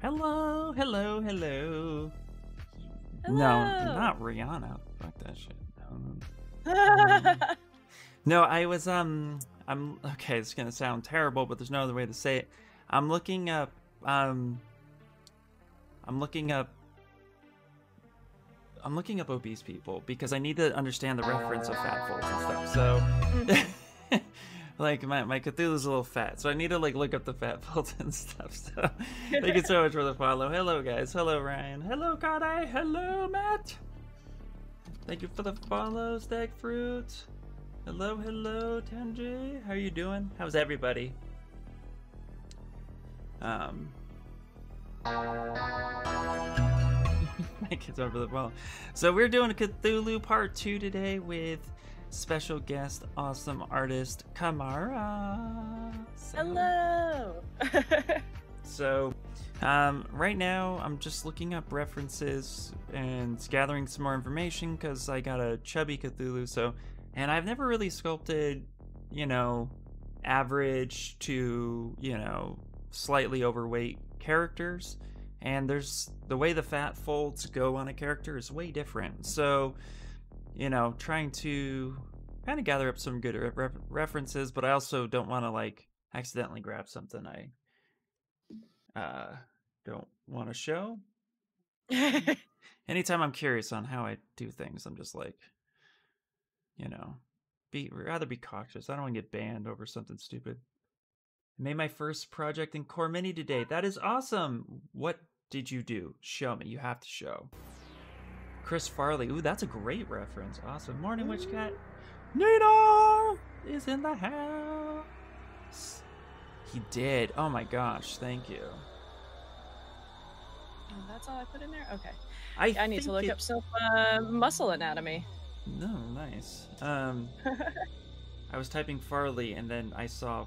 Hello, hello, hello. Hello. No, not Rihanna. Fuck that shit. No. No, I was I'm okay, it's gonna sound terrible, but there's no other way to say it. I'm looking up I'm looking up obese people because I need to understand the reference of fat folds and stuff. So like my Cthulhu's a little fat, so I need to like look up the fat folds and stuff. So thank you so much for the follow. Hello guys, hello Ryan, hello Kade, hello Matt. Thank you for the follow, Stag Fruit. Hello, hello, Tenji. How are you doing? How's everybody? My kids over the phone. So we're doing a Cthulhu Part 2 today with special guest, awesome artist, Kamara. Hello. So, right now I'm just looking up references and gathering some more information because I got a chubby Cthulhu, so... And I've never really sculpted, you know, average to, you know, slightly overweight characters. And there's the way the fat folds go on a character is way different. So, you know, trying to kind of gather up some good references, but I also don't want to like accidentally grab something I don't want to show. Anytime I'm curious on how I do things, I'm just like, you know, rather be cautious. I don't want to get banned over something stupid. I made my first project in Core Mini today. That is awesome. What did you do? Show me. You have to show. Chris Farley. Ooh, that's a great reference. Awesome. Morning, Witch Cat. Nina is in the house. He did. Oh my gosh. Thank you. That's all I put in there? Okay. I need to look up some muscle anatomy. No, nice. I was typing Farley and then I saw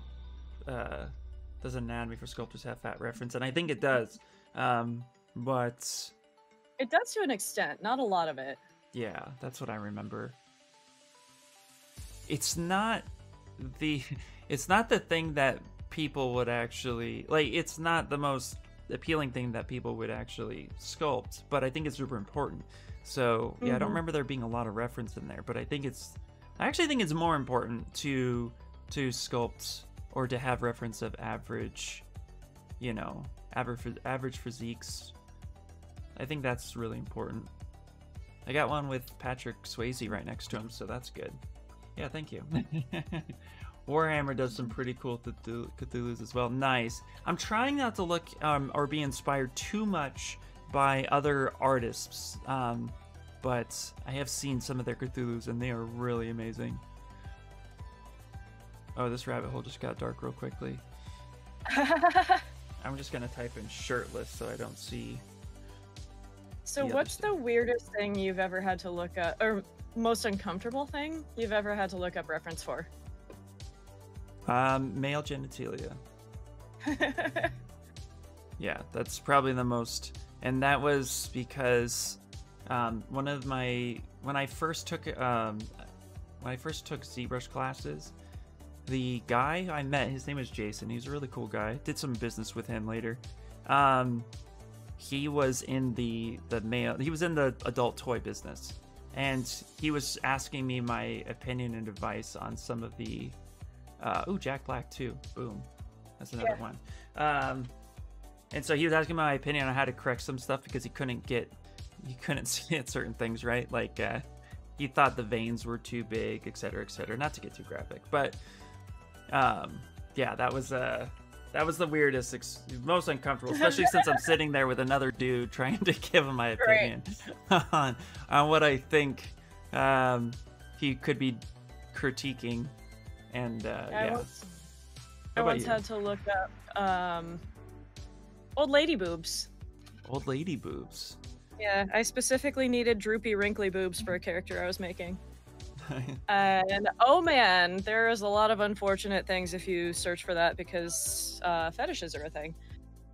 does anatomy for sculptors have fat reference, and I think it does. But it does to an extent, not a lot of it. Yeah, that's what I remember. It's not the thing that people would actually like. It's not the most appealing thing that people would actually sculpt, but I think it's super important. So yeah, I don't remember there being a lot of reference in there, but I actually think it's more important to sculpt or to have reference of average, you know, average physiques. I think that's really important. I got one with Patrick Swayze right next to him, so that's good. Yeah, thank you. Warhammer does some pretty cool Cthulhu's as well. Nice. I'm trying not to look or be inspired too much by other artists, but I have seen some of their Cthulhu's and they are really amazing. Oh, this rabbit hole just got dark real quickly. I'm just gonna type in shirtless so I don't see. So what's the weirdest thing you've ever had to look up, or most uncomfortable thing you've ever had to look up reference for? Male genitalia. Yeah, that's probably the most, and that was because when I first took Zbrush classes, the guy I met, his name is Jason. He's a really cool guy. Did some business with him later. He was in he was in the adult toy business, and he was asking me my opinion and advice on some of the Jack Black too. Boom. That's another one. And so he was asking my opinion on how to correct some stuff because he couldn't see at certain things, right? Like he thought the veins were too big, etc., etc. Not to get too graphic, but yeah, that was the weirdest, most uncomfortable, especially since I'm sitting there with another dude trying to give him my opinion on what I think he could be critiquing. And yeah. I once had to look up old lady boobs. Old lady boobs. Yeah, I specifically needed droopy, wrinkly boobs for a character I was making. And oh man, there is a lot of unfortunate things if you search for that because fetishes are a thing.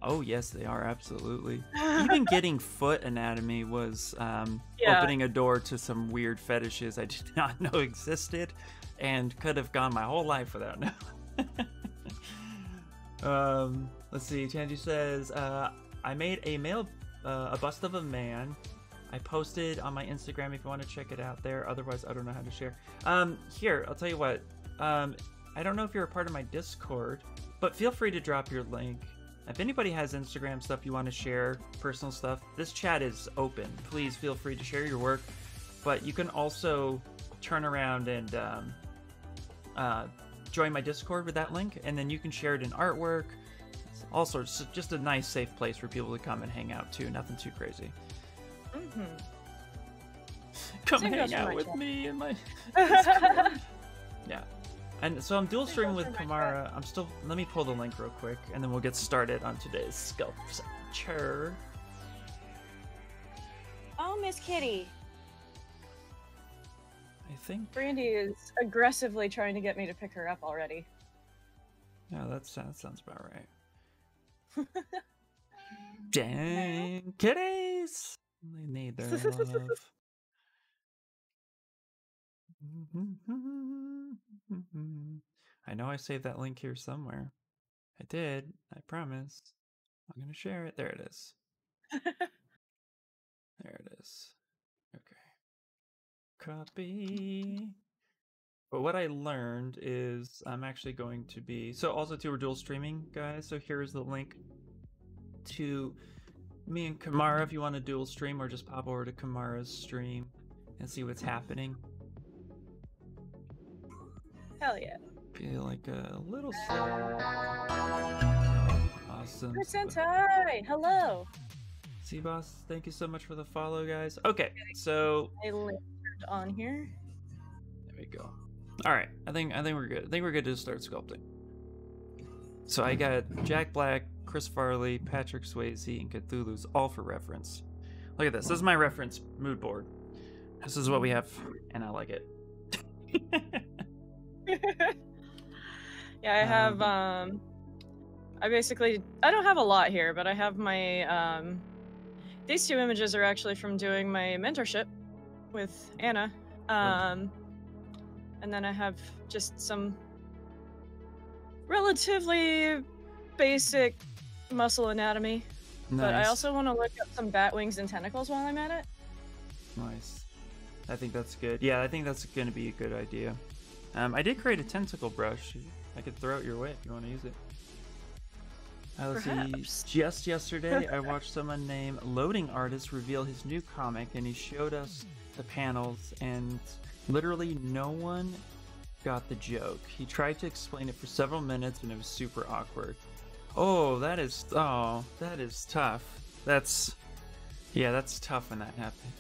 Oh yes, they are, absolutely. Even getting foot anatomy was opening a door to some weird fetishes I did not know existed and could have gone my whole life without knowing. Let's see. Tanji says, I made a bust of a man. I posted on my Instagram if you want to check it out there. Otherwise, I don't know how to share. Here, I'll tell you what. I don't know if you're a part of my Discord, but feel free to drop your link. If anybody has Instagram stuff you want to share, personal stuff, this chat is open. Please feel free to share your work. But you can also turn around and join my Discord with that link, and then you can share it in artwork. All sorts. Just a nice, safe place for people to come and hang out too. Nothing too crazy. Mm-hmm. Come hang out with me and my. Yeah. And so I'm dual streaming with Kamara. Let me pull the link real quick, and then we'll get started on today's sculpture. Oh, Miss Kitty. I think Brandy is aggressively trying to get me to pick her up already. Yeah, that sounds about right. Dang kitties! They need their love. I know I saved that link here somewhere. I did. I promise. I'm gonna share it. There it is. There it is. Okay. Copy. But what I learned is I'm actually going to be... So also too, we're dual streaming, guys. So here's the link to me and Kamara if you want to dual stream, or just pop over to Kamara's stream and see what's happening. Hell yeah. Feel like a little... Awesome. Sentai! Hello! C-Boss, thank you so much for the follow, guys. Okay, so... I turned on here. There we go. All right, I think we're good. I think we're good to start sculpting. So I got Jack Black, Chris Farley, Patrick Swayze, and Cthulhu's all for reference. Look at this. This is my reference mood board. This is what we have, and I like it. Yeah, I have I don't have a lot here, but I have my these two images are actually from doing my mentorship with Anna. And then I have just some relatively basic muscle anatomy. Nice. But I also want to look up some bat wings and tentacles while I'm at it. Nice. I think that's good. Yeah, I think that's going to be a good idea. I did create a tentacle brush. I could throw it your way if you want to use it. Let's see. Just yesterday, I watched someone named Loading Artist reveal his new comic, and he showed us the panels, and literally no one got the joke. He tried to explain it for several minutes, and it was super awkward. Oh, that is tough. That's tough when that happened.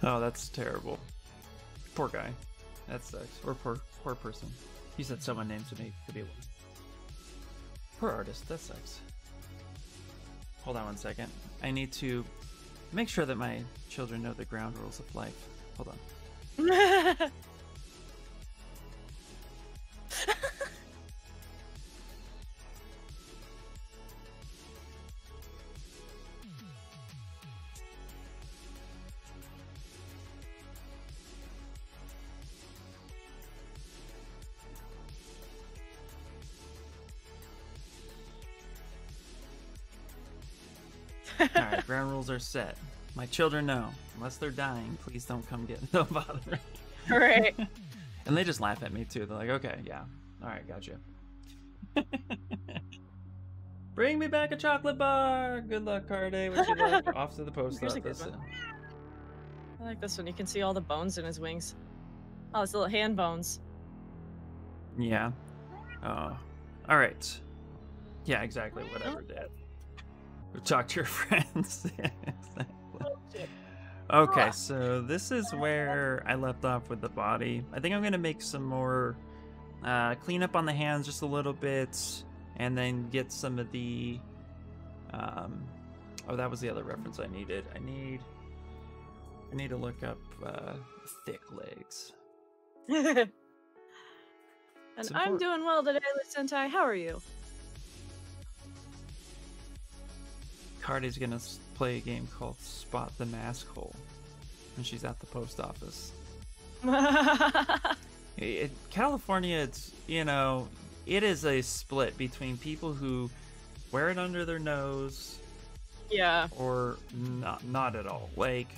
Oh, that's terrible. Poor guy. That sucks. Or poor person. He said someone named to me. Could be a woman. Poor artist. That sucks. Hold on one second. I need to make sure that my children know the ground rules of life. Hold on. Alright, ground rules are set. My children know. Unless they're dying, please don't come get no bother me. Right. And they just laugh at me too. They're like, okay, yeah. Alright, gotcha. Bring me back a chocolate bar! Good luck, Carde. Wish you luck. Off to the post office. I like this one. You can see all the bones in his wings. Oh, his little hand bones. Yeah. Oh. Alright. Yeah, exactly. Whatever, Dad. Talk to your friends. Okay, so this is where I left off with the body. I think I'm gonna make some more clean up on the hands just a little bit, and then get some of the oh, that was the other reference I needed. I need to look up thick legs. And I'm doing well today, Sentai. How are you? Cardi's gonna play a game called Spot the Mask Hole when she's at the post office. California, it's, you know, it is a split between people who wear it under their nose, yeah, or not at all. Like,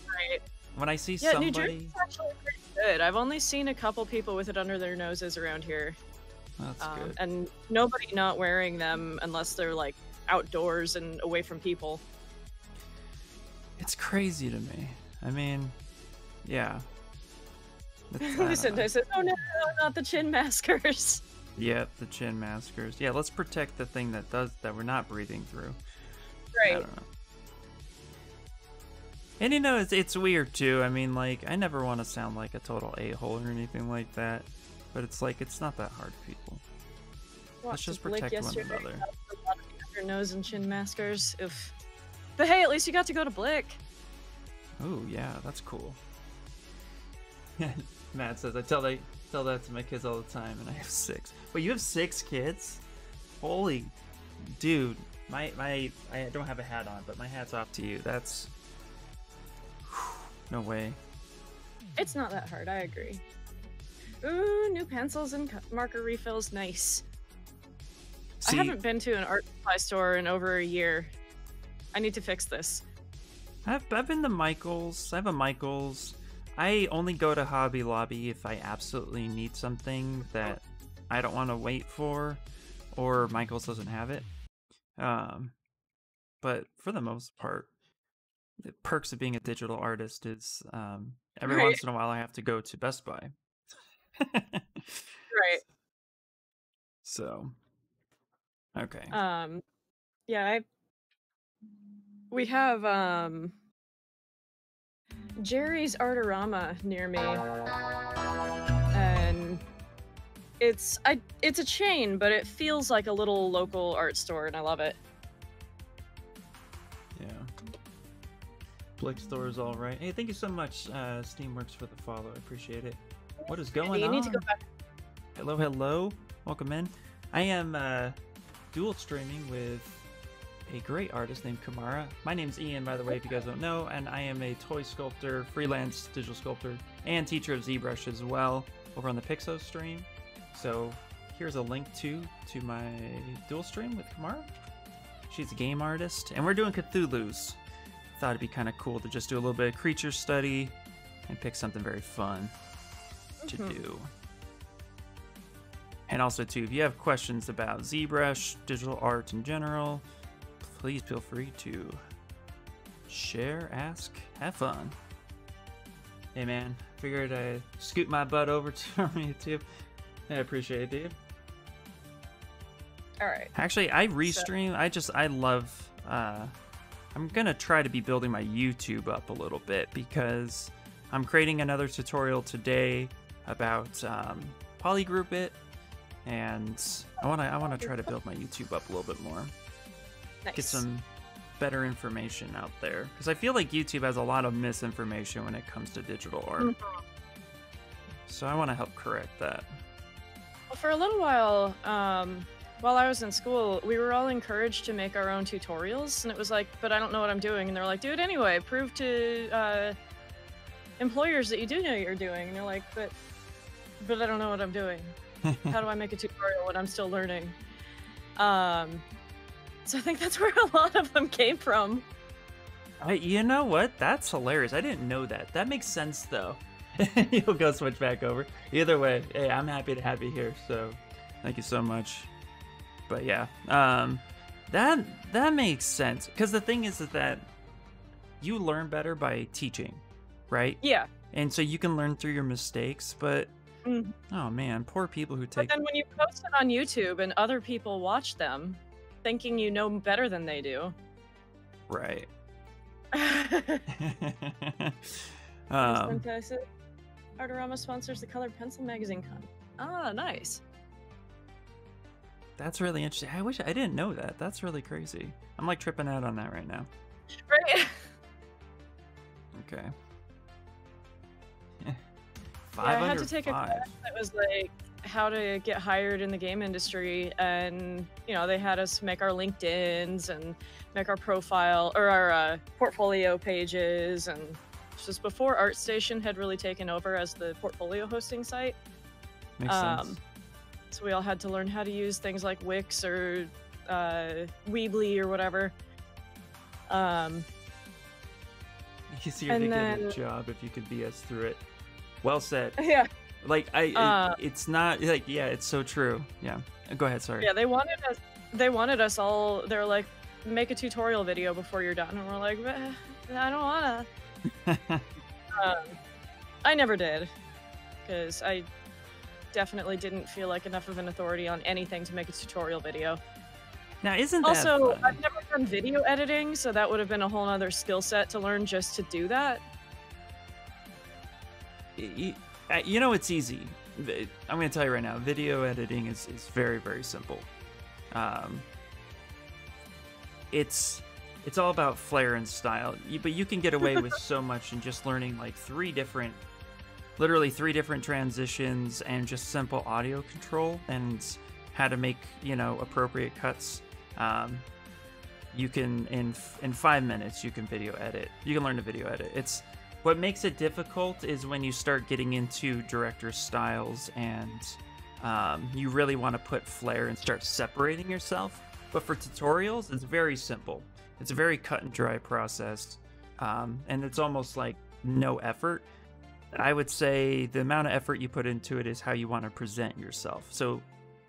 right. when I see Yeah, New somebody, Jersey's actually pretty good. I've only seen a couple people with it under their noses around here. that's good. And nobody not wearing them unless they're like outdoors and away from people. It's crazy to me. I mean, yeah. Listen, I said, oh no, not the chin maskers. Yep, the chin maskers. Yeah, let's protect the thing that we're not breathing through. Right. I don't know. And you know, it's weird too. I mean, like, I never want to sound like a total a-hole or anything like that, but it's like, it's not that hard, people. Let's just protect one another. Your nose and chin maskers. Oof. But hey, at least you got to go to Blick. Oh yeah, that's cool. Matt says, I tell that to my kids all the time, and I have 6. Wait, you have 6 kids? Holy dude, I don't have a hat on, but my hat's off to you. That's no way. It's not that hard, I agree. Ooh, new pencils and marker refills, nice. See, I haven't been to an art supply store in over a year. I need to fix this. I've been to Michael's. I have a Michael's. I only go to Hobby Lobby if I absolutely need something that I don't want to wait for, or Michael's doesn't have it. But for the most part, the perks of being a digital artist is every Right. once in a while I have to go to Best Buy. Right. So, okay. Yeah, we have Jerry's Artorama near me, and it's a chain, but it feels like a little local art store, and I love it. Yeah. Blick Store is all right. Hey, thank you so much, Steamworks, for the follow. I appreciate it. What is going on? You need to go back. Hello, hello. Welcome in. I am dual streaming with a great artist named Kamara. My name's Ian, by the way, if you guys don't know, and I am a toy sculptor, freelance digital sculptor, and teacher of Zbrush as well over on the Pixo stream. So here's a link to my dual stream with Kamara. She's a game artist, and we're doing Cthulhu's. Thought it'd be kind of cool to just do a little bit of creature study and pick something very fun to do. And also, too, if you have questions about ZBrush, digital art in general, please feel free to share, ask, have fun. Hey, man, figured I'd scoot my butt over to YouTube. I appreciate it, dude. All right. Actually, I restream. I love. I'm gonna try to be building my YouTube up a little bit because I'm creating another tutorial today about polygroup it, and I wanna try to build my YouTube up a little bit more. Nice. Get some better information out there because I feel like YouTube has a lot of misinformation when it comes to digital art. So I want to help correct that. Well, for a little while I was in school, we were all encouraged to make our own tutorials, and it was like, but I don't know what I'm doing. And they're like, do it anyway. Prove to employers that you do know what you're doing. And you're like, but I don't know what I'm doing. How do I make a tutorial when I'm still learning? So I think that's where a lot of them came from. You know what? That's hilarious. I didn't know that. That makes sense, though. You'll go switch back over. Either way, hey, I'm happy to have you here. So thank you so much. But yeah, that makes sense. Because the thing is that you learn better by teaching, right? Yeah. And so you can learn through your mistakes, but oh man, poor people who take. But then when you post it on YouTube and other people watch them, thinking you know better than they do. Right. Artorama sponsors the Colored Pencil magazine con. Ah, nice. That's really interesting. I wish I didn't know that. That's really crazy. I'm like tripping out on that right now. Right. Okay. Yeah, I had to take a class that was like how to get hired in the game industry, and they had us make our LinkedIn's and make our profile or our portfolio pages, and this was before ArtStation had really taken over as the portfolio hosting site. Makes sense. So we all had to learn how to use things like Wix or Weebly or whatever. You see, you're getting a job if you could BS through it. Well said. Yeah. Like it's not like, yeah, it's so true. Yeah. Go ahead. Sorry. Yeah, they wanted us all. They're like, make a tutorial video before you're done, and we're like, I don't wanna. I never did, because I definitely didn't feel like enough of an authority on anything to make a tutorial video. Now, isn't that also fun? I've never done video editing, so that would have been a whole other skill set to learn just to do that. You know, it's easy. I'm going to tell you right now, video editing is very, very simple. It's all about flair and style, but you can get away with so much in just learning like literally three different transitions and just simple audio control and how to make, you know, appropriate cuts. You can in 5 minutes you can video edit. You can learn to video edit. It's what makes it difficult is when you start getting into director styles and you really want to put flair and start separating yourself. But for tutorials, it's very simple. It's a very cut and dry process, and it's almost like no effort. I would say the amount of effort you put into it is how you want to present yourself. So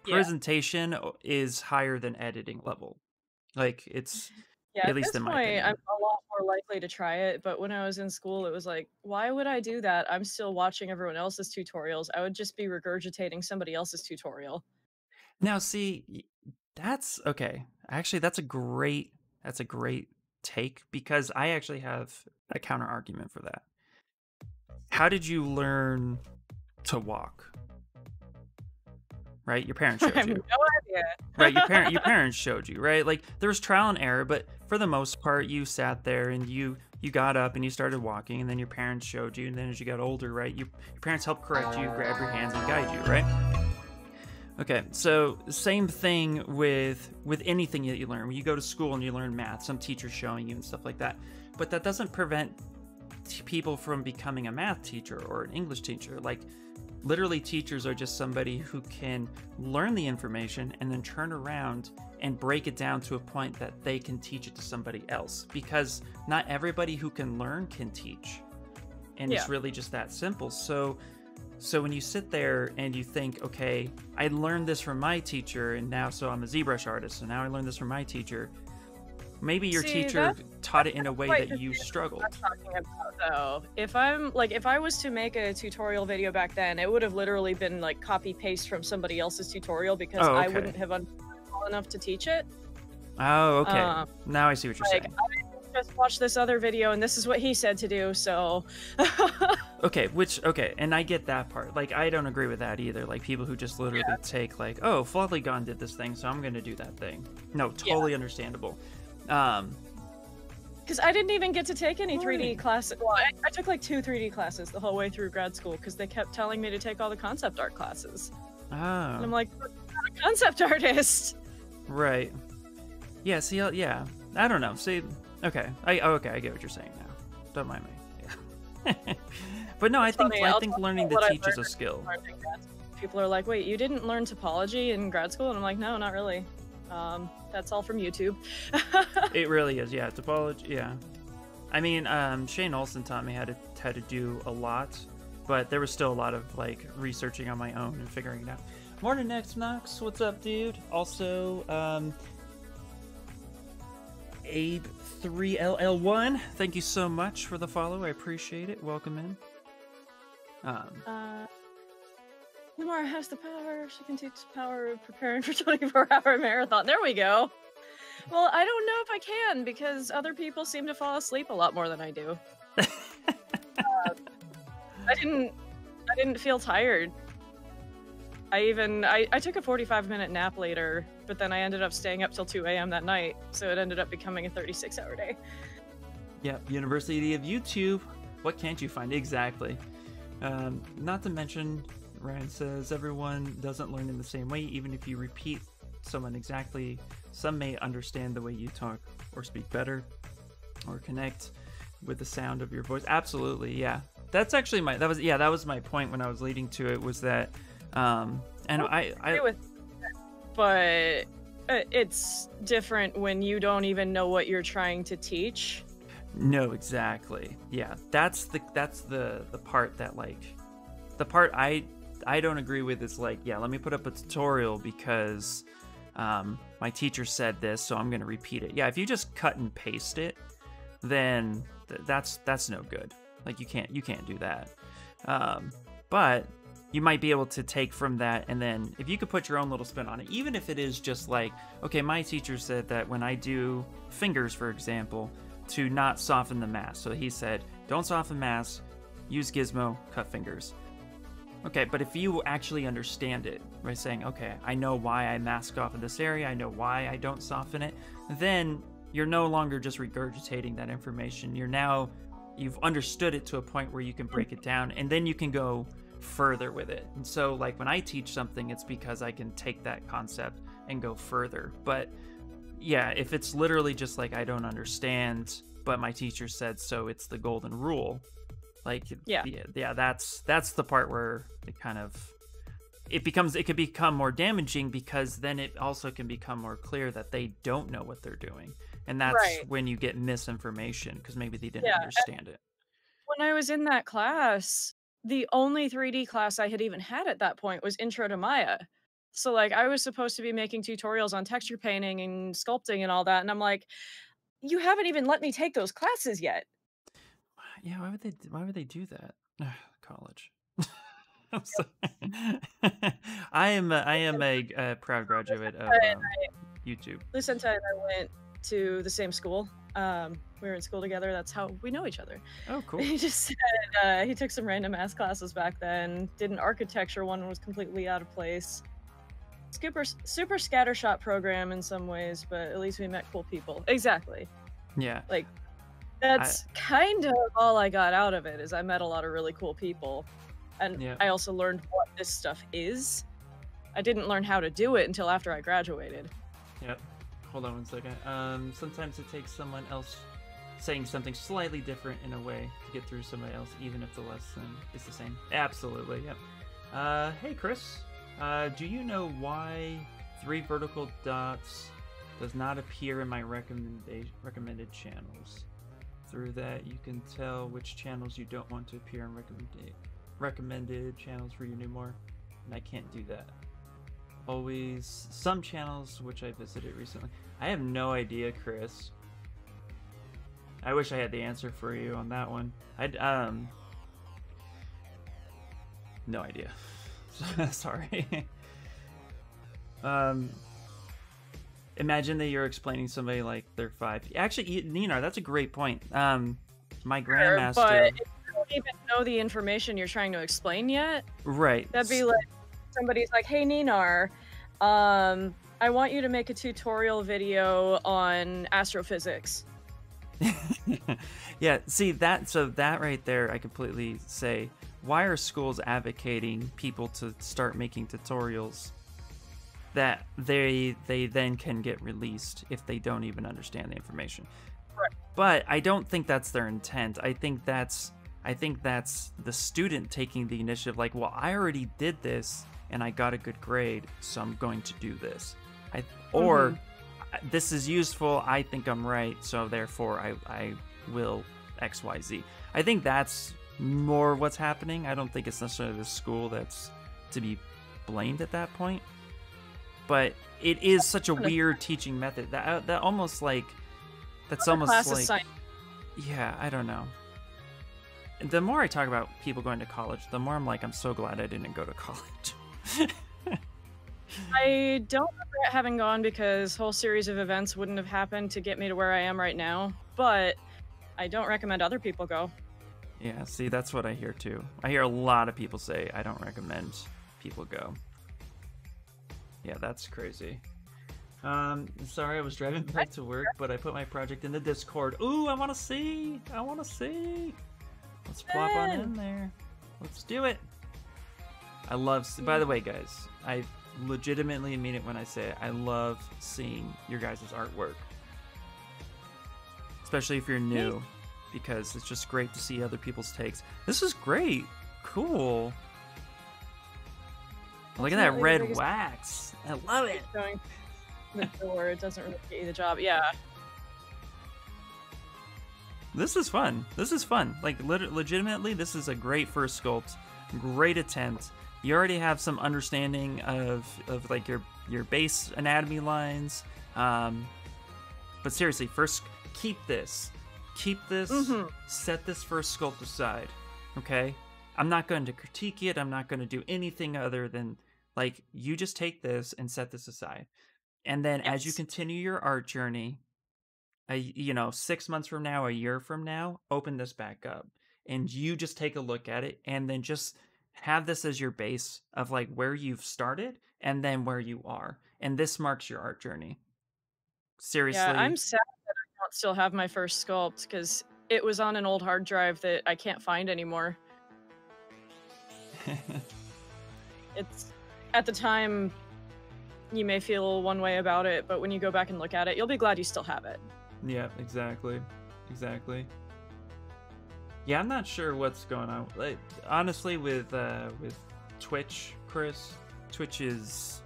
presentation is higher than editing level. Like it's at least in my opinion. I'm a lot more likely to try it, but when I was in school, it was like, why would I do that? I'm still watching everyone else's tutorials. I would just be regurgitating somebody else's tutorial. Now, see, that's okay. Actually, that's a great take, because I actually have a counter argument for that. How did you learn to walk? Right, your parents showed you. I have no idea. Right, your parents showed you. Right, like there was trial and error, but for the most part, you sat there and you got up and you started walking, and then your parents showed you, and then as you got older, right, your parents helped correct you, grab your hands, and guide you. Right. Okay, so same thing with anything that you learn. When you go to school and you learn math, some teacher's showing you and stuff like that. But that doesn't prevent people from becoming a math teacher or an English teacher. Like, literally, teachers are just somebody who can learn the information and then turn around and break it down to a point that they can teach it to somebody else. Because not everybody who can learn can teach. And it's really just that simple. So when you sit there and you think, okay, I learned this from my teacher, and now so I'm a Zbrush artist, so now I learned this from my teacher. Maybe your teacher taught it in a way that you struggled. That's what I'm talking about, though. If I was to make a tutorial video back then, it would have literally been like copy paste from somebody else's tutorial, because I wouldn't have understood well enough to teach it. Oh, okay. Now I see what you're saying. I just watched this other video and this is what he said to do, so okay, and I get that part. Like, I don't agree with that either. Like, people who just literally take like, oh, Flawleygon did this thing, so I'm gonna do that thing. No, totally understandable. Because I didn't even get to take any 3D classes. Well, I took like 2 3D classes the whole way through grad school, because they kept telling me to take all the concept art classes. Oh. And I'm like, I'm not a concept artist. Right. Yeah, see, I don't know. See, okay. I get what you're saying now. Don't mind me. Yeah. But no, I think learning to teach is a skill. People are like, wait, you didn't learn topology in grad school? And I'm like, no, not really. That's all from YouTube. It really is, yeah. Topology, yeah. I mean, Shane Olson taught me how to do a lot, but there was still a lot of like researching on my own and figuring it out. Morning, Next Knox. What's up, dude? Also, Abe3LL1. Thank you so much for the follow. I appreciate it. Welcome in. Lamar has the power. She can teach the power of preparing for 24-hour marathon. There we go. Well, I don't know if I can, because other people seem to fall asleep a lot more than I do. I didn't feel tired. I took a 45-minute nap later, but then I ended up staying up till 2 a.m. that night, so it ended up becoming a 36-hour day. Yep, University of YouTube. What can't you find? Exactly. Not to mention, Ryan says, everyone doesn't learn in the same way, even if you repeat someone exactly. Some may understand the way you talk or speak better or connect with the sound of your voice. Absolutely, yeah. That's actually that was my point when I was leading to it, was that And I agree with that, but it's different when you don't even know what you're trying to teach. No, exactly. Yeah, that's the part that, like, the part I don't agree with is like, yeah, let me put up a tutorial because my teacher said this, so I'm gonna repeat it. Yeah, if you just cut and paste it, then that's no good. Like, you can't do that. But you might be able to take from that, and then if you could put your own little spin on it, even if it is just like, okay, my teacher said that when I do fingers, for example, to not soften the mask. So he said, don't soften mask, use gizmo, cut fingers. Okay, but if you actually understand it by saying, okay, I know why I mask off in this area, I know why I don't soften it, then you're no longer just regurgitating that information. You've understood it to a point where you can break it down, and then you can go further with it. And so, like, when I teach something, it's because I can take that concept and go further. But yeah, if it's literally just like, I don't understand, but my teacher said so, it's the golden rule. Like, yeah, that's the part where it could become more damaging, because then it also can become more clear that they don't know what they're doing. And that's when you get misinformation, because maybe they didn't understand it. When I was in that class, the only 3D class I had even had at that point was Intro to Maya. So, like, I was supposed to be making tutorials on texture painting and sculpting and all that, and I'm like, you haven't even let me take those classes yet. Yeah, why would they do that? College. I am a proud graduate of YouTube. Lucenta and I went to the same school. We were in school together. That's how we know each other. Oh, cool. He just said he took some random ass classes back then. Did an architecture one, was completely out of place. Super scattershot program in some ways, but at least we met cool people. Exactly. Yeah. Like, that's kind of all I got out of it, is I met a lot of really cool people. And I also learned what this stuff is. I didn't learn how to do it until after I graduated. Yep. Hold on one second. Sometimes it takes someone else saying something slightly different in a way to get through somebody else, even if the lesson is the same. Absolutely, yep. Hey, Chris. Do you know why 3 vertical dots does not appear in my recommended channels? Through that, you can tell which channels you don't want to appear in recommended channels for your new more, and I can't do that. Always some channels which I visited recently. I have no idea, Chris. I wish I had the answer for you on that one. No idea. Sorry. Imagine that you're explaining somebody like they're 5. Actually, Ninar, that's a great point. My grandmaster. But if you don't even know the information you're trying to explain yet, right? That'd be like somebody's like, "Hey, Ninar, I want you to make a tutorial video on astrophysics." Yeah, see that. So that right there, I completely say, why are schools advocating people to start making tutorials that they then can get released if they don't even understand the information? Right. But I don't think that's their intent. I think that's the student taking the initiative, like, well, I already did this and I got a good grade, so I'm going to do this. This is useful, I think I'm right, so therefore I will XYZ. I think that's more what's happening. I don't think it's necessarily the school that's to be blamed at that point. But it is such a weird teaching method that almost like that's almost like, yeah, I don't know. The more I talk about people going to college, the more I'm like, I'm so glad I didn't go to college. I don't regret having gone, because a whole series of events wouldn't have happened to get me to where I am right now, but I don't recommend other people go. Yeah, see, that's what I hear too. I hear a lot of people say, I don't recommend people go. Yeah, that's crazy. Sorry, I was driving back to work, but I put my project in the Discord. Ooh, I want to see! I want to see! Let's plop on in there. Let's do it! I love... By the way, guys, I legitimately mean it when I say it. I love seeing your guys' artwork. Especially if you're new, because it's just great to see other people's takes. This is great! Cool! Look at that ultimately the red biggest wax. I love it. going the door. It doesn't really get you the job. Yeah. This is fun. This is fun. Like, legitimately, this is a great first sculpt. Great attempt. You already have some understanding of like your base anatomy lines. But seriously, first keep this. Set this first sculpt aside. Okay? I'm not going to critique it. I'm not going to do anything other than, like, you just take this and set this aside. And then as you continue your art journey, 6 months from now, a year from now, open this back up and you just take a look at it and then just have this as your base of like where you've started and then where you are. And this marks your art journey. Seriously. Yeah, I'm sad that I don't still have my first sculpt because it was on an old hard drive that I can't find anymore. It's at the time you may feel one way about it, but when you go back and look at it, you'll be glad you still have it. Yeah, exactly. Yeah, I'm not sure what's going on. Like, honestly, with Twitch, Chris, Twitch is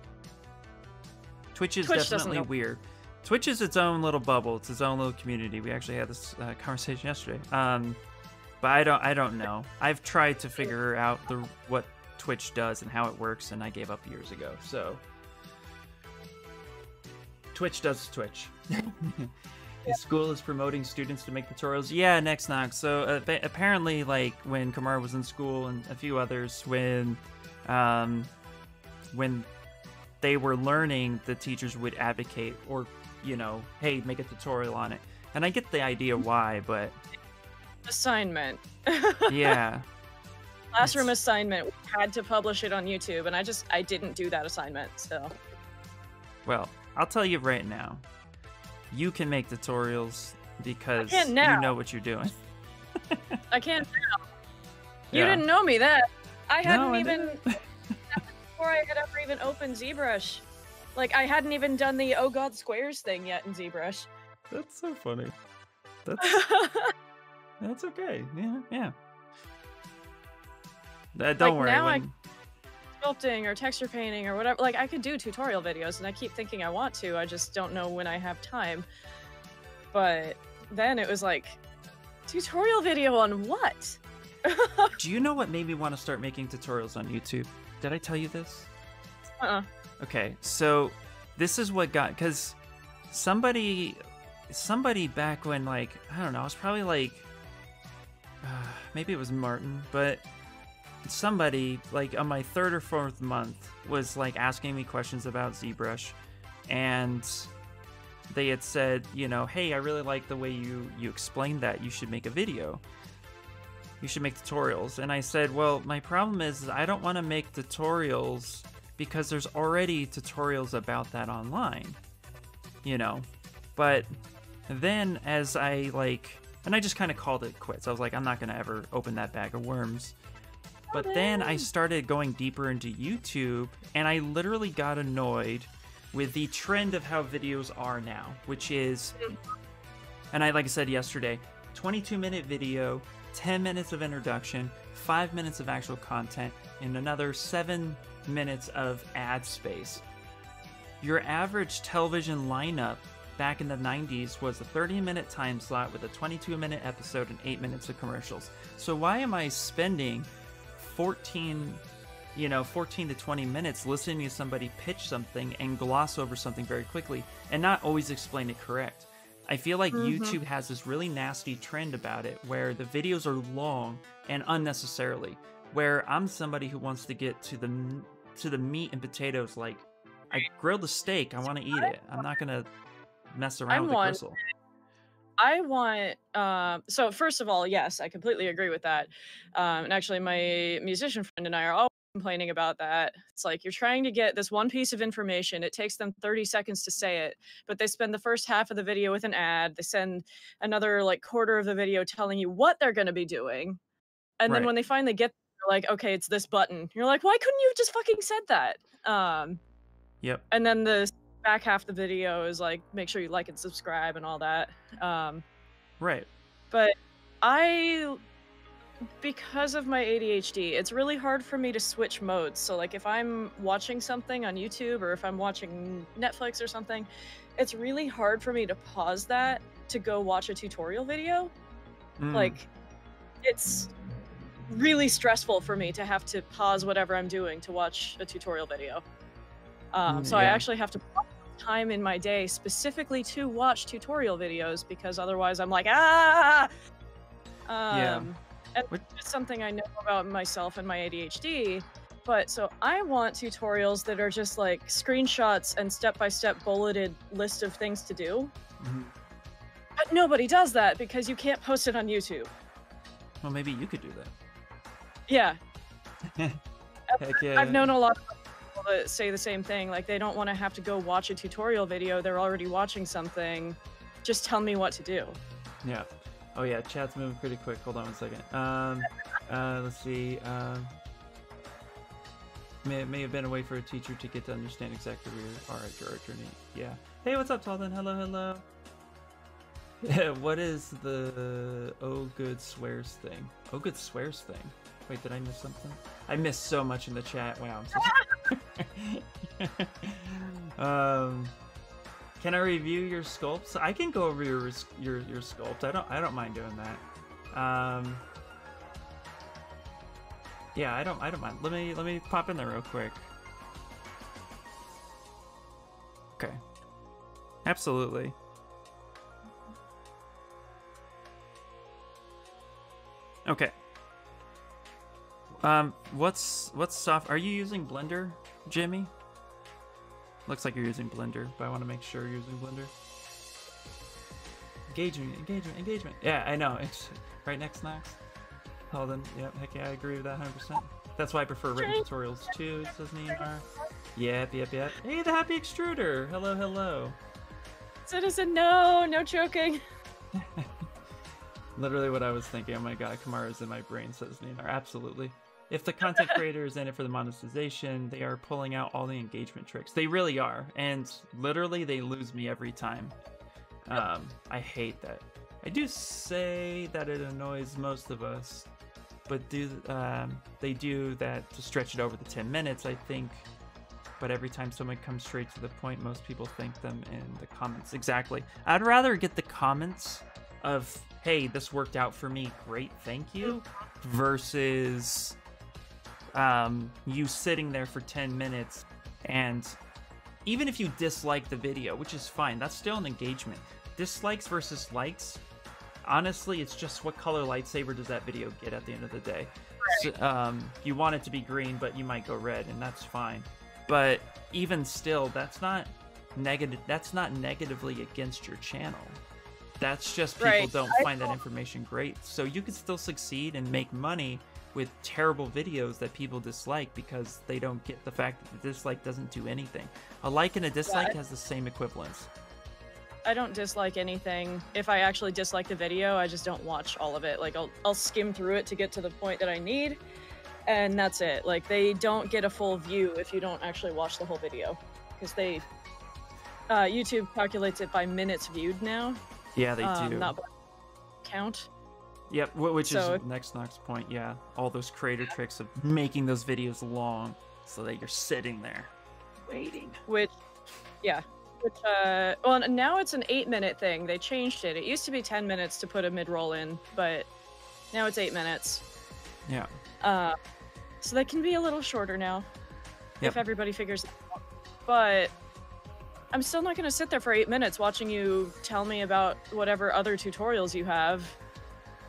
definitely weird. Twitch is its own little bubble. It's its own little community. We actually had this conversation yesterday. But I don't know. I've tried to figure out what Twitch does and how it works, and I gave up years ago. So Twitch does Twitch. The school is promoting students to make tutorials. Yeah, next knock. So apparently, like when Kamar was in school and a few others, when they were learning, the teachers would advocate or, hey, make a tutorial on it. And I get the idea why, but assignment. Yeah. Classroom assignment. We had to publish it on YouTube, and I didn't do that assignment. So. Well, I'll tell you right now. You can make tutorials because you know what you're doing. I can't now. You didn't know me then. I hadn't even before I had ever even opened Zbrush. Like I hadn't even done the oh god squares thing yet in Zbrush. That's so funny. That's okay. Yeah. Don't worry. Now sculpting or texture painting or whatever, like I could do tutorial videos and I keep thinking I want to, I just don't know when I have time. But then it was like, tutorial video on what? Do you know what made me want to start making tutorials on YouTube? Did I tell you this? Okay, so this is what got, because somebody back when, like, I don't know, it was probably like maybe it was Martin, but somebody like on my third or fourth month was like asking me questions about Zbrush, and they had said, hey, I really like the way you explained that. You should make a video. You should make tutorials. And I said, well, my problem is I don't want to make tutorials because there's already tutorials about that online, But then as I just kind of called it quits. I was like, I'm not going to ever open that bag of worms. But then I started going deeper into YouTube, and I literally got annoyed with the trend of how videos are now, which is, and like I said yesterday, 22-minute video, 10 minutes of introduction, 5 minutes of actual content, and another 7 minutes of ad space. Your average television lineup back in the 90s was a 30-minute time slot with a 22-minute episode and 8 minutes of commercials. So why am I spending 14 to 20 minutes listening to somebody pitch something and gloss over something very quickly and not always explain it correct? I feel like YouTube has this really nasty trend about it where the videos are long and unnecessarily, where I'm somebody who wants to get to the meat and potatoes. Like, I grilled a steak, I want to eat it. I'm not going to mess around with the gristle. I want, so first of all, yes, I completely agree with that. And actually my musician friend and I are always complaining about that. It's like, you're trying to get this one piece of information. It takes them 30 seconds to say it, but they spend the first half of the video with an ad. They send another like quarter of the video telling you what they're going to be doing. And then when they finally get there, like, okay, it's this button. You're like, why couldn't you have just fucking said that? Yep. And then the back half of the video is like, make sure you like and subscribe and all that. Right. But I because of my ADHD, it's really hard for me to switch modes. So, like, if I'm watching something on YouTube or if I'm watching Netflix or something, it's really hard for me to pause that to go watch a tutorial video. Mm, Like, it's really stressful for me to have to pause whatever I'm doing to watch a tutorial video. So I yeah, actually have to block time in my day specifically to watch tutorial videos because otherwise I'm like, ah! yeah. And What? it's something I know about myself and my ADHD. But so I want tutorials that are just like screenshots and step-by-step bulleted list of things to do. Mhm. But nobody does that because you can't post it on YouTube. Well, maybe you could do Yeah. that. Heck I've yeah. known a lot of people that say the same thing. Like, they don't want to have to go watch a tutorial video. They're already watching something. Just tell me what to do. Yeah. Oh yeah, chat's moving pretty quick. Hold on one second. Let's see. May have been a way for a teacher to get to understand exactly where you are at your art journey. Yeah. Hey, what's up, Talden? Hello, hello. Yeah, what is the oh good swears thing? Oh good swears thing. Wait, did I miss something? I missed so much in the chat. Wow, I'm so sorry. Can I review your sculpts? I can go over your sculpt. I don't mind doing that. Yeah, I don't mind. Let me pop in there real quick. Okay. Absolutely. Okay. What's soft? Are you using Blender, Jimmy? Looks like you're using Blender, but I want to make sure you're using Blender. Engagement, engagement, engagement. Yeah, I know. It's right next Knox. Hold on. Yep, heck yeah, I agree with that 100%. That's why I prefer written tutorials too, says Neymar. Yep, yep, yep. Hey, the happy extruder. Hello, hello. Citizen, no, no choking. Literally what I was thinking. Oh my god, Kamara's in my brain, says Neymar. Absolutely. If the content creator is in it for the monetization, they are pulling out all the engagement tricks. They really are. And literally, they lose me every time. I hate that. I do say that it annoys most of us, but they do that to stretch it over the 10 minutes, I think. But every time someone comes straight to the point, most people thank them in the comments. Exactly. I'd rather get the comments of, hey, this worked out for me, great, thank you, versus you sitting there for 10 minutes, and even if you dislike the video, which is fine, that's still an engagement. Dislikes versus likes, honestly, it's just what color lightsaber does that video get at the end of the day. Right. So, you want it to be green, but you might go red, and that's fine. But even still, that's not negative. That's not negatively against your channel. That's just people don't find that information great. So you can still succeed and make money with terrible videos that people dislike because they don't get the fact that the dislike doesn't do anything. A like and a dislike has the same equivalence. I don't dislike anything. If I actually dislike the video, I just don't watch all of it. Like, I'll skim through it to get to the point that I need, and that's it. Like, they don't get a full view if you don't actually watch the whole video, because YouTube calculates it by minutes viewed now. Yeah, they do. Not by count. Yep, which is next point. Yeah, all those creator tricks of making those videos long so that you're sitting there waiting. Which, well, now it's an 8-minute thing. They changed it. It used to be 10 minutes to put a mid-roll in, but now it's 8 minutes. Yeah. So they can be a little shorter now, if everybody figures it out. But I'm still not going to sit there for 8 minutes watching you tell me about whatever other tutorials you have.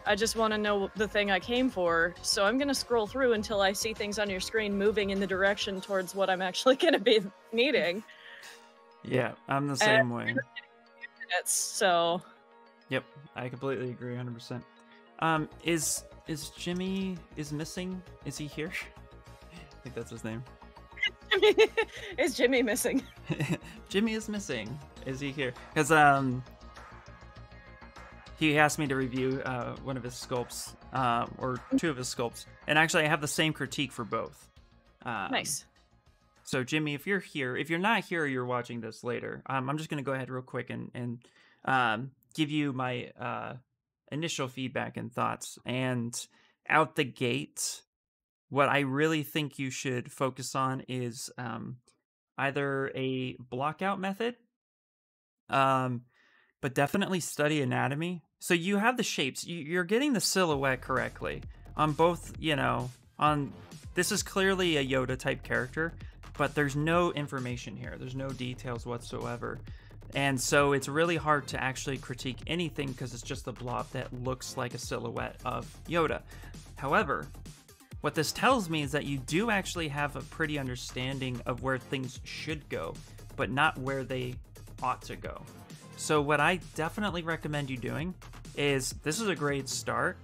I just want to know the thing I came for, so I'm going to scroll through until I see things on your screen moving in the direction towards what I'm actually going to be needing. Yeah, I'm the same way. Minutes, so. Yep, I completely agree, 100%. Is Jimmy missing? Is he here? I think that's his name. Is Jimmy missing? Jimmy is missing. Is he here? Because he asked me to review one of his sculpts, or two of his sculpts, and actually I have the same critique for both. Nice. So Jimmy, if you're here, if you're not here or you're watching this later, I'm just gonna go ahead real quick and give you my initial feedback and thoughts. And out the gate, what I really think you should focus on is either a blockout method, um, but definitely study anatomy. So you have the shapes, you're getting the silhouette correctly on both, on this is clearly a Yoda type character, but there's no information here. There's no details whatsoever. And so it's really hard to actually critique anything because it's just a blob that looks like a silhouette of Yoda. However, what this tells me is that you do actually have a pretty understanding of where things should go, but not where they ought to go. So what I definitely recommend you doing is, this is a great start.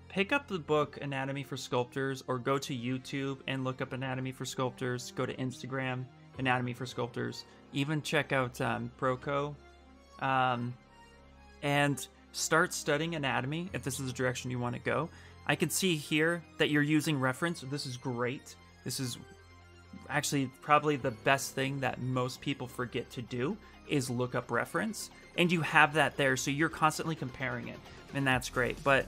Pick up the book Anatomy for Sculptors, or go to YouTube and look up Anatomy for Sculptors. Go to Instagram, Anatomy for Sculptors. Even check out Proco, and start studying anatomy if this is the direction you want to go. I can see here that you're using reference. This is great. This is actually probably the best thing that most people forget to do, is look up reference. And you have that there, so you're constantly comparing it, and that's great. But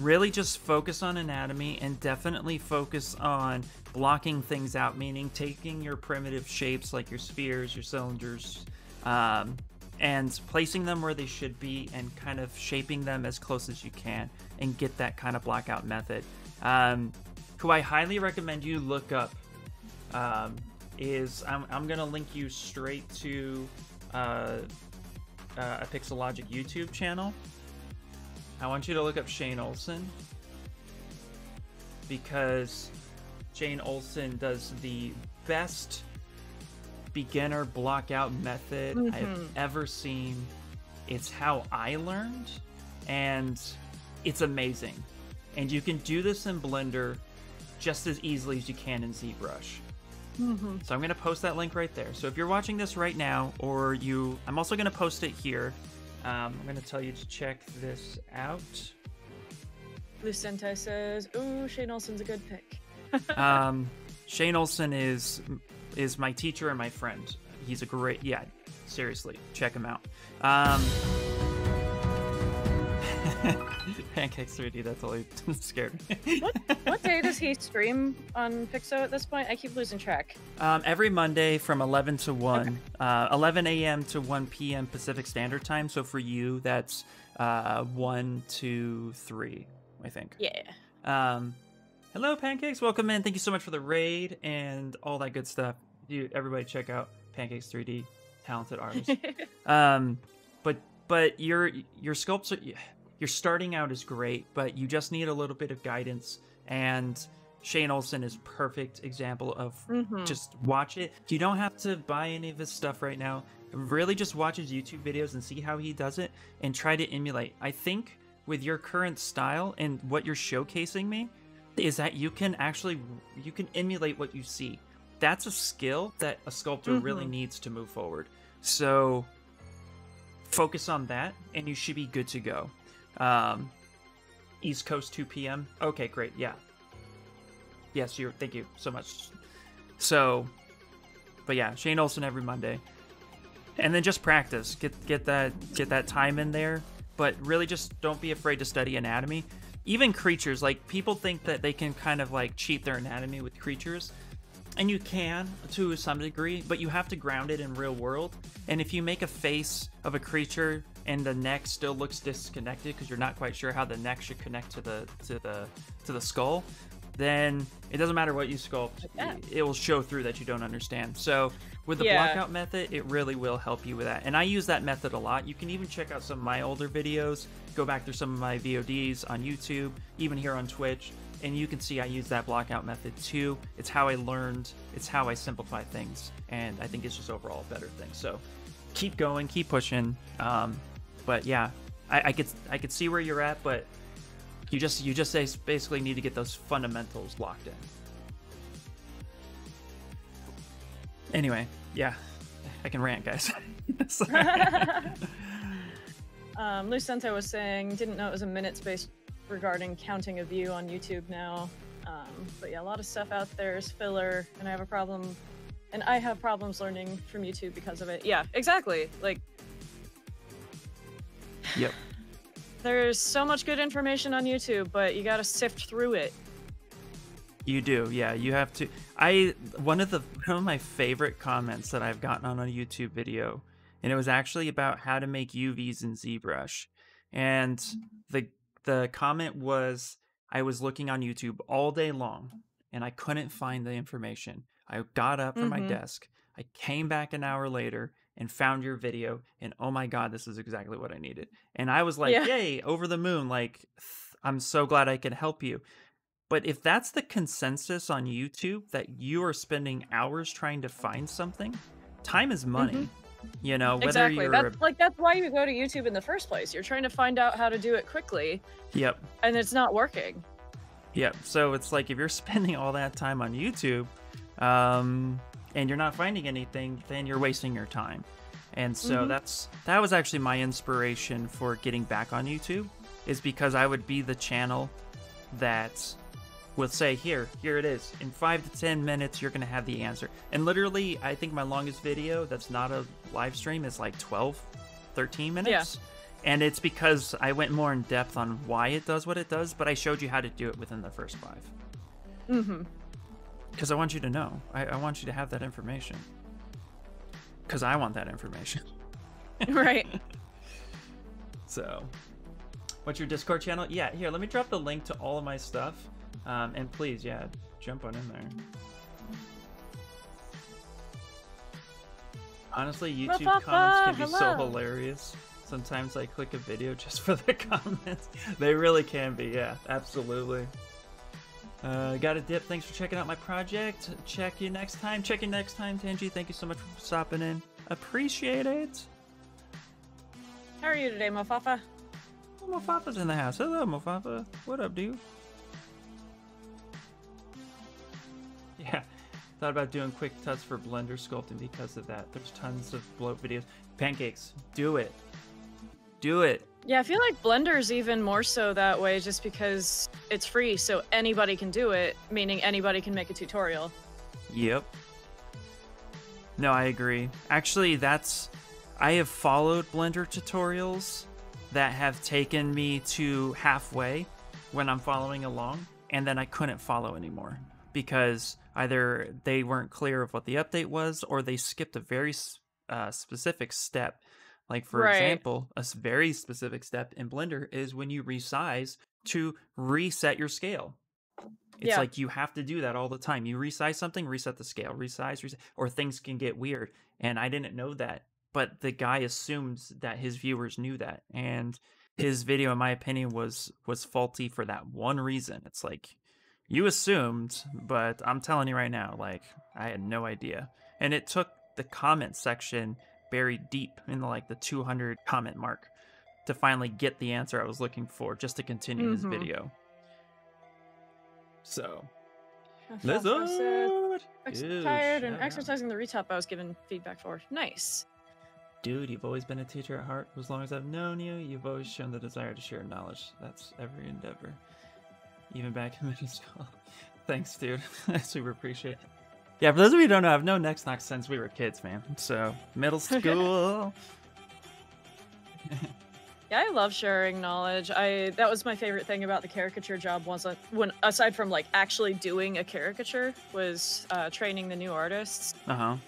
really just focus on anatomy, and definitely focus on blocking things out, meaning taking your primitive shapes like your spheres, your cylinders, and placing them where they should be, and kind of shaping them as close as you can, and get that kind of blockout method. Who I highly recommend you look up is, I'm gonna link you straight to a Pixelogic YouTube channel. I want you to look up Shane Olson, because Shane Olson does the best beginner blockout method I've ever seen. It's how I learned, and it's amazing. And you can do this in Blender just as easily as you can in ZBrush. So I'm going to post that link right there. So if you're watching this right now, or I'm also going to post it here. I'm going to tell you to check this out. Lucente says, ooh, Shane Olson's a good pick. Shane Olson is my teacher and my friend. He's a great, seriously, check him out. Pancakes 3D, that totally scared me. What day does he stream on Pixo at this point? I keep losing track. Every Monday from 11 to 1. Okay. 11 a.m. to 1 p.m. Pacific Standard Time. So for you, that's 1 to 3, I think. Yeah. Hello, Pancakes. Welcome in. Thank you so much for the raid and all that good stuff. Dude, everybody check out Pancakes 3D. Talented artist. But your sculpts are... Your starting out is great, but you just need a little bit of guidance, and Shane Olson is perfect example of just watch it. You don't have to buy any of his stuff right now. Really just watch his YouTube videos and see how he does it, and try to emulate. I think with your current style and what you're showcasing me is that you can emulate what you see. That's a skill that a sculptor really needs to move forward. So focus on that, and you should be good to go. East Coast 2 p.m. Okay, great. Yeah. Yes, thank you so much. So, but yeah, Shane Olson every Monday. And then just practice. Get that time in there, but really just don't be afraid to study anatomy. Even creatures, like people think that they can kind of like cheat their anatomy with creatures. And you can to some degree, but you have to ground it in real world. And if you make a face of a creature and the neck still looks disconnected because you're not quite sure how the neck should connect to the skull, then it doesn't matter what you sculpt. It will show through that you don't understand. So with the blockout method, it really will help you with that. And I use that method a lot. You can even check out some of my older videos, go back through some of my VODs on YouTube, even here on Twitch, and you can see I use that blockout method too. It's how I learned, it's how I simplify things, and I think it's just overall a better thing. So keep going, keep pushing. But yeah, I could see where you're at, but you just basically need to get those fundamentals locked in. Anyway, yeah, I can rant, guys. Lucente was saying, didn't know it was a minute space regarding counting a view on YouTube now. But yeah, a lot of stuff out there is filler, and I have problems learning from YouTube because of it. Yeah, exactly. Like, yep. There's so much good information on YouTube, but you gotta sift through it. You do, yeah. You have to. One of my favorite comments that I've gotten on a YouTube video, and it was actually about how to make UVs in Zbrush, and the comment was, I was looking on YouTube all day long, and I couldn't find the information. I got up from my desk, I came back an hour later, and found your video, and oh my god, this is exactly what I needed. And I was like, yay, over the moon, like, I'm so glad I could help you. But if that's the consensus on YouTube, that you are spending hours trying to find something, time is money. You know, whether exactly. you're That's why you go to YouTube in the first place. You're trying to find out how to do it quickly. Yep. And it's not working. Yep. So it's like, if you're spending all that time on YouTube, and you're not finding anything, then you're wasting your time. And so that was actually my inspiration for getting back on YouTube, is because I would be the channel that would say, here it is. In 5 to 10 minutes, you're going to have the answer. And literally, I think my longest video that's not a live stream is like 12, 13 minutes. Yeah. And it's because I went more in depth on why it does what it does, but I showed you how to do it within the first 5. Because I want you to know. I want you to have that information. Because I want that information. Right. So, what's your Discord channel? Yeah, here, let me drop the link to all of my stuff. And please, yeah, jump on in there. Honestly, YouTube comments can be so hilarious. Sometimes I click a video just for the comments. They really can be, yeah, absolutely. Got a dip. Thanks for checking out my project. Check you next time. Tanji. Thank you so much for stopping in. Appreciate it. How are you today, Mofafa? Oh, Mofafa's in the house. Hello, Mofafa. What up, dude? Yeah, thought about doing quick tuts for Blender sculpting because of that. There's tons of bloat videos. Pancakes, do it. Do it. Yeah, I feel like Blender's even more so that way just because it's free, so anybody can do it, meaning anybody can make a tutorial. Yep. No, I agree. Actually, I have followed Blender tutorials that have taken me to halfway when I'm following along, and then I couldn't follow anymore because either they weren't clear of what the update was, or they skipped a very specific step. Like, for example, a very specific step in Blender is when you resize to reset your scale. It's like you have to do that all the time. You resize something, reset the scale, resize, reset, or things can get weird. And I didn't know that, but the guy assumes that his viewers knew that. And his video, in my opinion, was faulty for that one reason. It's like, you assumed, but I'm telling you right now, like, I had no idea. And it took the comment section buried deep in the 200 comment mark to finally get the answer I was looking for, just to continue his video. So, Lizard! Tired and exercising the retop I was given feedback for. Nice. Dude, you've always been a teacher at heart. As long as I've known you, you've always shown the desire to share knowledge. That's every endeavor. Even back in middle school. Thanks, dude. I super appreciate it. Yeah, for those of you who don't know, I've known Nexnox since we were kids, man. So, middle school. Yeah, I love sharing knowledge. That was my favorite thing about the caricature job, aside from actually doing a caricature, was training the new artists. But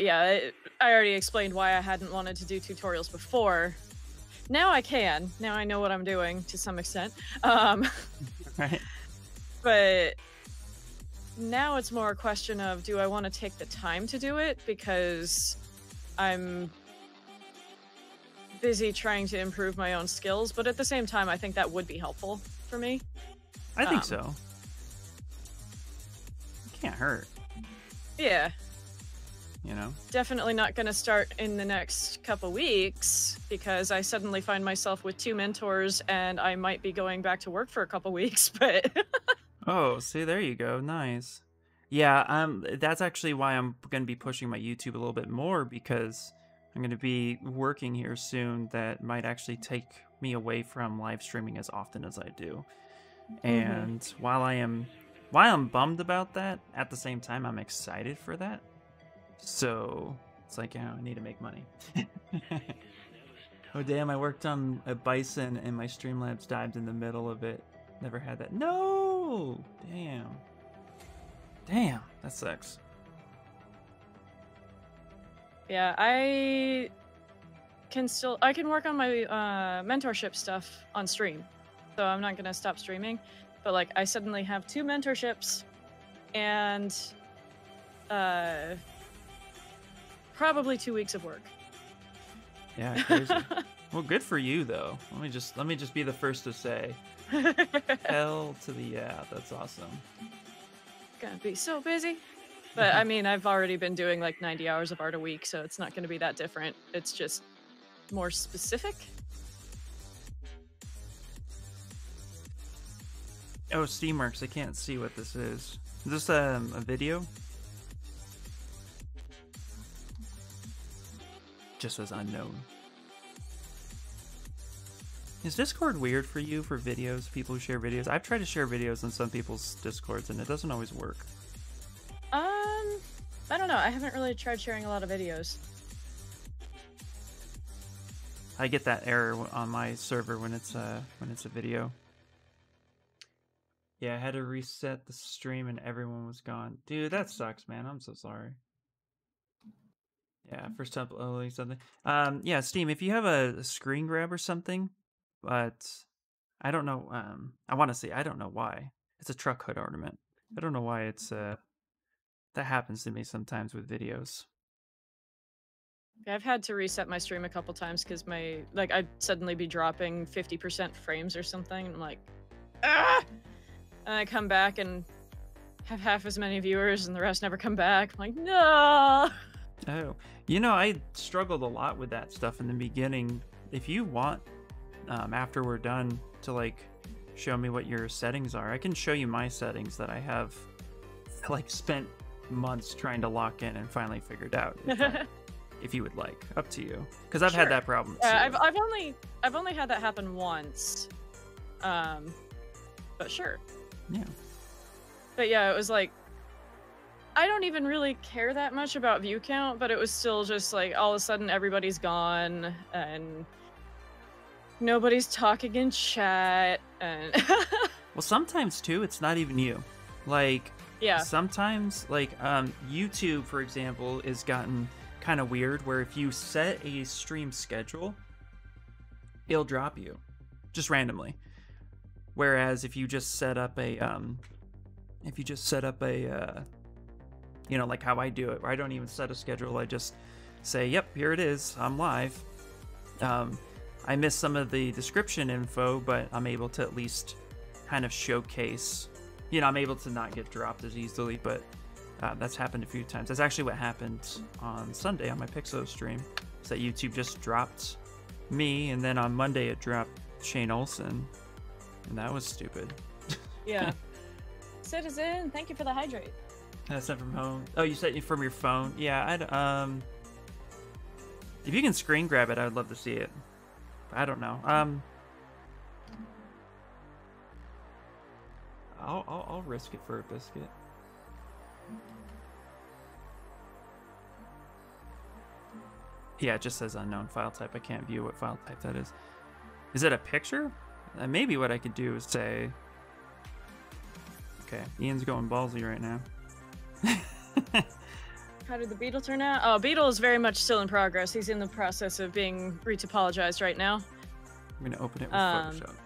yeah, I already explained why I hadn't wanted to do tutorials before. Now I can. Now I know what I'm doing to some extent. Right. But now it's more a question of, do I want to take the time to do it? Because I'm busy trying to improve my own skills, but at the same time, I think that would be helpful for me. I think so. It can't hurt. Yeah. You know? Definitely not going to start in the next couple weeks, because I suddenly find myself with 2 mentors and I might be going back to work for a couple weeks, but... Oh, see, there you go. Nice. Yeah, that's actually why I'm going to be pushing my YouTube a little bit more, because I'm going to be working here soon that might actually take me away from live streaming as often as I do. And while I'm bummed about that, at the same time, I'm excited for that. So it's like, I need to make money. Oh damn! I worked on a bison and my Streamlabs died in the middle of it. Never had that. No! Damn. Damn, that sucks. Yeah, I can work on my mentorship stuff on stream, so I'm not gonna stop streaming. But like, I suddenly have 2 mentorships, and probably 2 weeks of work. Yeah, crazy. Well, good for you though. Let me just be the first to say, hell to the yeah. That's awesome. Gonna be so busy. But I mean, I've already been doing like 90 hours of art a week, so it's not going to be that different. It's just more specific. Oh, Steamworks. I can't see what this is. Is this a video? Just says unknown. Is Discord weird for you for videos? People who share videos? I've tried to share videos on some people's Discords and it doesn't always work. I don't know. I haven't really tried sharing a lot of videos. I get that error on my server when it's a video. Yeah, I had to reset the stream and everyone was gone. Dude, that sucks, man. I'm so sorry. Yeah, first time uploading something. Yeah, Steam, if you have a screen grab or something, but I don't know. I want to say I don't know why. It's a truck hood ornament. I don't know why it's that happens to me sometimes with videos. I've had to reset my stream a couple times because I'd suddenly be dropping 50% frames or something, and I'm like, ah! And I come back and have half as many viewers, and the rest never come back. I'm like, no. Oh, you know, I struggled a lot with that stuff in the beginning. If you want, after we're done, to like show me what your settings are, I can show you my settings that I have like spent months trying to lock in and finally figured out. If you would like, up to you, because I've had that problem too. I've only had that happen once, but sure. Yeah. But yeah, it was like, I don't even really care that much about view count, but it was still just like all of a sudden everybody's gone and nobody's talking in chat, and well, sometimes too, it's not even you. Like, yeah, sometimes like YouTube, for example, is gotten kind of weird where if you set a stream schedule, it'll drop you just randomly. Whereas if you just set up a you know, like how I do it, where I don't even set a schedule, I just say, yep, here it is, I'm live. I miss some of the description info, but I'm able to at least kind of showcase, you know, I'm able to not get dropped as easily, but that's happened a few times. That's actually what happened on Sunday on my Pixo stream, is that YouTube just dropped me, and then on Monday it dropped Shane Olsen, and that was stupid. Yeah. Citizen, thank you for the hydrate. That's not from home. Oh, you said from your phone? Yeah, if you can screen grab it, I would love to see it. I don't know. I'll risk it for a biscuit. Yeah, it just says unknown file type. I can't view what file type that is. Is it a picture? Maybe what I could do is say... Okay, Ian's going ballsy right now. How did the beetle turn out? Oh, Beetle is very much still in progress. He's in the process of being retopologized right now. I'm gonna open it with Photoshop.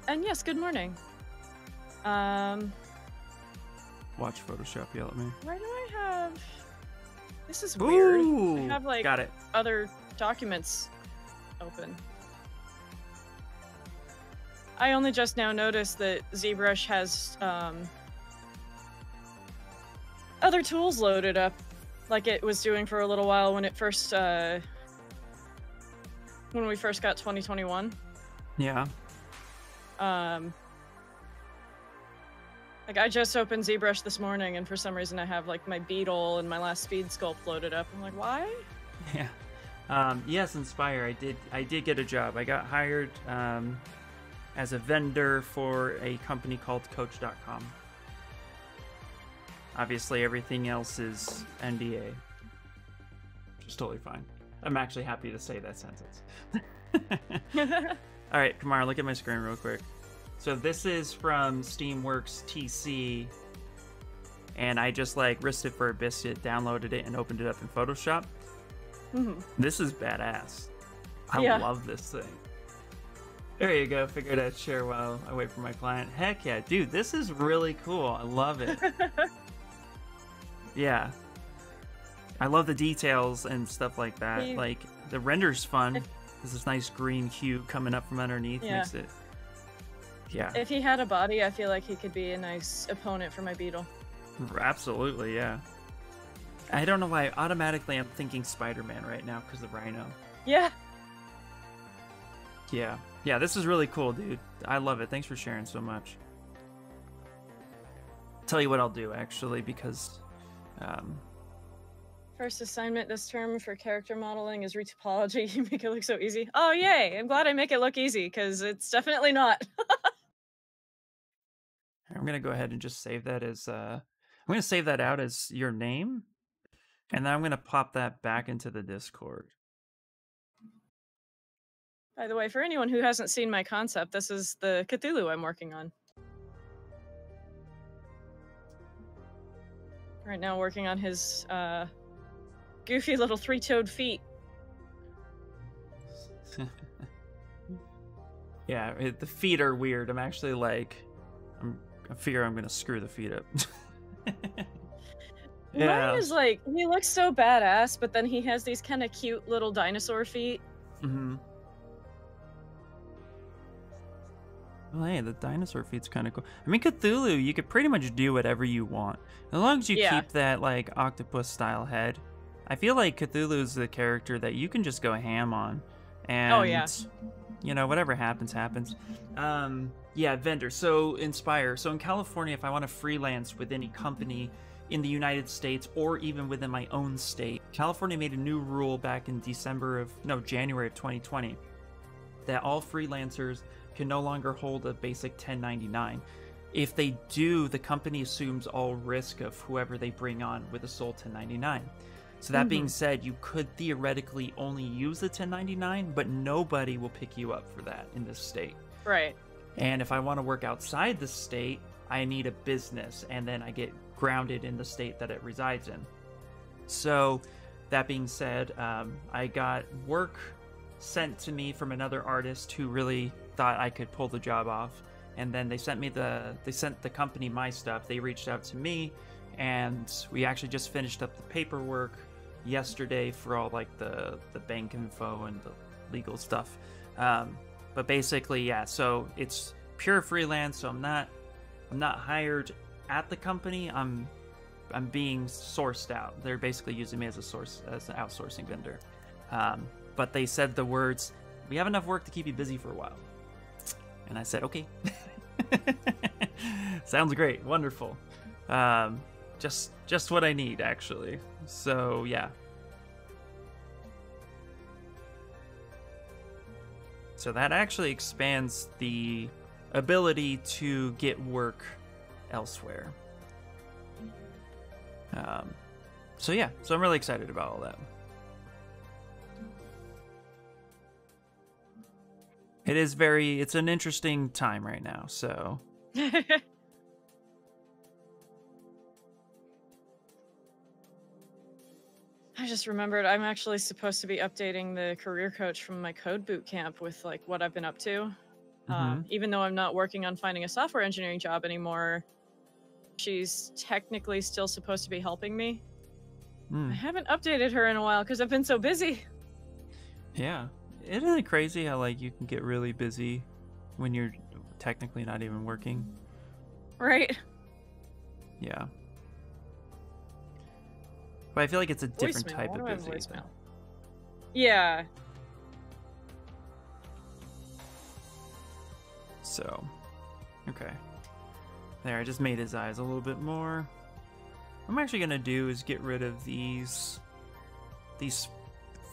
And yes, good morning. Watch Photoshop yell at me. Why do I have... This is weird. Ooh, I have like got it. Other documents open. I only just now noticed that Zbrush has other tools loaded up, like it was doing for a little while when it first when we first got 2021. Yeah. Like I just opened Zbrush this morning, and for some reason I have like my beetle and my last speed sculpt loaded up. I'm like, why? Yeah. Yes, Inspire. I did get a job. I got hired as a vendor for a company called Coach.com. Obviously, everything else is NDA. which is totally fine. I'm actually happy to say that sentence. All right, Kamara, look at my screen real quick. So this is from Steamworks TC, and I just like risked it for a biscuit, downloaded it, and opened it up in Photoshop. This is badass. I love this thing. There you go. Figured I'd share while I wait for my client. Heck yeah, dude, this is really cool. I love it. Yeah. I love the details and stuff like that. Like, the render's fun. There's this nice green hue coming up from underneath. Makes it... Yeah. If he had a body, I feel like he could be a nice opponent for my beetle. Absolutely, yeah. I don't know why. Automatically, I'm thinking Spider-Man right now because of Rhino. Yeah. Yeah. Yeah, this is really cool, dude. I love it. Thanks for sharing so much. Tell you what I'll do, actually, because... First assignment this term for character modeling is retopology. You make it look so easy. Oh, yay! I'm glad I make it look easy, because it's definitely not. I'm going to go ahead and just save that as... I'm going to save that out as your name, and then I'm going to pop that back into the Discord. By the way, for anyone who hasn't seen my concept, this is the Cthulhu I'm working on. Right now working on his goofy little three-toed feet. Yeah, the feet are weird. I'm actually like... I figure I'm going to screw the feet up. Yeah. Mine is like, he looks so badass, but then he has these kind of cute little dinosaur feet. Well, hey, the dinosaur feet's kind of cool. I mean, Cthulhu, you could pretty much do whatever you want. As long as you keep that, like, octopus-style head. I feel like Cthulhu's the character that you can just go ham on. And, you know, whatever happens, happens. Yeah, vendor. So, Inspire. So, in California, if I want to freelance with any company in the United States or even within my own state, California made a new rule back in January of 2020 that all freelancers can no longer hold a basic 1099. If they do, the company assumes all risk of whoever they bring on with a sole 1099. So that being said, you could theoretically only use the 1099, but nobody will pick you up for that in this state. Right. And if I want to work outside the state, I need a business, and then I get grounded in the state that it resides in. So that being said, I got work sent to me from another artist who really thought I could pull the job off, and then they sent the company my stuff. They reached out to me, and we actually just finished up the paperwork yesterday for all like the bank info and the legal stuff. But basically, yeah, so it's pure freelance, so I'm not hired at the company. I'm being sourced out. They're basically using me as an outsourcing vendor. But they said the words, "We have enough work to keep you busy for a while." And I said, okay. Sounds great. Wonderful. Just what I need, actually. So, yeah. So that actually expands the ability to get work elsewhere. So yeah, so I'm really excited about all that. It's an interesting time right now, so. I just remembered I'm actually supposed to be updating the career coach from my code boot camp with like what I've been up to. Even though I'm not working on finding a software engineering job anymore, she's technically still supposed to be helping me. I haven't updated her in a while because I've been so busy. Yeah. Isn't it crazy how like you can get really busy when you're technically not even working? Right. Yeah. But I feel like it's a different type of busy. Voicemail? Yeah. So, okay. There, I just made his eyes a little bit more. What I'm actually gonna do is get rid of these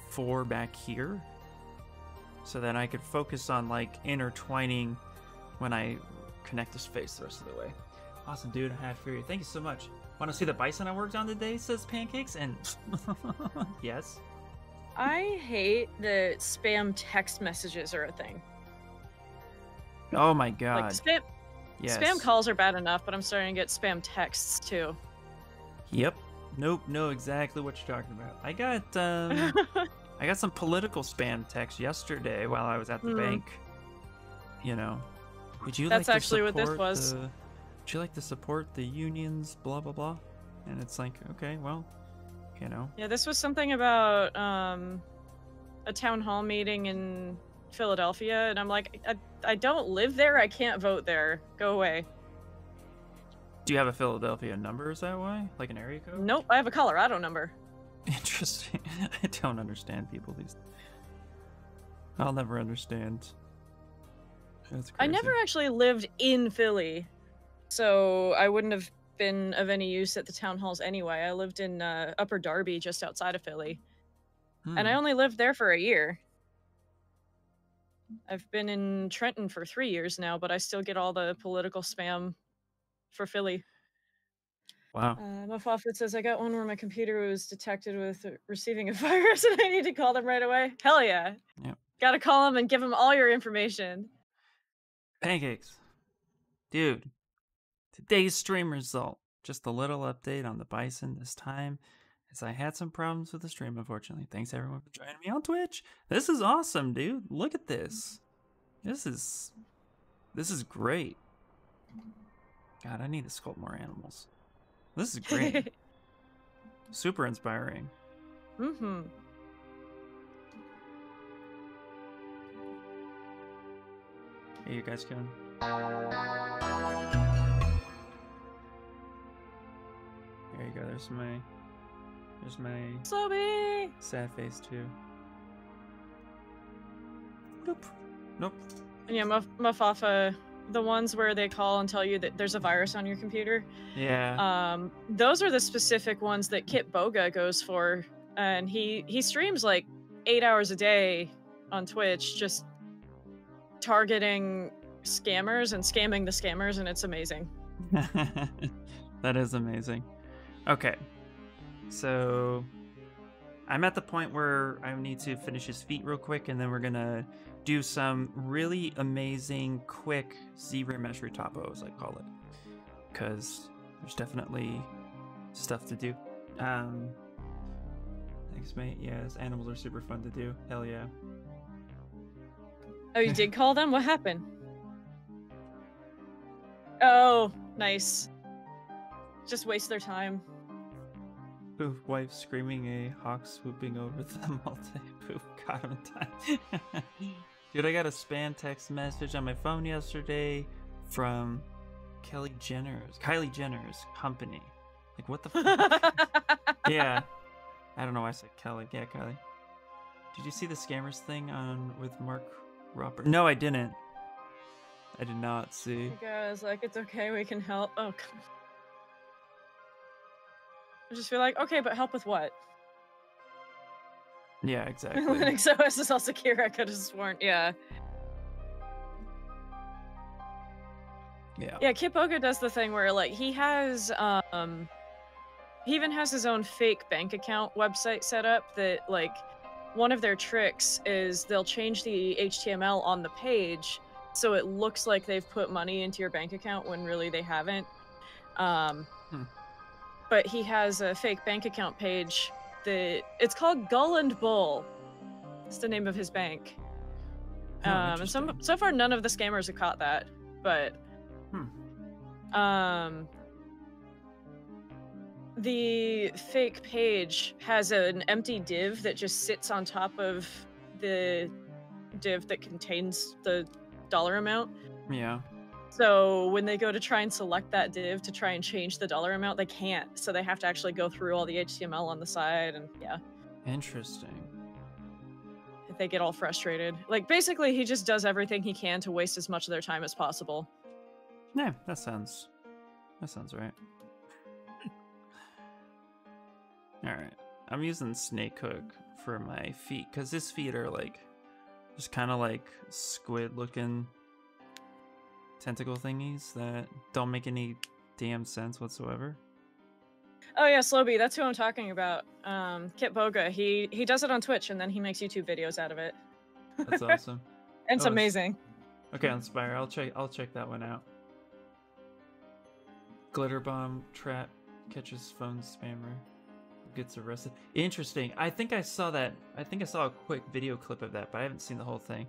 4 back here, so that I could focus on like intertwining when I connect his face the rest of the way. Awesome, dude. I have for you. Thank you so much. Want to see the bison I worked on today? Says Pancakes. And yes, I hate that spam text messages are a thing. Oh my god. Like Yes. spam calls are bad enough, but I'm starting to get spam texts too. Yep. Nope. Know exactly what you're talking about. I got some political spam text yesterday while I was at the bank. You know, would you That's like actually to what this support was. would you like to support the unions? Blah blah blah. And it's like, okay, well, you know. Yeah, this was something about a town hall meeting in Philadelphia, and I'm like, I don't live there. I can't vote there. Go away. Do you have a Philadelphia number? Is that why? Like an area code? Nope, I have a Colorado number. Interesting. I don't understand people these. I'll never understand. That's crazy. I never actually lived in Philly, so I wouldn't have been of any use at the town halls anyway. I lived in Upper Darby, just outside of Philly, and I only lived there for a year. I've been in Trenton for 3 years now, but I still get all the political spam for Philly. Wow. Mofafit says, I got one where my computer was detected with receiving a virus and I need to call them right away. Hell yeah. Yep. Gotta call them and give them all your information. Pancakes. Dude, today's stream result. Just a little update on the bison this time, as I had some problems with the stream, unfortunately. Thanks everyone for joining me on Twitch. This is awesome, dude. Look at this. This is great. God, I need to sculpt more animals. This is great. Super inspiring. Mm-hmm. Hey, you guys going? There you go. There's my Slowby! sad face too. Nope. Nope. And yeah, Mufafa, the ones where they call and tell you that there's a virus on your computer. Yeah. Those are the specific ones that Kit Boga goes for, and he streams like 8 hours a day on Twitch, just targeting scammers and scamming the scammers, and it's amazing. That is amazing. Okay, so I'm at the point where I need to finish his feet real quick, and then we're gonna do some really amazing, quick Z-remesh retopos, I call it, because there's definitely stuff to do. Thanks, mate. Yes, animals are super fun to do. Hell yeah. Oh, you did call them? What happened? Oh, nice. Just waste their time. Poof, wife screaming, a hawk swooping over them all day. Poof, got him in time. Dude, I got a spam text message on my phone yesterday from Kylie Jenner's company. Like, what the fuck? Yeah. I don't know why I said Kelly. Yeah, Kylie. Did you see the scammers thing with Mark Robert? No, I didn't. I did not see. The guy was like, it's okay, we can help. Oh, come on. I just feel like, okay, but help with what? Yeah, exactly. Linux OS is all secure, I could have sworn. Yeah. Yeah. Yeah, Kit Boga does the thing where, like, he has, he even has his own fake bank account website set up that, like, one of their tricks is they'll change the HTML on the page so it looks like they've put money into your bank account when really they haven't. But he has a fake bank account page that it's called Gull and Bull. It's the name of his bank. And so far none of the scammers have caught that, but the fake page has an empty div that just sits on top of the div that contains the dollar amount. Yeah. So when they go to try and select that div to try and change the dollar amount, they can't. So they have to actually go through all the HTML on the side, and yeah. Interesting. They get all frustrated. Like, basically, he just does everything he can to waste as much of their time as possible. Yeah, that sounds right. Alright. I'm using Snake Hook for my feet, because his feet are like just kind of like squid looking tentacle thingies that don't make any damn sense whatsoever. Oh yeah, Slowbee, that's who I'm talking about. Kit Boga, he does it on Twitch and then he makes YouTube videos out of it. That's awesome. It's amazing. Okay, Inspire. I'll check that one out. Glitter bomb trap catches phone spammer, gets arrested. Interesting. I think I saw that. I think I saw a quick video clip of that, but I haven't seen the whole thing.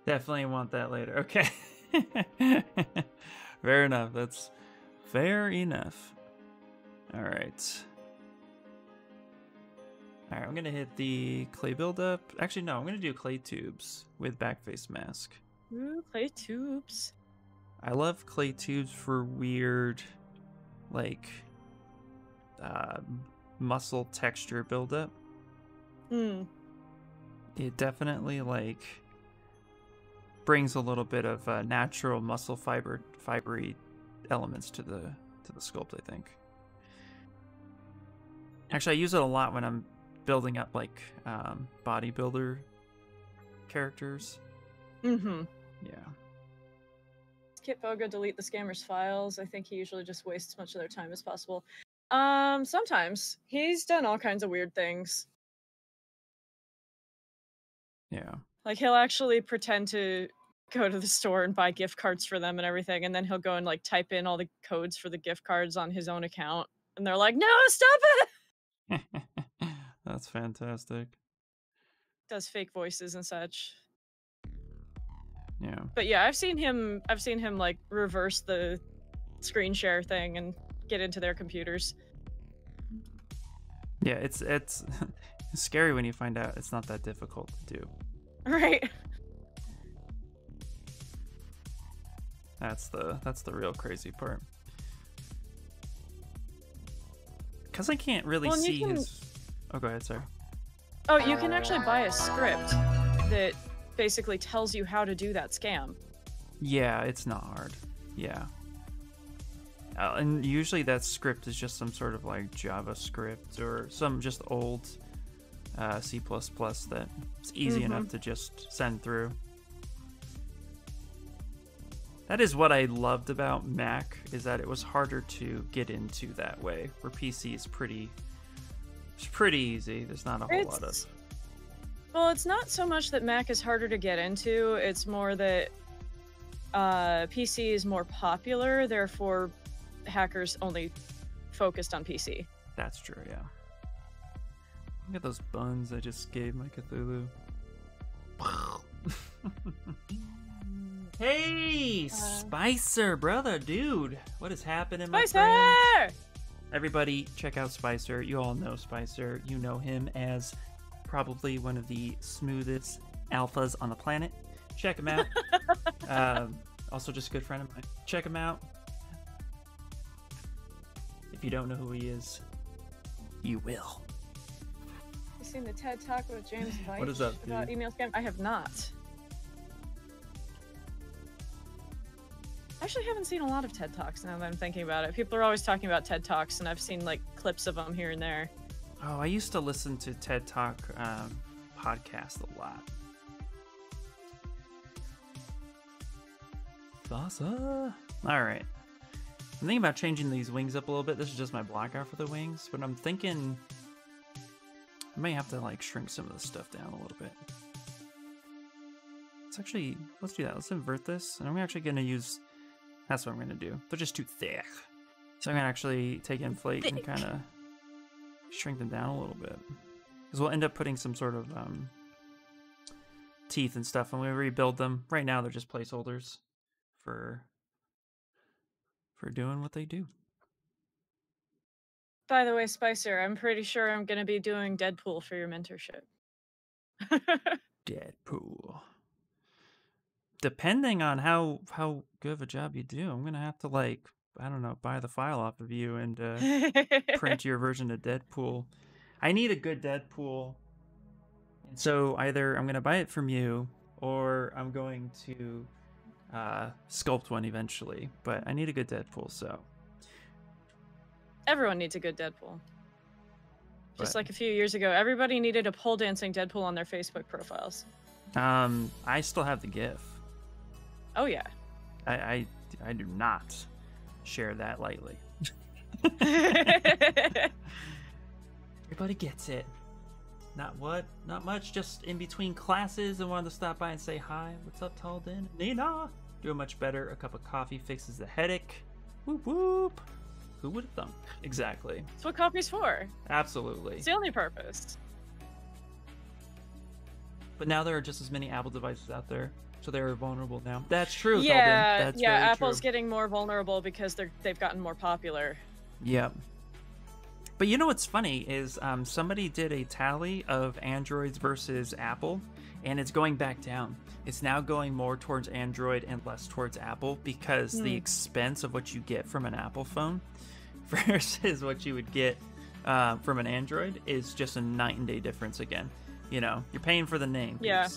Definitely want that later. Okay. Fair enough. That's fair enough. All right. All right, I'm gonna hit the clay buildup. Actually, no, I'm gonna do clay tubes with backface mask. Ooh, clay tubes. I love clay tubes for weird, like, muscle texture buildup. It definitely like brings a little bit of natural muscle fibery elements to the sculpt, I think. Actually, I use it a lot when I'm building up like bodybuilder characters. Mm-hmm. Yeah. Kit Boga delete the scammer's files. I think he usually just wastes as much of their time as possible. Sometimes. He's done all kinds of weird things. Yeah. Like, he'll actually pretend to go to the store and buy gift cards for them and everything, and then he'll go and, like, type in all the codes for the gift cards on his own account. And they're like, no, stop it! That's fantastic. Does fake voices and such. Yeah. But yeah, I've seen him like reverse the screen share thing and get into their computers. Yeah, it's scary when you find out it's not that difficult to do. Right. That's the real crazy part. Cause I can't really see his. Oh, go ahead, sorry. Oh, you can actually buy a script that basically tells you how to do that scam. Yeah, it's not hard. Yeah. And usually that script is just some sort of like JavaScript or some just old C++ that it's easy enough to just send through. That is what I loved about Mac, is that it was harder to get into that way, where PC is pretty easy. There's not a whole lot of... Well, it's not so much that Mac is harder to get into, it's more that PC is more popular, therefore hackers only focused on PC. That's true, yeah. Look at those buns I just gave my Cthulhu. Hey, Spicer, brother, dude. What is happening, Spicer! my friend? Everybody, check out Spicer. You all know Spicer. You know him as probably one of the smoothest alphas on the planet. Check him out. Also, just a good friend of mine. Check him out. If you don't know who he is, you will. You seen the TED Talk with James Veitch What is up, dude? about email scam? I have not. I actually haven't seen a lot of TED Talks now that I'm thinking about it. People are always talking about TED Talks, and I've seen like clips of them here and there. Oh, I used to listen to TED Talk podcast a lot. Awesome. All right. I'm thinking about changing these wings up a little bit. This is just my block out for the wings, but I'm thinking I may have to like shrink some of this stuff down a little bit. Let's do that. Let's invert this, and I'm actually going to use. That's what I'm going to do. They're just too thick. So I'm going to actually take inflate and kind of shrink them down a little bit. Because we'll end up putting some sort of teeth and stuff when we rebuild them. Right now they're just placeholders for doing what they do. By the way, Spicer, I'm pretty sure I'm going to be doing Deadpool for your mentorship. Deadpool. Depending on how good of a job you do, I'm gonna have to like, I don't know, buy the file off of you and print your version of Deadpool. I need a good Deadpool, and so either I'm gonna buy it from you or I'm going to sculpt one eventually. But I need a good Deadpool, so everyone needs a good Deadpool. Just like a few years ago, everybody needed a pole dancing Deadpool on their Facebook profiles. I still have the GIF. Oh yeah. I do not share that lightly. Everybody gets it. Not much, just in between classes and wanted to stop by and say hi. What's up, Talden? Nina! Doing much better. A cup of coffee fixes the headache. Whoop whoop. Who would have thunk? Exactly. That's what coffee's for. Absolutely. It's the only purpose. But now there are just as many Apple devices out there, so they're vulnerable now. That's true. Yeah, Talden. That's yeah. very Apple's true. getting more vulnerable because they've gotten more popular. Yep. But you know what's funny is somebody did a tally of Androids versus Apple, and it's going back down. It's now going more towards Android and less towards Apple because the expense of what you get from an Apple phone versus what you would get from an Android is just a night and day difference again. You know, you're paying for the name. Yeah.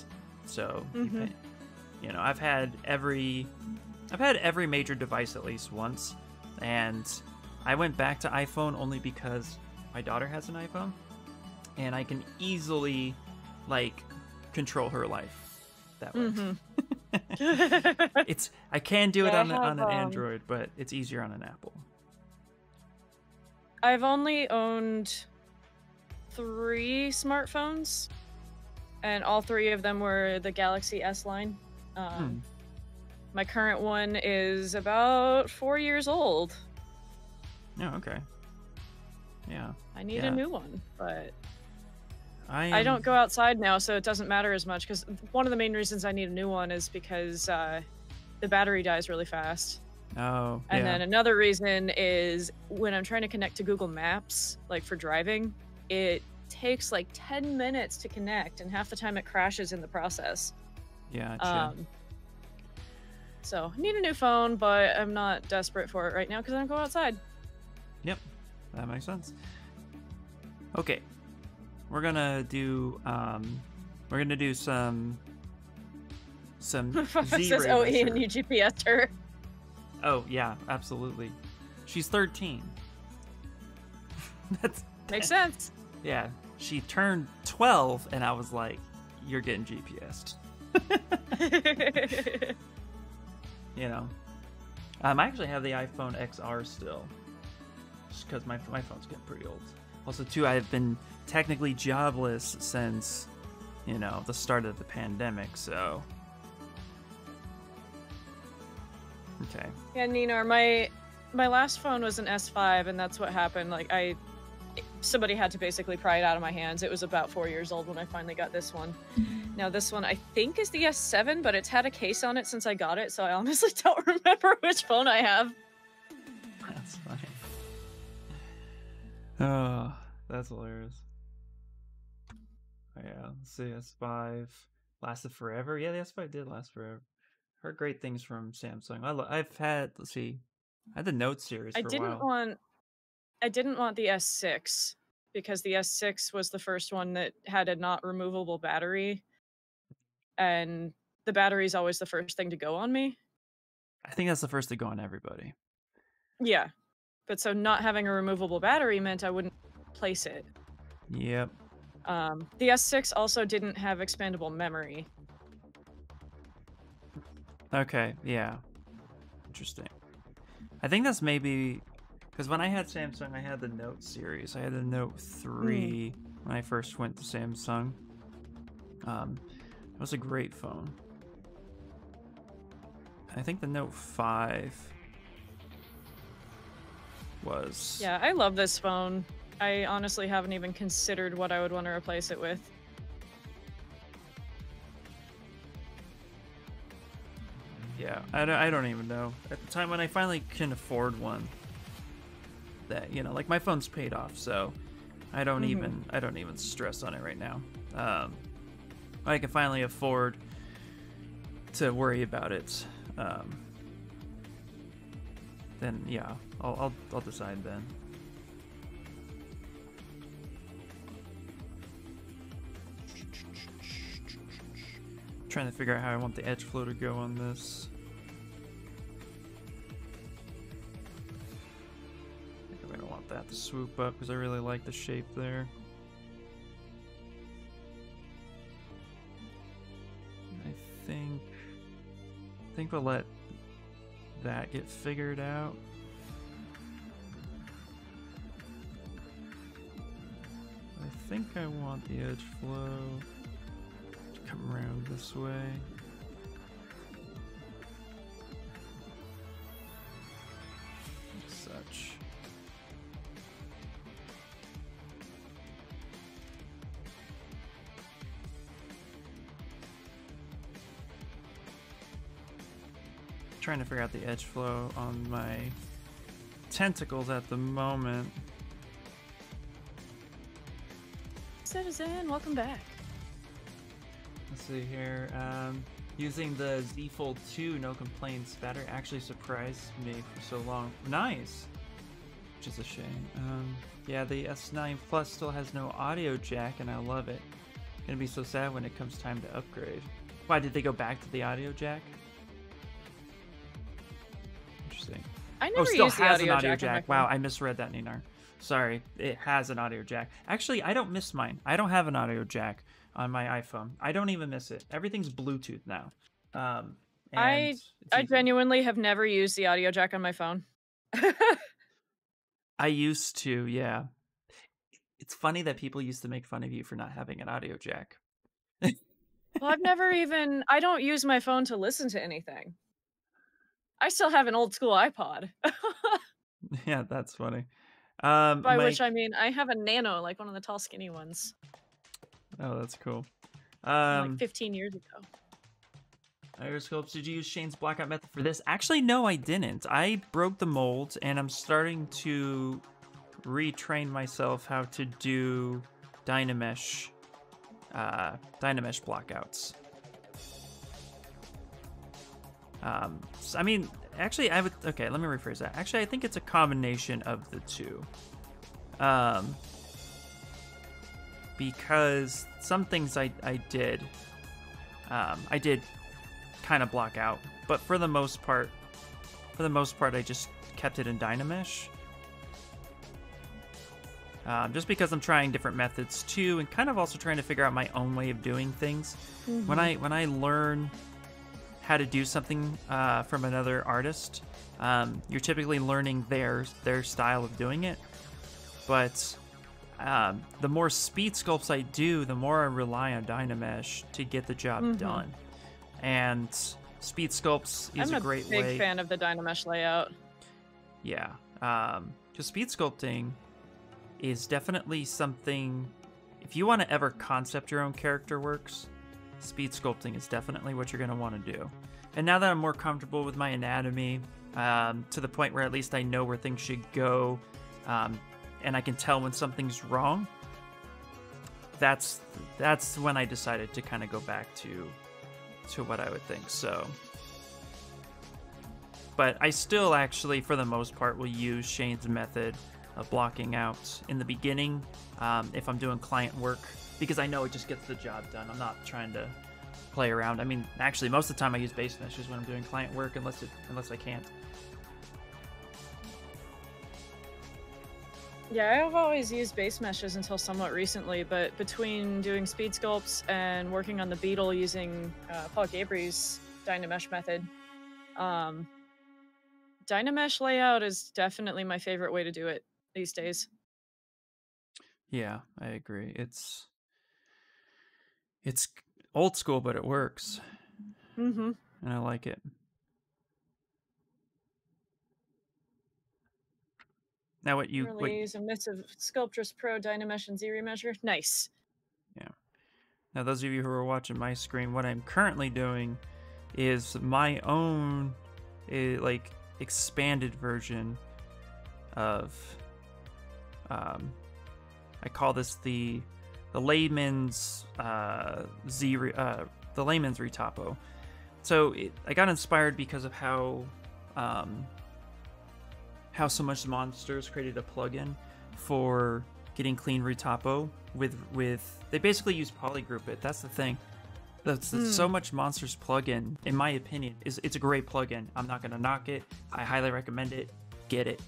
So, you know, I've had every major device at least once, and I went back to iPhone only because my daughter has an iPhone, and I can easily, like, control her life that way. I can do it on an Android, but it's easier on an Apple. I've only owned 3 smartphones, and all 3 of them were the Galaxy S line. My current one is about 4 years old. Oh, okay. Yeah. I need a new one, but I don't go outside now, so it doesn't matter as much, because one of the main reasons I need a new one is because the battery dies really fast. Oh, And then another reason is when I'm trying to connect to Google Maps, like for driving, it takes like 10 minutes to connect, and half the time it crashes in the process. Yeah. So I need a new phone, but I'm not desperate for it right now because I don't go outside. Yep, that makes sense. Okay, we're gonna do some Z Says, ray Ian, you GPS'd her. Oh yeah, absolutely. She's 13. Makes sense. Yeah, she turned 12, and I was like, "You're getting GPS'd." You know, I actually have the iPhone XR still, just because my phone's getting pretty old. Also, too, I've been technically jobless since, you know, the start of the pandemic. So, okay. Yeah, Nina, my last phone was an S5, and that's what happened. Like, somebody had to basically pry it out of my hands. It was about 4 years old when I finally got this one. Now, this one I think is the S7, but it's had a case on it since I got it, so I honestly don't remember which phone I have. That's funny. Oh, that's hilarious. Oh, yeah, let's see, S5 lasted forever. Yeah, the S5 did last forever. Heard great things from Samsung. I've had, let's see, I had the Note series for a while. I didn't want the S6 because the S6 was the first one that had a not removable battery, and the battery is always the first thing to go on me. I think that's the first to go on everybody. Yeah, but so not having a removable battery meant I wouldn't place it. Yep. The S6 also didn't have expandable memory. Okay, yeah. Interesting. I think that's maybe because when I had Samsung, I had the Note series. I had the Note 3 when I first went to Samsung. It was a great phone. I think the Note 5 was... Yeah, I love this phone. I honestly haven't even considered what I would want to replace it with. Yeah, I don't even know. At the time when I finally can afford one, that, you know, like my phone's paid off, so I don't even stress on it right now. I can finally afford to worry about it. Then yeah, I'll decide then. Trying to figure out how I want the edge flow to go on this. I think I don't want that to swoop up because I really like the shape there. I think we'll let that get figured out. think I want the edge flow to come around this way. Like such. Trying to figure out the edge flow on my tentacles at the moment. Citizen, welcome back. Let's see here. Using the Z Fold 2 no complaints battery actually surprised me for so long. Nice, which is a shame. Yeah, the S9 Plus still has no audio jack, and I love it. Gonna be so sad when it comes time to upgrade. Why did they go back to the audio jack? Interesting. I never still used the has an audio audio jack. jack. Wow, I misread that, Ninar. Sorry, it has an audio jack. Actually, I don't miss mine. I don't have an audio jack on my iPhone. I don't even miss it. Everything's Bluetooth now. I genuinely have never used the audio jack on my phone. I used to, yeah. It's funny that people used to make fun of you for not having an audio jack. Well, I don't use my phone to listen to anything. I still have an old school iPod. Yeah, that's funny. By which I mean I have a Nano, like one of the tall, skinny ones. Oh, that's cool. Like 15 years ago. Sculpts, did you use Shane's blackout method for this? Actually, no, I didn't. I broke the mold, and I'm starting to retrain myself how to do Dynamesh blackouts. I mean, actually, okay, let me rephrase that. Actually, I think it's a combination of the two. Because some things I did kind of block out, but for the most part, I just kept it in Dynamesh. Just because I'm trying different methods too, and kind of also trying to figure out my own way of doing things. Mm-hmm. When I learn how to do something from another artist, you're typically learning their style of doing it. But the more speed sculpts I do, the more I rely on Dynamesh to get the job done. And speed sculpts is a great way. I'm a big fan of the Dynamesh layout. Yeah, because speed sculpting is definitely something. If you want to ever concept your own character works, speed sculpting is definitely what you're going to want to do. And now that I'm more comfortable with my anatomy, to the point where at least I know where things should go, and I can tell when something's wrong, that's when I decided to kind of go back to what I would think. So, but I still actually, for the most part, will use Shane's method of blocking out in the beginning if I'm doing client work, because I know it just gets the job done. I'm not trying to play around. I mean, actually, most of the time I use base meshes when I'm doing client work, unless I can't. Yeah, I've always used base meshes until somewhat recently, but between doing speed sculpts and working on the beetle using Paul Gabry's Dynamesh method, Dynamesh layout is definitely my favorite way to do it these days. Yeah, I agree. It's old school, but it works. Mm-hmm. And I like it. Now what you... Use a mix of Sculptress Pro, Dynamesh, and Z-Remeasure. Nice. Yeah. Now those of you who are watching my screen, what I'm currently doing is my own like expanded version of I call this the layman's the layman's retopo. So I got inspired because of how So Much Monsters created a plugin for getting clean retopo with they basically use polygroup it. That's the thing. That's the So Much Monsters plugin, in my opinion, it's a great plugin. I'm not gonna knock it. I highly recommend it. Get it.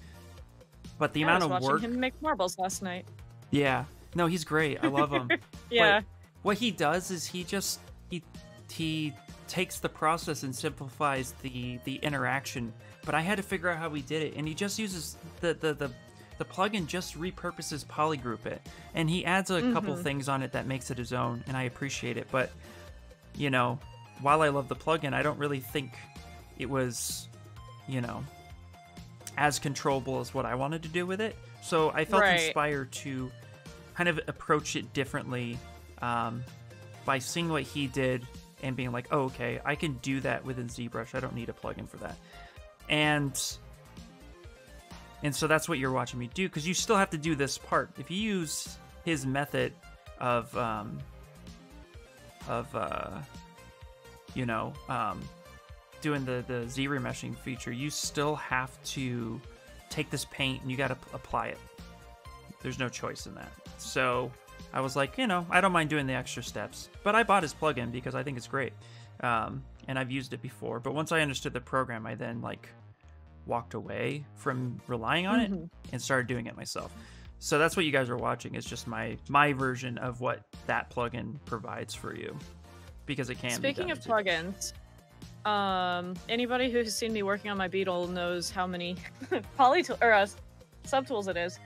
But the amount of work. I was watching him make marbles last night. Yeah. No, he's great. I love him. Yeah. But what he does is he takes the process and simplifies the interaction. But I had to figure out how he did it, and he just uses the the plugin just repurposes polygroup it, and he adds a couple things on it that makes it his own, and I appreciate it. But you know, while I love the plugin, I don't really think it was, you know, as controllable as what I wanted to do with it. So I felt inspired to kind of approach it differently by seeing what he did and being like, oh, okay, I can do that within ZBrush. I don't need a plugin for that. And so that's what you're watching me do, because you still have to do this part. If you use his method of doing the Z remeshing feature, you still have to take this paint and you got to apply it. There's no choice in that. So I was like, you know, I don't mind doing the extra steps, but I bought his plugin because I think it's great. And I've used it before, but once I understood the program, I then like walked away from relying on it and started doing it myself. So that's what you guys are watching, is just my version of what that plugin provides for you, because it can Speaking be of plugins, anybody who has seen me working on my Beetle knows how many subtools it is.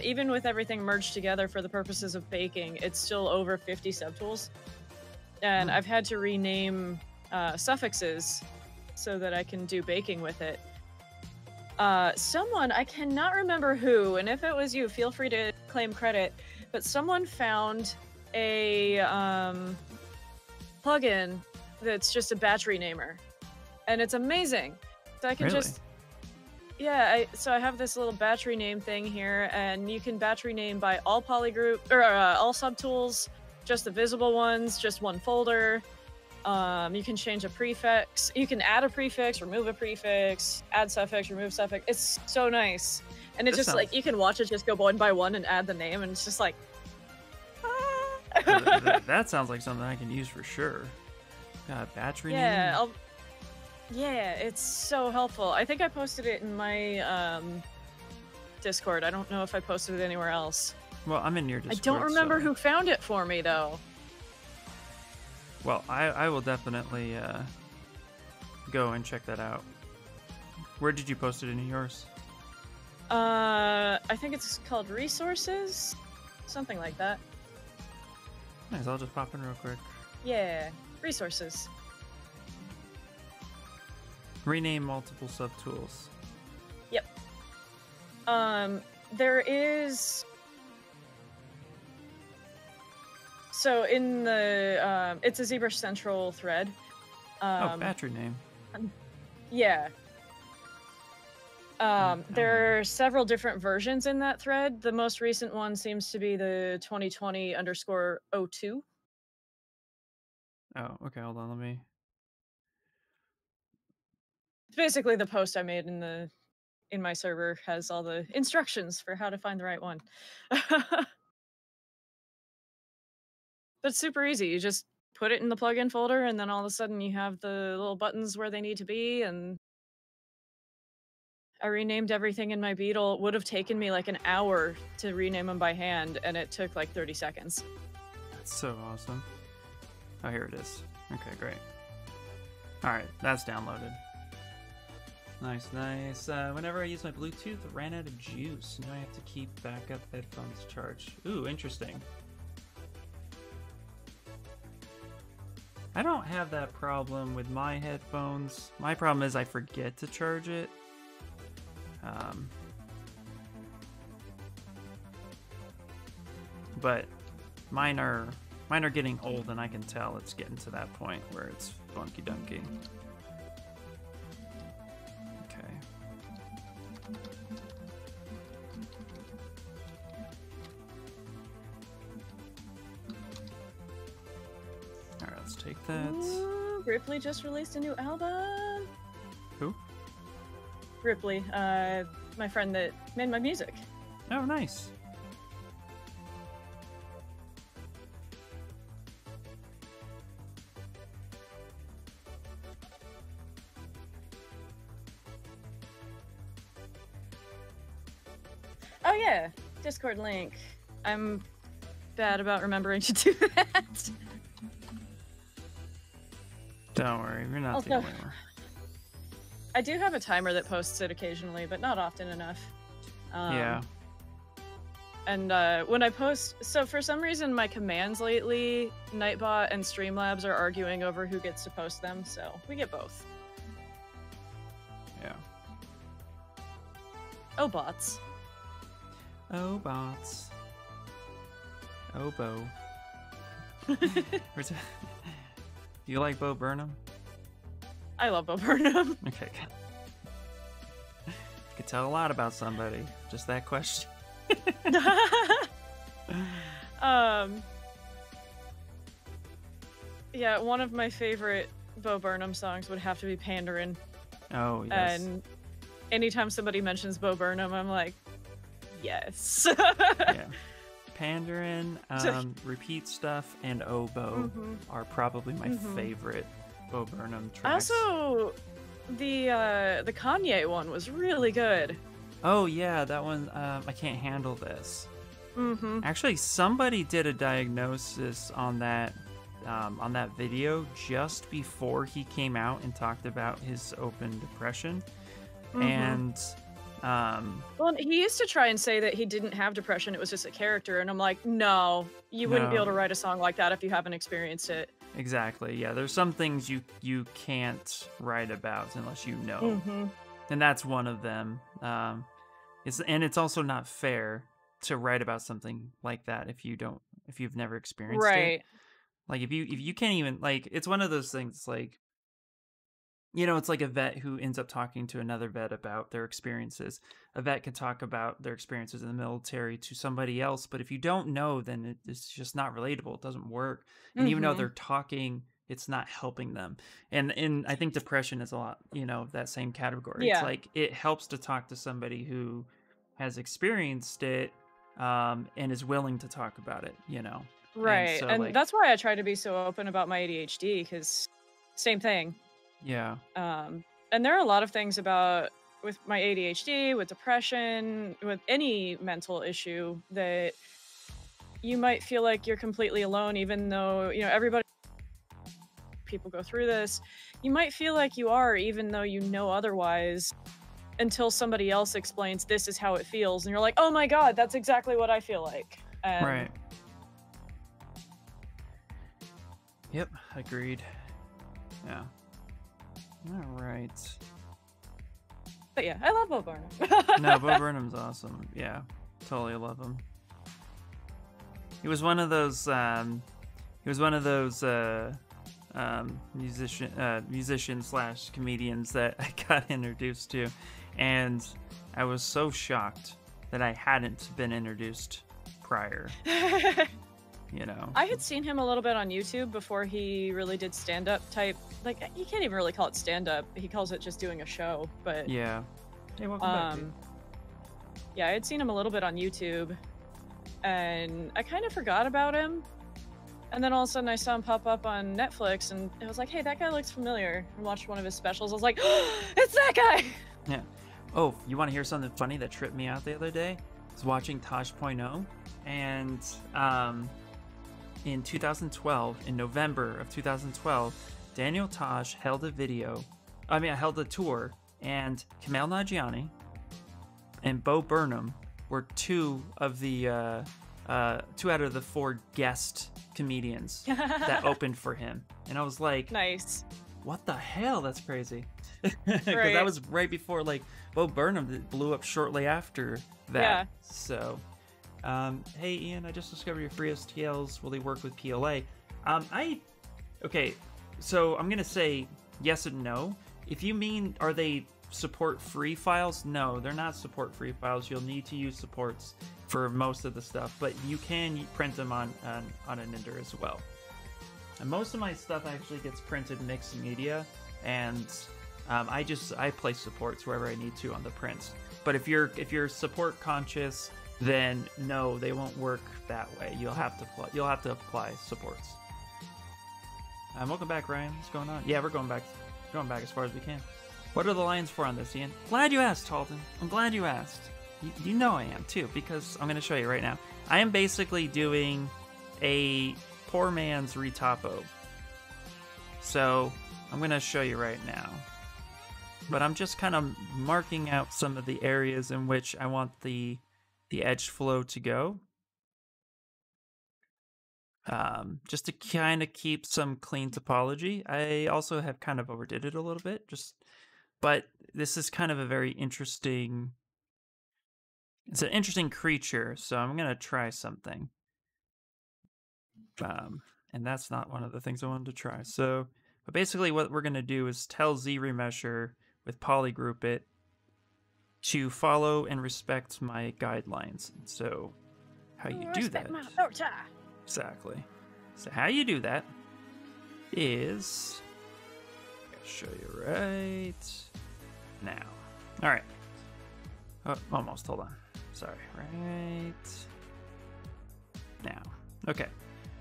Even with everything merged together for the purposes of baking, it's still over 50 subtools. And I've had to rename suffixes so that I can do baking with it. Someone, I cannot remember who, and if it was you, feel free to claim credit, but someone found a plugin that's just a batch renamer, and it's amazing. So I can just, so I have this little batch rename thing here, and you can batch rename by all polygroup, or all subtools, just the visible ones, just one folder. You can change a prefix. You can add a prefix, remove a prefix, add suffix, remove suffix. It's so nice. And it's just like, you can watch it just go one by one and add the name, and it's just like, that sounds like something I can use for sure. Batch rename? Yeah, it's so helpful. I think I posted it in my Discord. I don't know if I posted it anywhere else. Well, I'm in your Discord. I don't remember who found it for me, though. Well, I will definitely go and check that out. Where did you post it in yours? I think it's called Resources. Something like that. Nice, I'll just pop in real quick. Yeah, Resources. Rename multiple subtools. Yep. There is... So in the, it's a ZBrush Central thread. Battery name. Yeah. There are several different versions in that thread. The most recent one seems to be the 2020_02. Oh, okay, hold on, let me... It's basically the post I made in my server has all the instructions for how to find the right one. But it's super easy. You just put it in the plugin folder, and then all of a sudden you have the little buttons where they need to be, and I renamed everything in my Beetle. It would have taken me like an hour to rename them by hand, and it took like 30 seconds. That's so awesome. Oh, here it is. Okay, great. Alright, that's downloaded. Nice, nice. Whenever I use my Bluetooth, it ran out of juice. Now I have to keep backup headphones charged. Ooh, interesting. I don't have that problem with my headphones. My problem is I forget to charge it. But mine are getting old, and I can tell it's getting to that point where it's funky dunky. Okay. Alright, let's take that. Ooh, Ripley just released a new album. Who? Ripley, my friend that made my music. Oh, nice. Oh yeah, Discord link. I'm bad about remembering to do that. Don't worry, you're not the only one. I do have a timer that posts it occasionally, but not often enough. Yeah. And when I post, so for some reason my commands lately, Nightbot and Streamlabs are arguing over who gets to post them, so we get both. Yeah. Oh, bots. Oh, bots. Oh, Bo. Do you like Bo Burnham? I love Bo Burnham. Okay. You could tell a lot about somebody. Just that question. Yeah, one of my favorite Bo Burnham songs would have to be Pandarin. Oh, yes. And anytime somebody mentions Bo Burnham, I'm like, yes. Yeah. Pandarin, Repeat Stuff, and Oboe are probably my favorite Bo Burnham tracks. Also, the Kanye one was really good. Oh yeah, that one. I Can't Handle This. Actually, somebody did a diagnosis on that video just before he came out and talked about his open depression, and well, he used to try and say that he didn't have depression; it was just a character. And I'm like, no, you wouldn't be able to write a song like that if you haven't experienced it. Exactly. Yeah, there's some things you can't write about unless you know, and that's one of them. It's also not fair to write about something like that if you've never experienced it. Like if you can't even, like, it's one of those things, like, you know, it's like a vet who ends up talking to another vet about their experiences. A vet can talk about their experiences in the military to somebody else, but if you don't know, then it's just not relatable. It doesn't work. And even though they're talking, it's not helping them. And I think depression is a lot, you know, that same category. Yeah. It's like it helps to talk to somebody who has experienced it and is willing to talk about it, you know. Right. So, and like, that's why I try to be so open about my ADHD, because same thing. yeah. And there are a lot of things with my ADHD, with depression, with any mental issue that you might feel like you're completely alone, even though, you know, people go through this. You might feel like you are, even though you know otherwise, until somebody else explains this is how it feels. And you're like, oh my God, that's exactly what I feel like. Right. Yep, agreed. Yeah. All right. But yeah, I love Bo Burnham. No, Bo Burnham's awesome. Yeah, totally love him. He was one of those. Musician slash comedians that I got introduced to, and I was so shocked that I hadn't been introduced prior. You know, I had seen him a little bit on YouTube before he really did stand-up type. Like, you can't even really call it stand-up. He calls it just doing a show. But yeah. Hey, welcome back, dude. Yeah, I had seen him a little bit on YouTube, and I kind of forgot about him. And then all of a sudden, I saw him pop up on Netflix, and I was like, "Hey, that guy looks familiar." I watched one of his specials. I was like, oh, "It's that guy!" Yeah. Oh, you want to hear something funny that tripped me out the other day? I was watching Tosh.0, and in 2012, in November of 2012, Daniel Tosh held a tour, and Kumail Nanjiani and Bo Burnham were two out of the 4 guest comedians that opened for him. And I was like, nice. What the hell? That's crazy. Because that was right before, like, Bo Burnham blew up shortly after that. Yeah. So, hey Ian, I just discovered your free STLs. Will they work with PLA? Okay, so I'm gonna say yes and no. If you mean, are they support free files? No, they're not support free files. You'll need to use supports for most of the stuff, but you can print them on an ender as well. And most of my stuff actually gets printed mixed media, and I place supports wherever I need to on the prints. But if you're support conscious, then no, they won't work that way. You'll have to apply supports. Welcome back, Ryan. What's going on? Yeah, we're going back as far as we can. What are the lines for on this, Ian? Glad you asked, Talton. I'm glad you asked. You know I am too, because I'm going to show you right now. I am basically doing a poor man's retopo. So I'm going to show you right now. but I'm just kind of marking out some of the areas in which I want the edge flow to go. Just to kind of keep some clean topology. I also have kind of overdid it a little bit, but this is kind of a very interesting, it's an interesting creature, so I'm gonna try something. And that's not one of the things I wanted to try. So, but basically what we're gonna do is tell ZRemesher with polygroup it to follow and respect my guidelines. So how you do that? Exactly. So how you do that is, I'll show you right now. All right. Oh, almost. Hold on. Sorry. Right now. Okay.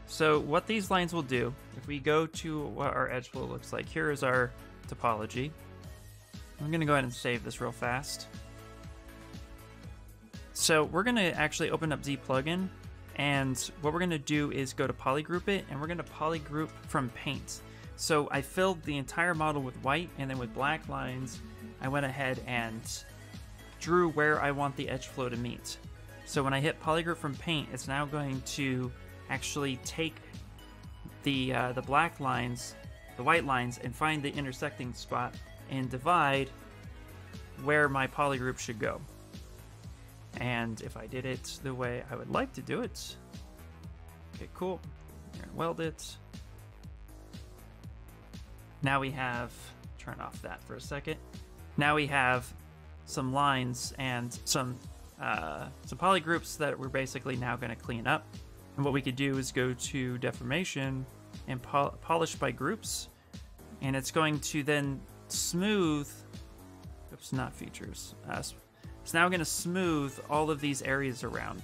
So what these lines will do, if we go to what our edge flow looks like, here is our topology. I'm going to go ahead and save this real fast. So we're going to actually open up Z plugin, and what we're going to do is go to polygroup it, and we're going to polygroup from paint. So I filled the entire model with white, and then with black lines, I went ahead and drew where I want the edge flow to meet. So when I hit polygroup from paint, it's now going to actually take the black lines, the white lines, and find the intersecting spot and divide where my polygroup should go. And if I did it the way I would like to do it, okay, cool. Here, weld it. Now we have, turn off that for a second. Now we have some lines and some polygroups that we're basically now going to clean up. And what we could do is go to deformation and polish by groups, and it's going to then smooth, oops, not features. It's now going to smooth all of these areas around.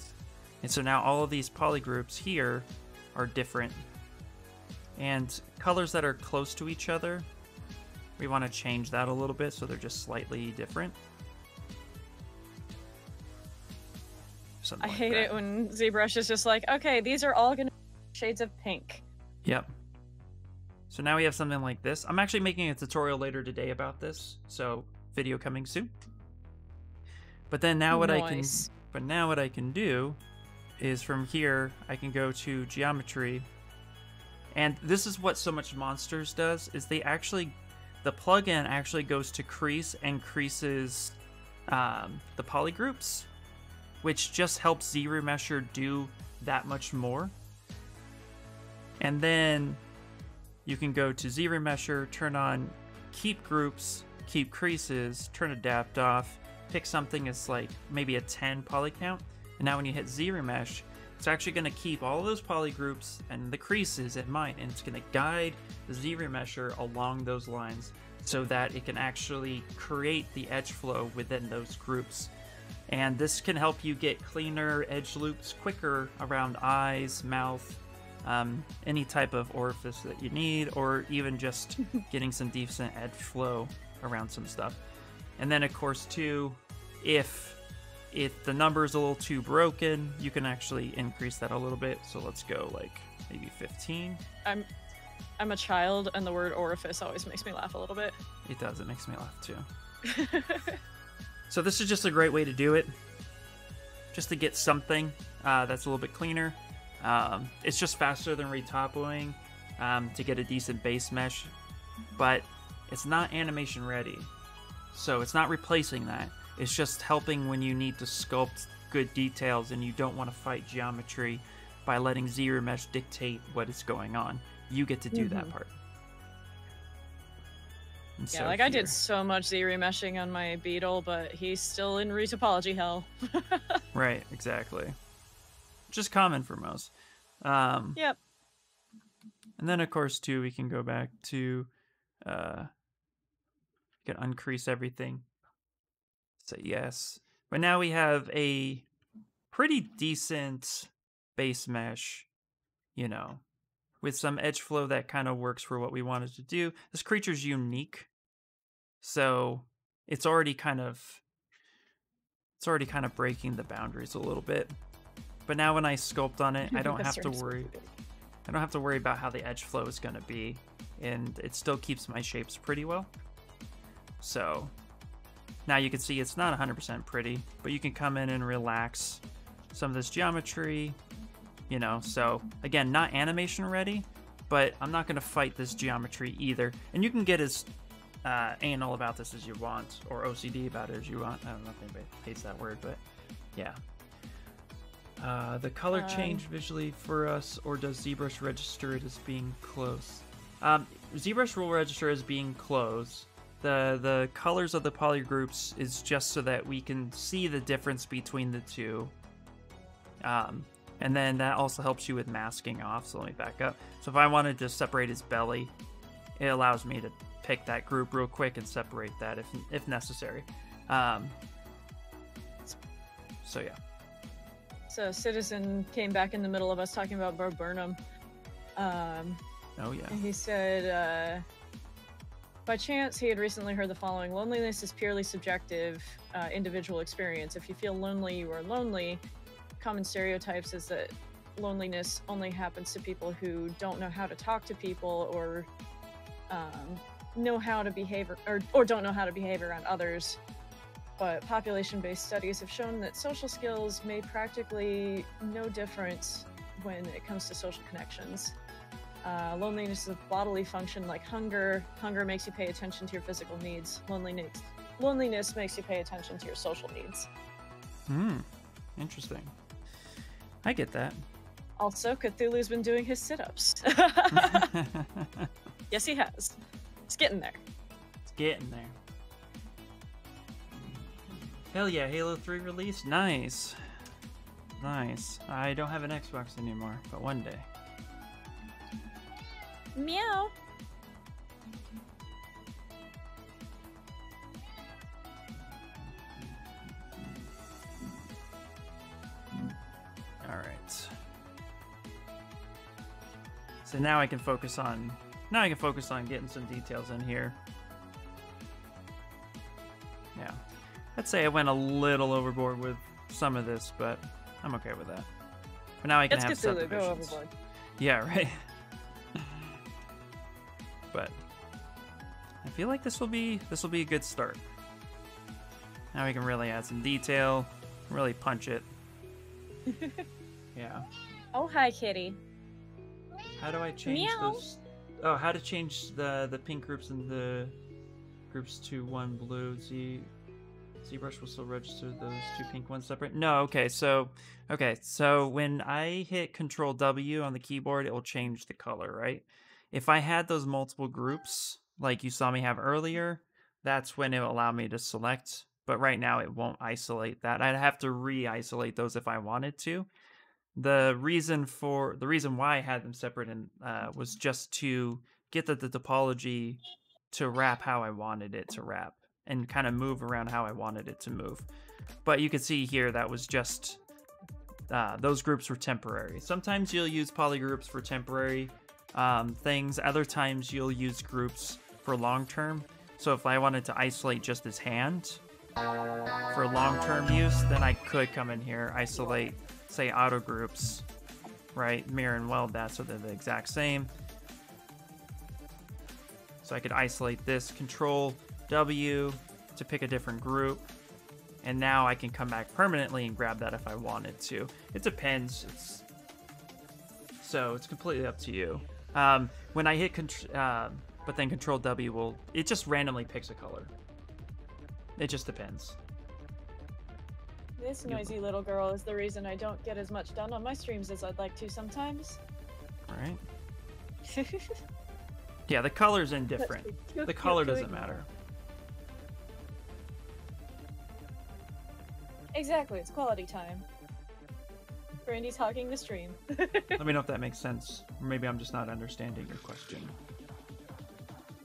And so now all of these polygroups here are different. And colors that are close to each other, we want to change that a little bit so they're just slightly different. I hate it when ZBrush is just like, okay, these are all going to be shades of pink. Yep. So now we have something like this. I'm actually making a tutorial later today about this, so video coming soon. But then now what I can do is from here I can go to geometry, and this is what so much monsters does, is the plugin actually goes to crease and creases the polygroups, which just helps ZRemesher do that much more. And then you can go to ZRemesher, turn on keep groups, keep creases, turn adapt off, pick something as like maybe a 10 poly count, and now when you hit ZRemesh, it's actually going to keep all of those polygroups and the creases in mind, and it's going to guide the ZRemesher along those lines so that it can actually create the edge flow within those groups. And this can help you get cleaner edge loops quicker around eyes, mouth, any type of orifice that you need, or even just getting some decent edge flow around some stuff. And then of course too, if the number is a little too broken, you can actually increase that a little bit. So let's go like maybe 15. I'm a child, and the word orifice always makes me laugh a little bit. It does, it makes me laugh too. So this is just a great way to do it, just to get something that's a little bit cleaner. It's just faster than retopoing to get a decent base mesh, but it's not animation ready. So it's not replacing that. It's just helping when you need to sculpt good details and you don't want to fight geometry by letting ZRemesh dictate what is going on. You get to do that part. And yeah, so like I did so much ZRemeshing on my beetle, but he's still in retopology hell. Right, exactly. Just common for most. Yep. And then of course too, we can go back to you can uncrease everything. Say yes. But now we have a pretty decent base mesh, you know, with some edge flow that kind of works for what we wanted to do. This creature's unique, so it's already kind of breaking the boundaries a little bit. But now when I sculpt on it, I don't have to worry. I don't have to worry about how the edge flow is going to be, and it still keeps my shapes pretty well. So now you can see it's not 100% pretty, but you can come in and relax some of this geometry, you know. So again, not animation ready, but I'm not going to fight this geometry either. And you can get as anal about this as you want, or OCD about it as you want. I don't know if anybody hates that word, but yeah. The color change visually for us, or does ZBrush register it as being close? ZBrush will register as being close. The colors of the polygroups is just so that we can see the difference between the two. And then that also helps you with masking off. So let me back up. So if I wanted to separate his belly, it allows me to pick that group real quick and separate that if necessary. So yeah. So Citizen came back in the middle of us talking about Bo Burnham. Oh yeah. He said, by chance, he had recently heard the following: loneliness is purely subjective, individual experience. If you feel lonely, you are lonely. Common stereotypes is that loneliness only happens to people who don't know how to talk to people, or know how to behave, or don't know how to behave around others. But population-based studies have shown that social skills made practically no difference when it comes to social connections. Loneliness is a bodily function like hunger. Hunger makes you pay attention to your physical needs. Loneliness makes you pay attention to your social needs. Interesting. I get that. Also, Cthulhu's been doing his sit-ups. Yes, he has. It's getting there. It's getting there. Hell yeah, Halo 3 release? Nice. Nice. I don't have an Xbox anymore, but one day. Meow. Alright. So now I can focus on getting some details in here. Yeah. I'd say I went a little overboard with some of this, but I'm okay with that. But now I can have subdivisions. Go overboard. Yeah, right. But I feel like this will be a good start. Now we can really add some detail, really punch it. Yeah. Oh, hi, kitty. How do I change Meow. those? Oh, how to change the pink groups and the groups to one blue? ZBrush will still register those two pink ones separate? No, okay, so when I hit Control W on the keyboard, it will change the color, right? If I had those multiple groups, like you saw me have earlier, that's when it will allow me to select, but right now it won't isolate that. I'd have to re-isolate those if I wanted to. The reason why I had them separate was just to get the topology to wrap how I wanted it to wrap, and kind of move around how I wanted it to move. But you can see here that was just, those groups were temporary. Sometimes you'll use polygroups for temporary things. Other times you'll use groups for long-term. So if I wanted to isolate just his hand for long-term use, then I could come in here, isolate, say, auto groups, right? Mirror and weld that so they're the exact same. So I could isolate this, Control W to pick a different group, and now I can come back permanently and grab that if I wanted to. It depends. So it's completely up to you. When I hit but then Control W it just randomly picks a color. It just depends. This noisy little girl is the reason I don't get as much done on my streams as I'd like to sometimes. Right. Yeah, the color's indifferent. The color doesn't matter. Exactly, it's quality time. Brandy's hogging the stream. Let me know if that makes sense. Or maybe I'm just not understanding your question.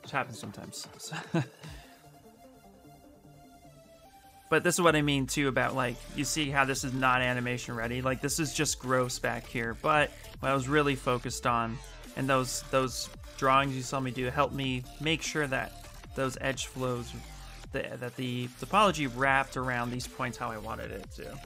Which happens sometimes. But this is what I mean too about, like, you see how this is not animation ready. Like, this is just gross back here. But what I was really focused on, and those drawings you saw me do, helped me make sure that those edge flows, that the topology wrapped around these points how I wanted it to.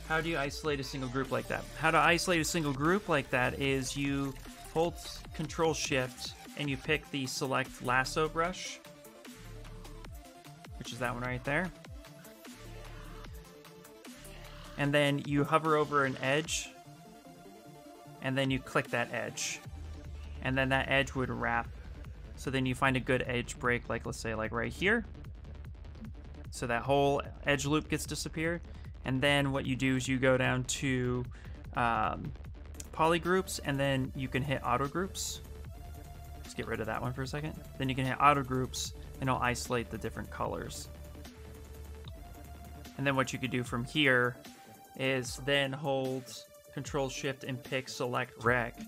How do you isolate a single group like that? How to isolate a single group like that is you hold Control Shift and you pick the select lasso brush, which is that one right there. And then you hover over an edge, and then you click that edge. And then that edge would wrap. So then you find a good edge break, like let's say like right here. So that whole edge loop gets disappeared. And then what you do is you go down to poly groups, and then you can hit auto groups. Let's get rid of that one for a second. Then you can hit auto groups, and it'll isolate the different colors. And then what you could do from here is then hold Control Shift and pick Select Rec.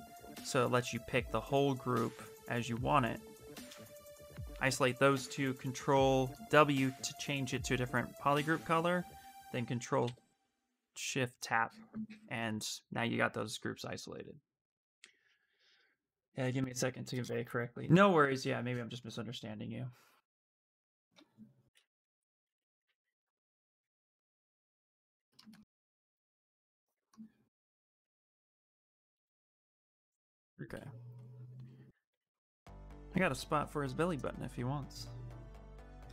So it lets you pick the whole group as you want it. Isolate those two, Control W to change it to a different polygroup color, then Control Shift tap, and now you got those groups isolated. Yeah, give me a second to convey it correctly. No worries, yeah, maybe I'm just misunderstanding you. Okay. I got a spot for his belly button if he wants.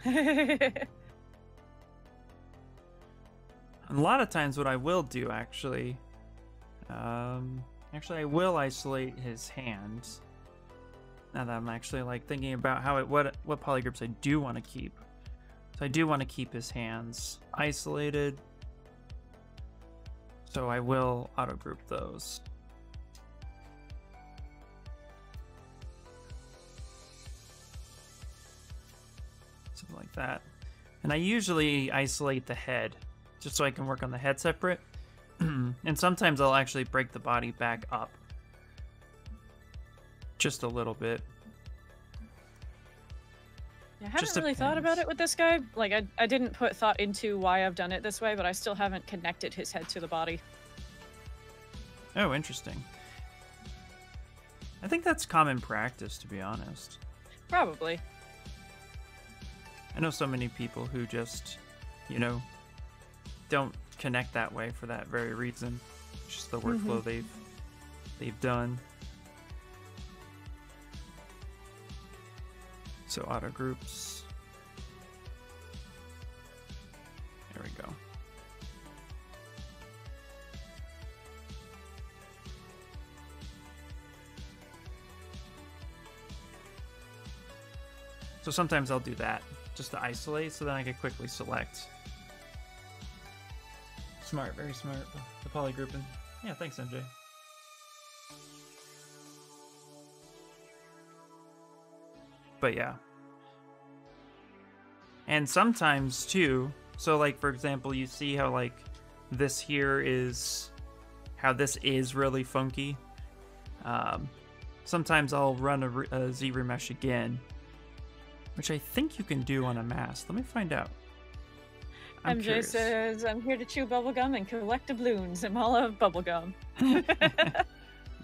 A lot of times what I will do, actually, I will isolate his hands. Now that I'm actually like thinking about how what polygroups I do want to keep. So I do want to keep his hands isolated. So I will auto group those. Something like that. And I usually isolate the head, just so I can work on the head separate. And sometimes I'll actually break the body back up. Just a little bit. Yeah, I haven't really thought about it with this guy. Like, I didn't put thought into why I've done it this way, but I still haven't connected his head to the body. Oh, interesting. I think that's common practice, to be honest. Probably. I know so many people who just, you know, don't connect that way for that very reason. It's just the workflow they've done. So auto groups. There we go. So sometimes I'll do that just to isolate, so then I can quickly select. Smart, very smart. The polygrouping. Yeah, thanks, MJ. But yeah. And sometimes too, so like for example, you see how like this here is, how this is really funky. Sometimes I'll run a ZBrush again, which I think you can do on a mask. Let me find out. MJ curious. Says, I'm here to chew bubblegum and collect doubloons. I'm all of bubblegum.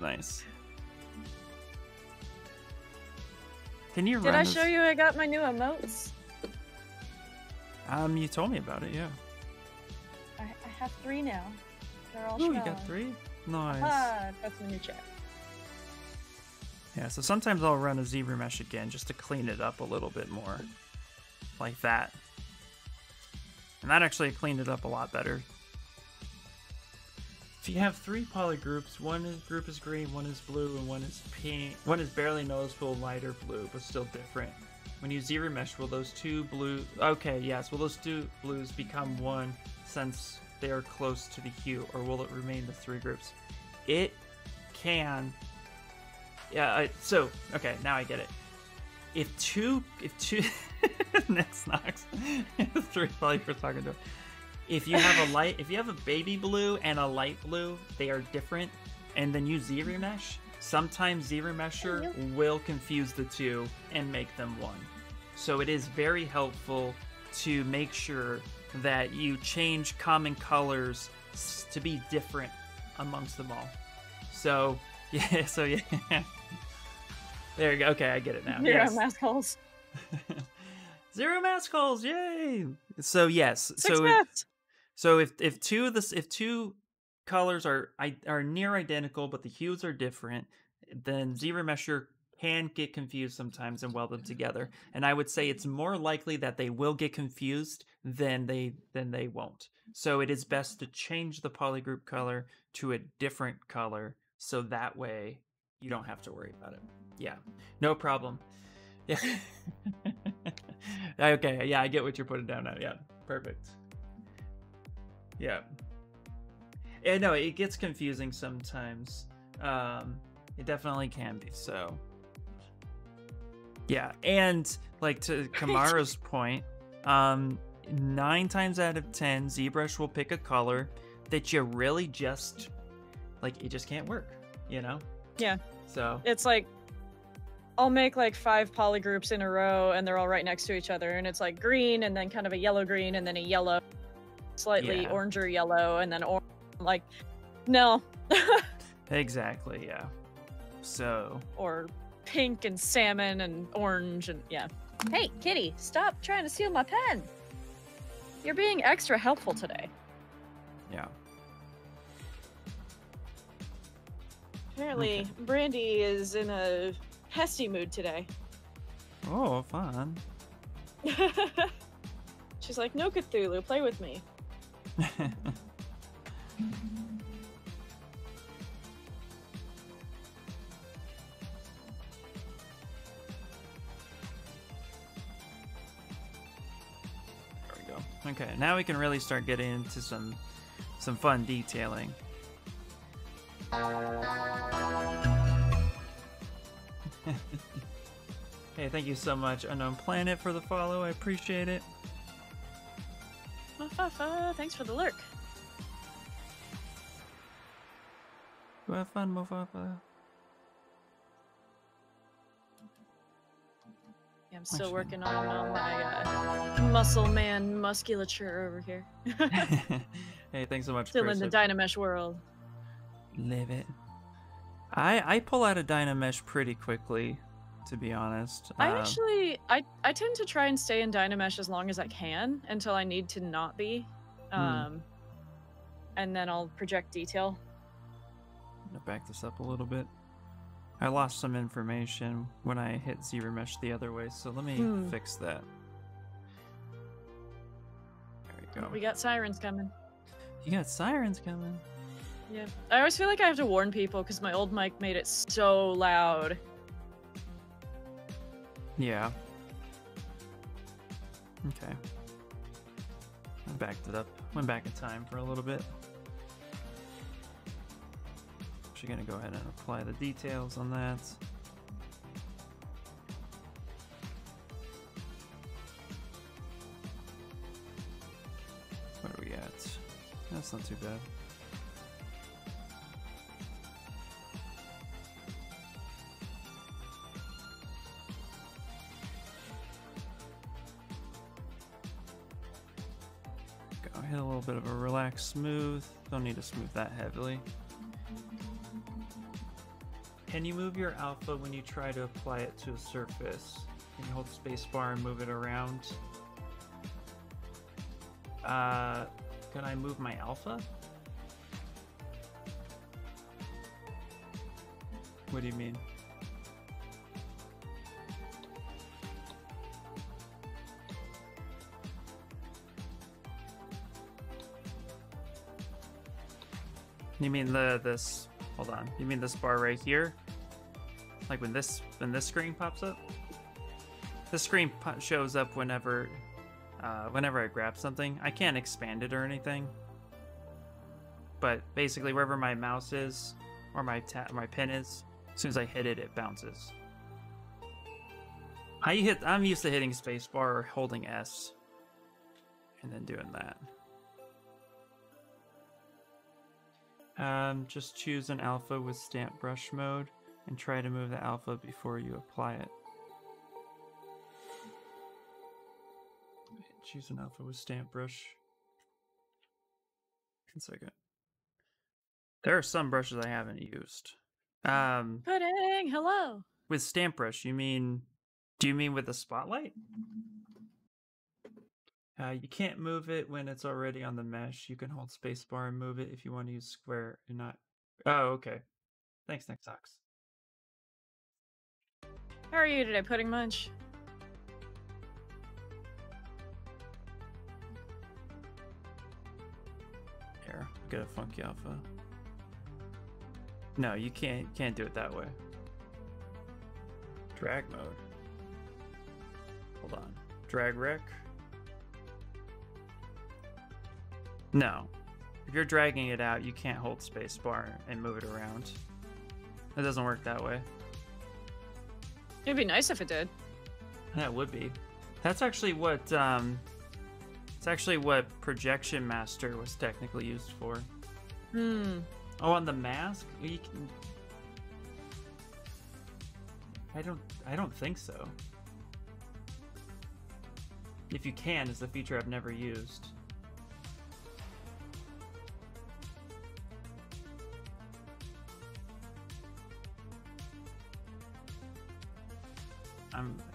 Nice. Can you Did I show you I got my new emotes? You told me about it, yeah. I have 3 now. They're all strong. You got 3? Nice. That's my new chat. Yeah, so sometimes I'll run a ZBrush again just to clean it up a little bit more. Like that. And that actually cleaned it up a lot better. If you have 3 poly groups, one group is green, one is blue, and one is pink. One is barely noticeable lighter blue, but still different. When you ZBrush, will those 2 blue... Okay, yes. Will those 2 blues become one since they are close to the hue, or will it remain the 3 groups? It can... Yeah, so, okay, now I get it. If two next knocks, 3 poly for talking to. If you have a baby blue and a light blue, they are different, and then use ZBrush, sometimes ZBrusher will confuse the 2 and make them one. So it is very helpful to make sure that you change common colors to be different amongst them all. So yeah, there you go. Okay, I get it now. 0 mask holes. 0 mask holes, yay! So yes, so if two colors are near identical but the hues are different, then ZBrush can get confused sometimes and weld them together. And I would say it's more likely that they will get confused than they won't. So it is best to change the polygroup color to a different color so that way you don't have to worry about it. Yeah, no problem. Yeah. Okay, yeah, I get what you're putting down now. Yeah, perfect. Yeah. Yeah, no, it gets confusing sometimes. It definitely can be, so. Yeah, and like to Kamara's point, 9 times out of 10, ZBrush will pick a color that you really just, like, it just can't work, you know? Yeah. So. It's like, I'll make like 5 polygroups in a row and they're all right next to each other, and it's like green and then kind of a yellow green and then a yellow, slightly oranger yellow, and then orange. Like, no. Exactly, yeah. So. Or pink and salmon and orange and yeah. Hey, kitty, stop trying to steal my pen. You're being extra helpful today. Yeah. Apparently, okay. Brandy is in a pesty mood today. Oh, fun. She's like, no Cthulhu, play with me. Okay, now we can really start getting into some fun detailing. Hey, thank you so much, Unknown Planet, for the follow. I appreciate it. Thanks for the lurk. Go have fun, Mofafa. Yeah, I'm still working on my muscle man musculature over here. Hey, thanks so much. Still Chris. in the Dynamesh world. Live it. I pull out a Dynamesh pretty quickly, to be honest. I tend to try and stay in Dynamesh as long as I can until I need to not be, and then I'll project detail. I'm gonna back this up a little bit. I lost some information when I hit ZRemesh the other way, so let me fix that. There we go. We got sirens coming. You got sirens coming? Yeah. I always feel like I have to warn people because my old mic made it so loud. Yeah. Okay. I backed it up. Went back in time for a little bit. Actually gonna go ahead and apply the details on that. What are we at? That's not too bad. Go hit a little bit of a relaxed smooth. Don't need to smooth that heavily. Can you move your alpha when you try to apply it to a surface? Can you hold spacebar and move it around? Can I move my alpha? What do you mean? You mean this? Hold on. You mean this bar right here? Like when this screen pops up? The screen shows up whenever I grab something. I can't expand it or anything. But basically, wherever my mouse is or my pin is, as soon as I hit it, it bounces. I'm used to hitting spacebar or holding S, and then doing that. Just choose an alpha with stamp brush mode and try to move the alpha before you apply it. Choose an alpha with stamp brush. 1 second. There are some brushes I haven't used. Pudding, hello. With stamp brush, do you mean with the spotlight? You can't move it when it's already on the mesh. You can hold spacebar and move it if you want to use square and not. Oh, okay. Thanks, Nexox. How are you today, Pudding Munch? Here, get a funky alpha. No, you can't do it that way. Drag mode. Hold on. Drag rec. No. If you're dragging it out, you can't hold spacebar and move it around. It doesn't work that way. It'd be nice if it did. That would be. That's actually what it's actually what Projection Master was technically used for. Hmm. Oh, on the mask? You can... I don't think so. If you can, is a feature I've never used.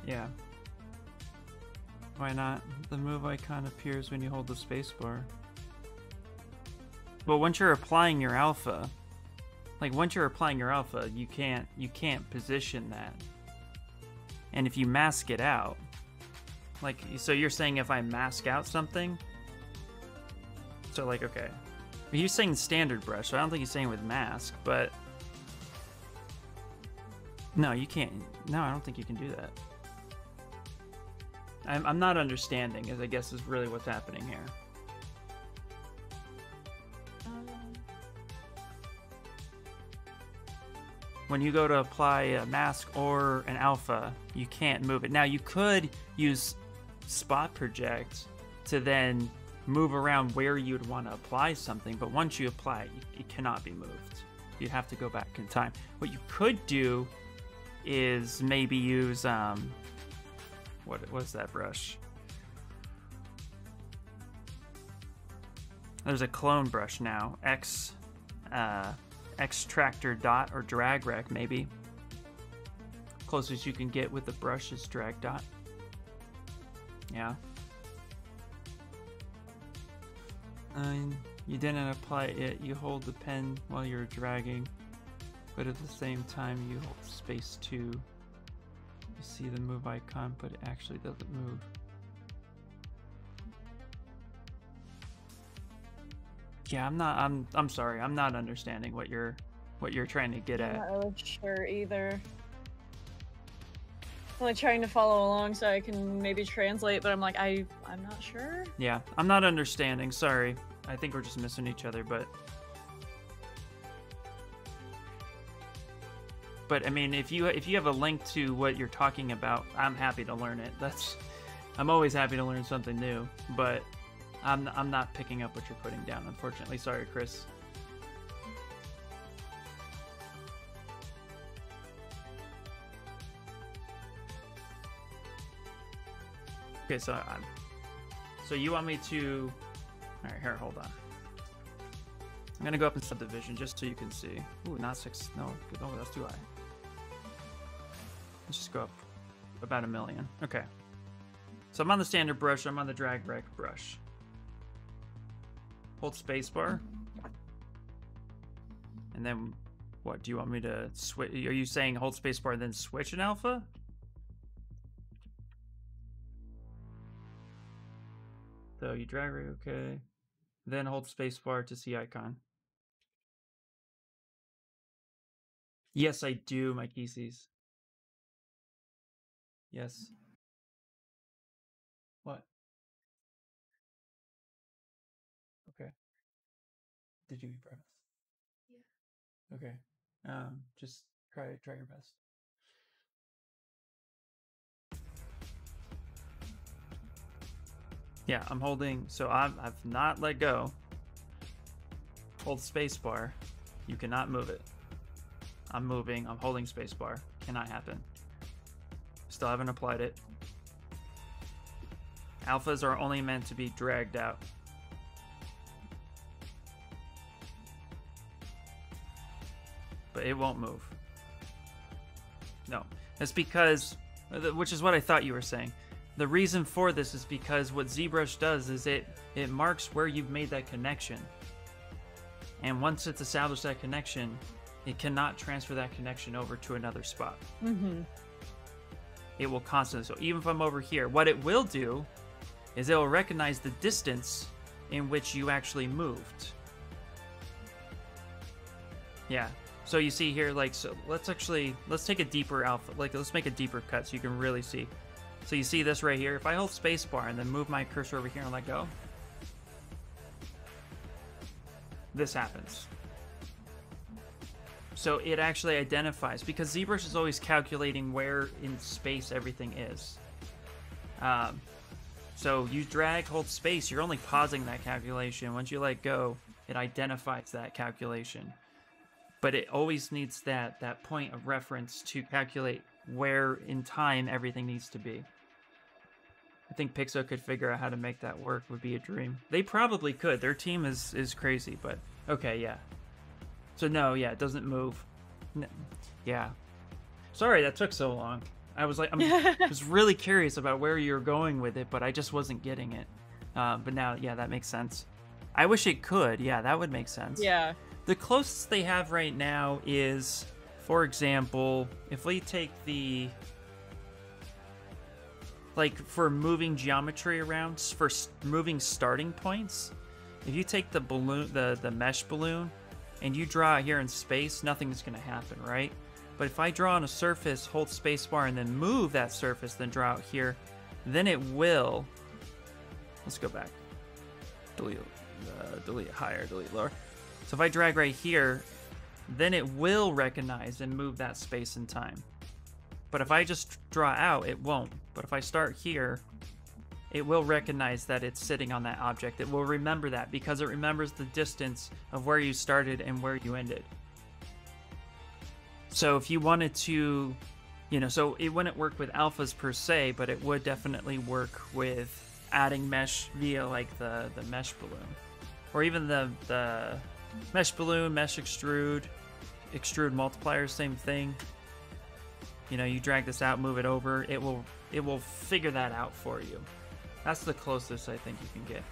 Yeah. Why not? The move icon appears when you hold the spacebar. But once you're applying your alpha, you can't position that. And if you mask it out, like, so you're saying if I mask out something, so like, okay, he's saying standard brush, so I don't think he's saying with mask, but no, you can't. No, I don't think you can do that. I'm not understanding, as I guess is really what's happening here. When you go to apply a mask or an alpha, you can't move it. Now, you could use spot project to then move around where you'd want to apply something, but once you apply it, it cannot be moved. You'd have to go back in time. What you could do is maybe use what's that brush? There's a clone brush now. Extractor dot or drag rec, maybe. Closest you can get with the brush is drag dot. Yeah. You didn't apply it. You hold the pen while you're dragging, but at the same time you hold space 2. You see the move icon, but it actually doesn't move. Yeah, I'm sorry. I'm not understanding what you're trying to get at. I'm not really sure either. I'm like trying to follow along so I can maybe translate, but I'm like, I'm not sure. Yeah, I'm not understanding. Sorry. I think we're just missing each other, but I mean, if you have a link to what you're talking about, I'm happy to learn it. I'm always happy to learn something new, but I'm not picking up what you're putting down, unfortunately. Sorry, Chris. Okay, so you want me to... All right, here, hold on. I'm gonna go up in subdivision just so you can see. Ooh, not 6. No, that's too high. Let's just go up about 1 million. Okay. So I'm on the standard brush. I'm on the drag rec brush. Hold spacebar. And then, what, do you want me to switch? Are you saying hold spacebar then switch an alpha? So you drag rec, okay. Then hold spacebar to see icon. Yes, I do, my Keesies. Yes. What? Okay. Did you eat breakfast? Yeah. Okay. Just try your best. Yeah, I'm holding. So I've not let go. Hold spacebar. You cannot move it. I'm moving. I'm holding spacebar. Cannot happen. Still haven't applied it. Alphas are only meant to be dragged out. But it won't move. No. That's because, which is what I thought you were saying. The reason for this is because what Zbrush does is it marks where you've made that connection. And once it's established that connection, it cannot transfer that connection over to another spot. Mm-hmm. it will constantly. So even if I'm over here, what it will do is it will recognize the distance in which you actually moved. Yeah. So you see here, like, so let's take a deeper alpha, like, let's make a deeper cut so you can really see. So you see this right here. If I hold spacebar and then move my cursor over here and let go, this happens. So it actually identifies, because ZBrush is always calculating where in space everything is. So you drag, hold space, you're only pausing that calculation. Once you let go, it identifies that calculation. But it always needs that point of reference to calculate where in time everything needs to be. I think Pixo could figure out how to make that work. Would be a dream. They probably could. Their team is crazy, but okay, yeah. So no, yeah, it doesn't move. No, yeah. Sorry that took so long. I was was really curious about where you were going with it, but I just wasn't getting it. But now, yeah, that makes sense. I wish it could. Yeah, that would make sense. Yeah. The closest they have right now is, for example, if we take the, like, for moving geometry around, for moving starting points, if you take the balloon, the mesh balloon, and you draw it here in space, nothing's going to happen, right? But if I draw on a surface, hold spacebar, and then move that surface, then draw out here, then it will, let's go back, delete higher, delete lower. So if I drag right here, then it will recognize and move that space and time. But if I just draw out, it won't. But if I start here, it will recognize that it's sitting on that object. It will remember that because it remembers the distance of where you started and where you ended. So if you wanted to, you know, so it wouldn't work with alphas per se, but it would definitely work with adding mesh via like the mesh balloon. Or even the mesh balloon, mesh extrude multiplier, same thing. You know, you drag this out, move it over, it will figure that out for you. That's the closest I think you can get.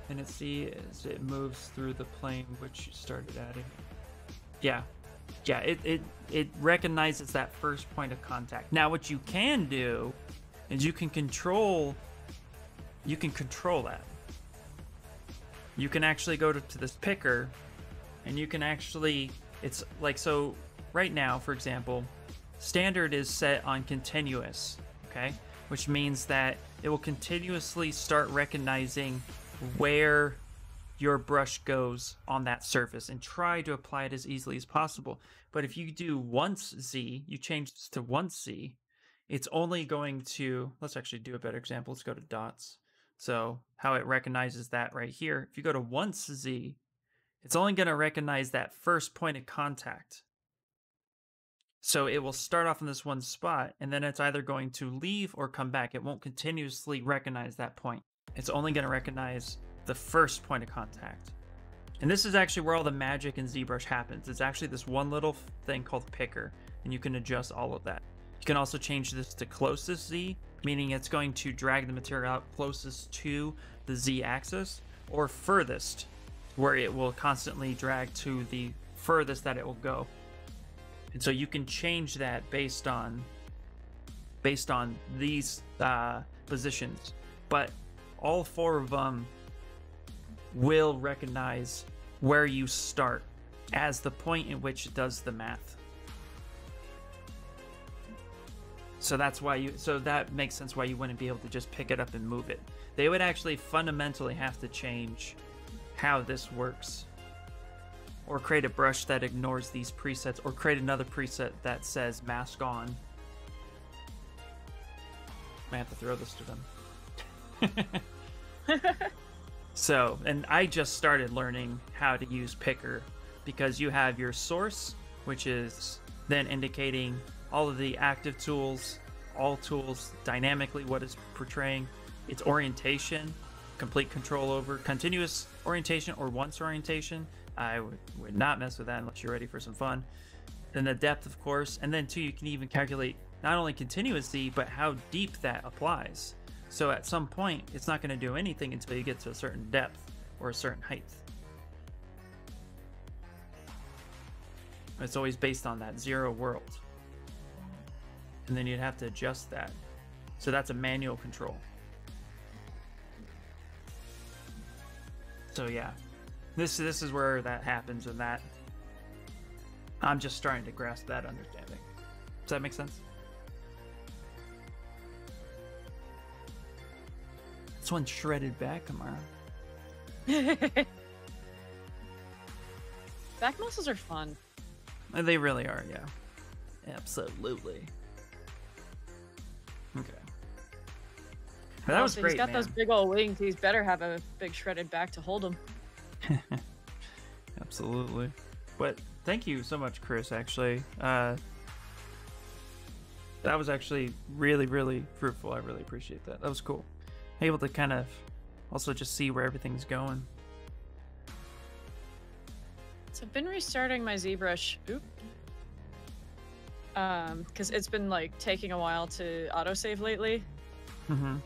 And see as it moves through the plane which you started adding. Yeah. Yeah, it recognizes that first point of contact. Now what you can do is you can control that. You can actually go to this picker, and you can actually, it's like, so right now, for example, standard is set on continuous, okay? Which means that it will continuously start recognizing where your brush goes on that surface and try to apply it as easily as possible. But if you do once Z, you change this to once Z, it's only going to, let's actually do a better example. Let's go to dots. So how it recognizes that right here, if you go to once Z, it's only going to recognize that first point of contact. So it will start off in this one spot, and then it's either going to leave or come back. It won't continuously recognize that point. It's only going to recognize the first point of contact. And this is actually where all the magic in ZBrush happens. It's actually this one little thing called picker, and you can adjust all of that. You can also change this to closest Z, meaning it's going to drag the material out closest to the Z axis, or furthest, where it will constantly drag to the furthest that it will go. And so you can change that based on these positions, but all four of them will recognize where you start as the point in which it does the math. So that's why that makes sense why you wouldn't be able to just pick it up and move it. They would actually fundamentally have to change how this works, or create a brush that ignores these presets, or create another preset that says mask on. I have to throw this to them. So, and I just started learning how to use picker, because you have your source, which is then indicating all of the active tools, all tools, dynamically what it's portraying, its orientation, complete control over, continuous orientation or once orientation. I would not mess with that unless you're ready for some fun. Then the depth, of course, and then too, you can even calculate not only continuous Z, but how deep that applies. So at some point, it's not going to do anything until you get to a certain depth or a certain height. It's always based on that zero world. and then you'd have to adjust that. So that's a manual control. So yeah, this is where that happens, and that I'm just starting to grasp that understanding. Does that make sense? This one's shredded back, Kamara. Back muscles are fun. They really are, yeah. Absolutely. Okay. But that was great, He's got man. those big old wings. He's better have a big shredded back to hold him. Absolutely. But thank you so much, Chris, actually. That was actually really, really fruitful. I really appreciate that. That was cool. Able to kind of also just see where everything's going. So I've been restarting my Zbrush. Oop. Because it's been like taking a while to autosave lately. Mm-hmm.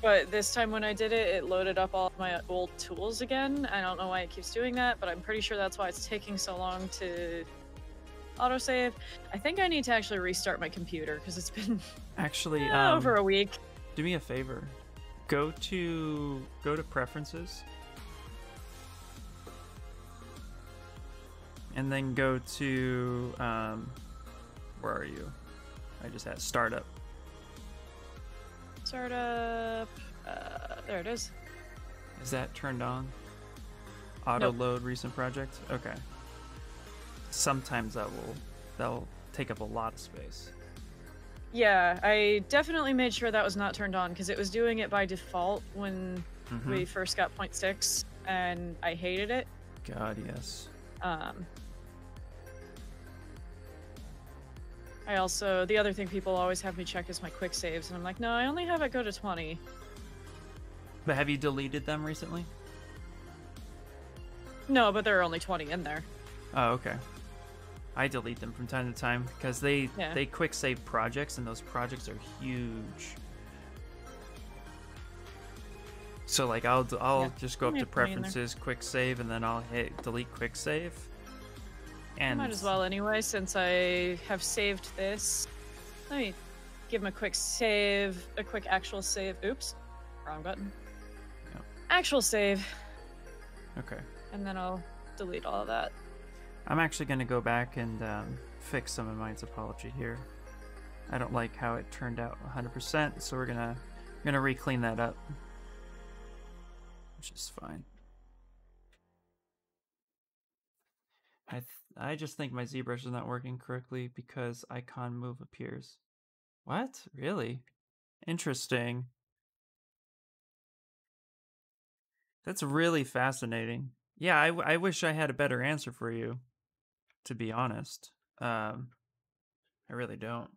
But this time when I did it, it loaded up all of my old tools again. I don't know why it keeps doing that, but I'm pretty sure that's why it's taking so long to autosave. I think I need to actually restart my computer because it's been actually over a week. Do me a favor. Go to preferences. And then go to where are you? I just had startup. Startup. There it is. Is that turned on? Auto load recent project? Okay. Sometimes that'll take up a lot of space. Yeah, I definitely made sure that was not turned on because it was doing it by default when we first got 0.6 and I hated it. God, yes. I also, the other thing people always have me check is my quick saves, and I'm like, no, I only have it go to 20. But have you deleted them recently? No, but there are only 20 in there. Oh, okay. I delete them from time to time because they quick save projects, and those projects are huge. So like I'll just go up to preferences, quick save, and then I'll hit delete quick save. And might as well anyway, since I have saved this. Let me give him a quick save, a quick actual save. Oops, wrong button. Yep. Actual save. Okay. And then I'll delete all of that. I'm actually going to go back and fix some of my topology here. I don't like how it turned out 100%, so we're gonna re-clean that up, which is fine. I just think my ZBrush is not working correctly because icon move appears. What? Really? Interesting. That's really fascinating. Yeah, I wish I had a better answer for you, to be honest. I really don't.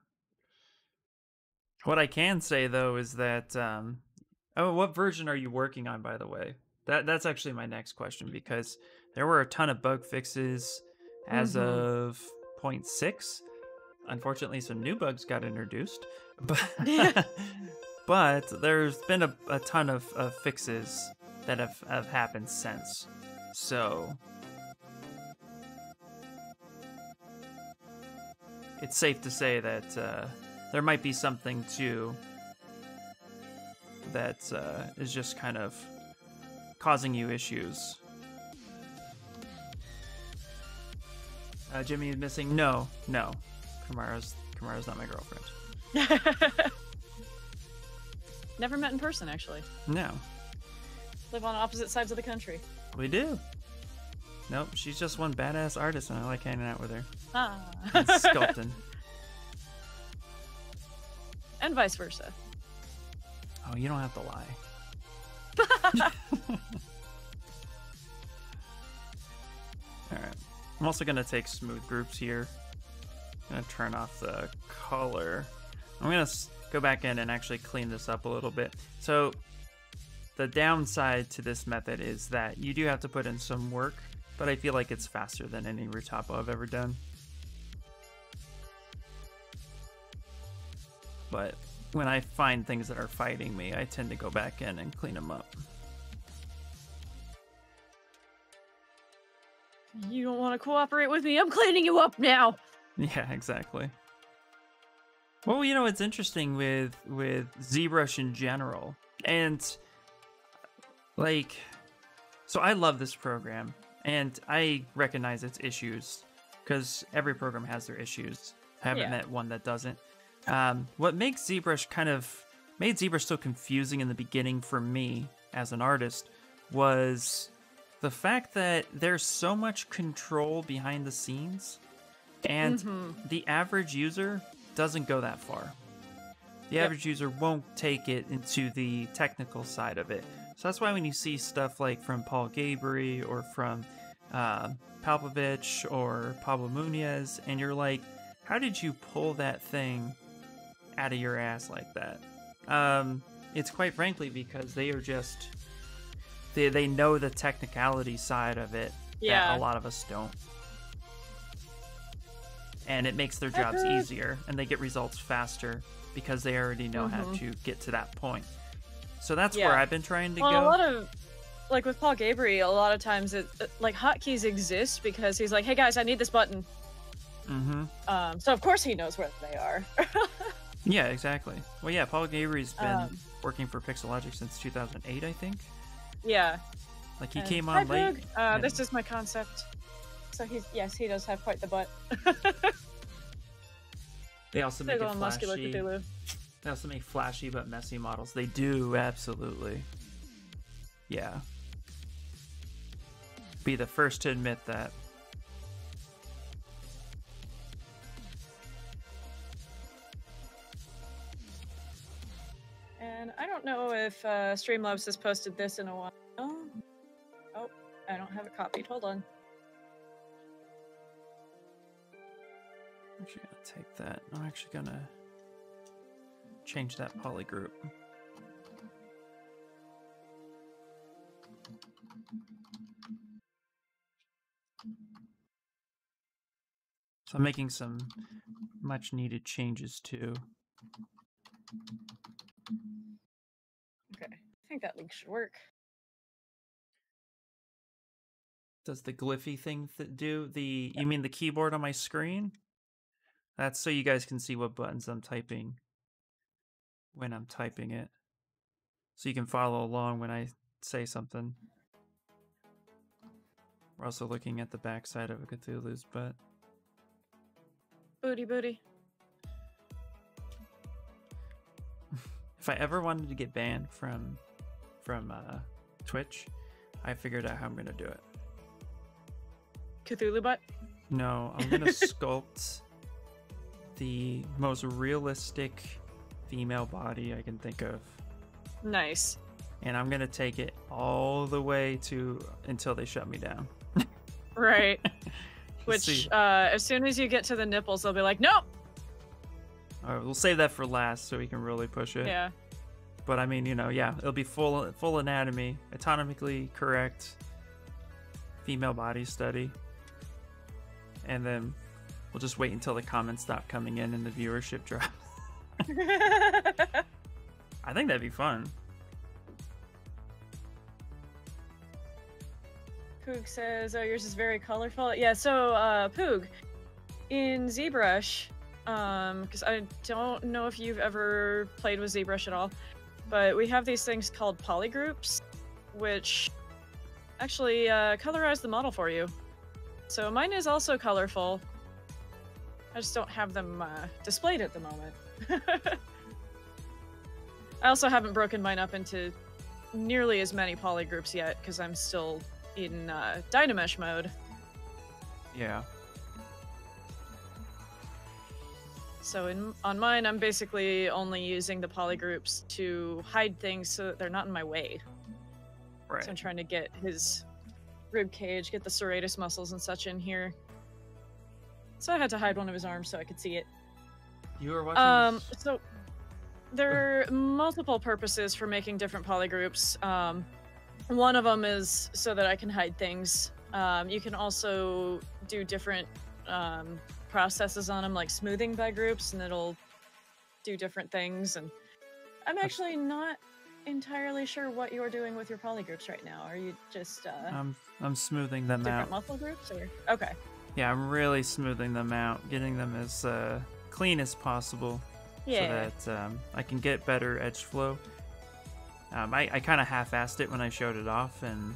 What I can say though is that oh, what version are you working on, by the way? That's actually my next question, because there were a ton of bug fixes as of 0.6. Unfortunately, some new bugs got introduced, but but there's been a ton of fixes that have happened since. So it's safe to say that there might be something too that is just kind of causing you issues. Jimmy is missing. No. Kamara's not my girlfriend. Never met in person, actually. No. Live on opposite sides of the country. We do. Nope, she's just one badass artist, and I like hanging out with her. Ah. And sculpting. And vice versa. Oh, you don't have to lie. Alright. I'm also going to take smooth groups here. I'm going to turn off the color. I'm going to go back in and actually clean this up a little bit. So the downside to this method is that you do have to put in some work, but I feel like it's faster than any retopo I've ever done. But when I find things that are fighting me, I tend to go back in and clean them up. You don't want to cooperate with me? I'm cleaning you up now! Yeah, exactly. Well, it's interesting with ZBrush in general, and like, so I love this program, and I recognize its issues because every program has their issues. I haven't met one that doesn't. What makes ZBrush made ZBrush so confusing in the beginning for me as an artist was the fact that there's so much control behind the scenes, and the average user doesn't go that far. The average user won't take it into the technical side of it. So that's why when you see stuff like from Paul Gabri or from Palpovich or Pablo Munez, and you're like, how did you pull that thing out of your ass like that? It's quite frankly because they are just... They know the technicality side of it that a lot of us don't. And it makes their jobs easier, and they get results faster because they already know how to get to that point. So that's where I've been trying to go. A lot of, like with Paul Gabri, a lot of times like hotkeys exist because he's like, hey guys, I need this button. So of course he knows where they are. Yeah, exactly. Well, yeah, Paul Gabri's been working for Pixelogic since 2008, I think. Yeah. Like, he came on late. This is my concept. So he does have quite the butt. They also make it flashy. Muscular Cthulhu. They also make flashy but messy models. They do, absolutely. Yeah. Be the first to admit that. And I don't know if Streamlabs has posted this in a while. Oh, I don't have it copied. Hold on. I'm actually gonna take that. I'm actually gonna change that poly group. So I'm making some much needed changes too. Okay, I think that link should work. Does the glyphy thing do the... You mean the keyboard on my screen? That's so you guys can see what buttons I'm typing when I'm typing it. So you can follow along when I say something. We're also looking at the backside of a Cthulhu's butt. Booty booty. If I ever wanted to get banned from Twitch, I figured out how I'm gonna do it. Cthulhu butt? No, I'm gonna sculpt the most realistic female body I can think of. Nice. And I'm gonna take it all the way until they shut me down. Right. Which, as soon as you get to the nipples, they'll be like, nope! All right, we'll save that for last so we can really push it. Yeah. But I mean, it'll be full anatomy, anatomically correct female body study. And then we'll just wait until the comments stop coming in and the viewership drops. I think that'd be fun. Poog says, oh, yours is very colorful. Yeah, so, Poog, in ZBrush, because I don't know if you've ever played with ZBrush at all, but we have these things called polygroups, which actually colorize the model for you. So mine is also colorful. I just don't have them displayed at the moment. I also haven't broken mine up into nearly as many polygroups yet, because I'm still in Dynamesh mode. Yeah. So on mine, I'm basically only using the polygroups to hide things so that they're not in my way. Right. So I'm trying to get his rib cage, get the serratus muscles and such in here. So I had to hide one of his arms so I could see it. You were watching So there are multiple purposes for making different polygroups. One of them is so that I can hide things. You can also do different processes on them, like smoothing by groups, and it'll do different things. And I'm actually not entirely sure what you're doing with your polygroups right now. Are you just I'm smoothing them different out. muscle groups, or okay? Yeah, I'm really smoothing them out, getting them as clean as possible. Yeah. So that I can get better edge flow. I kind of half-assed it when I showed it off, and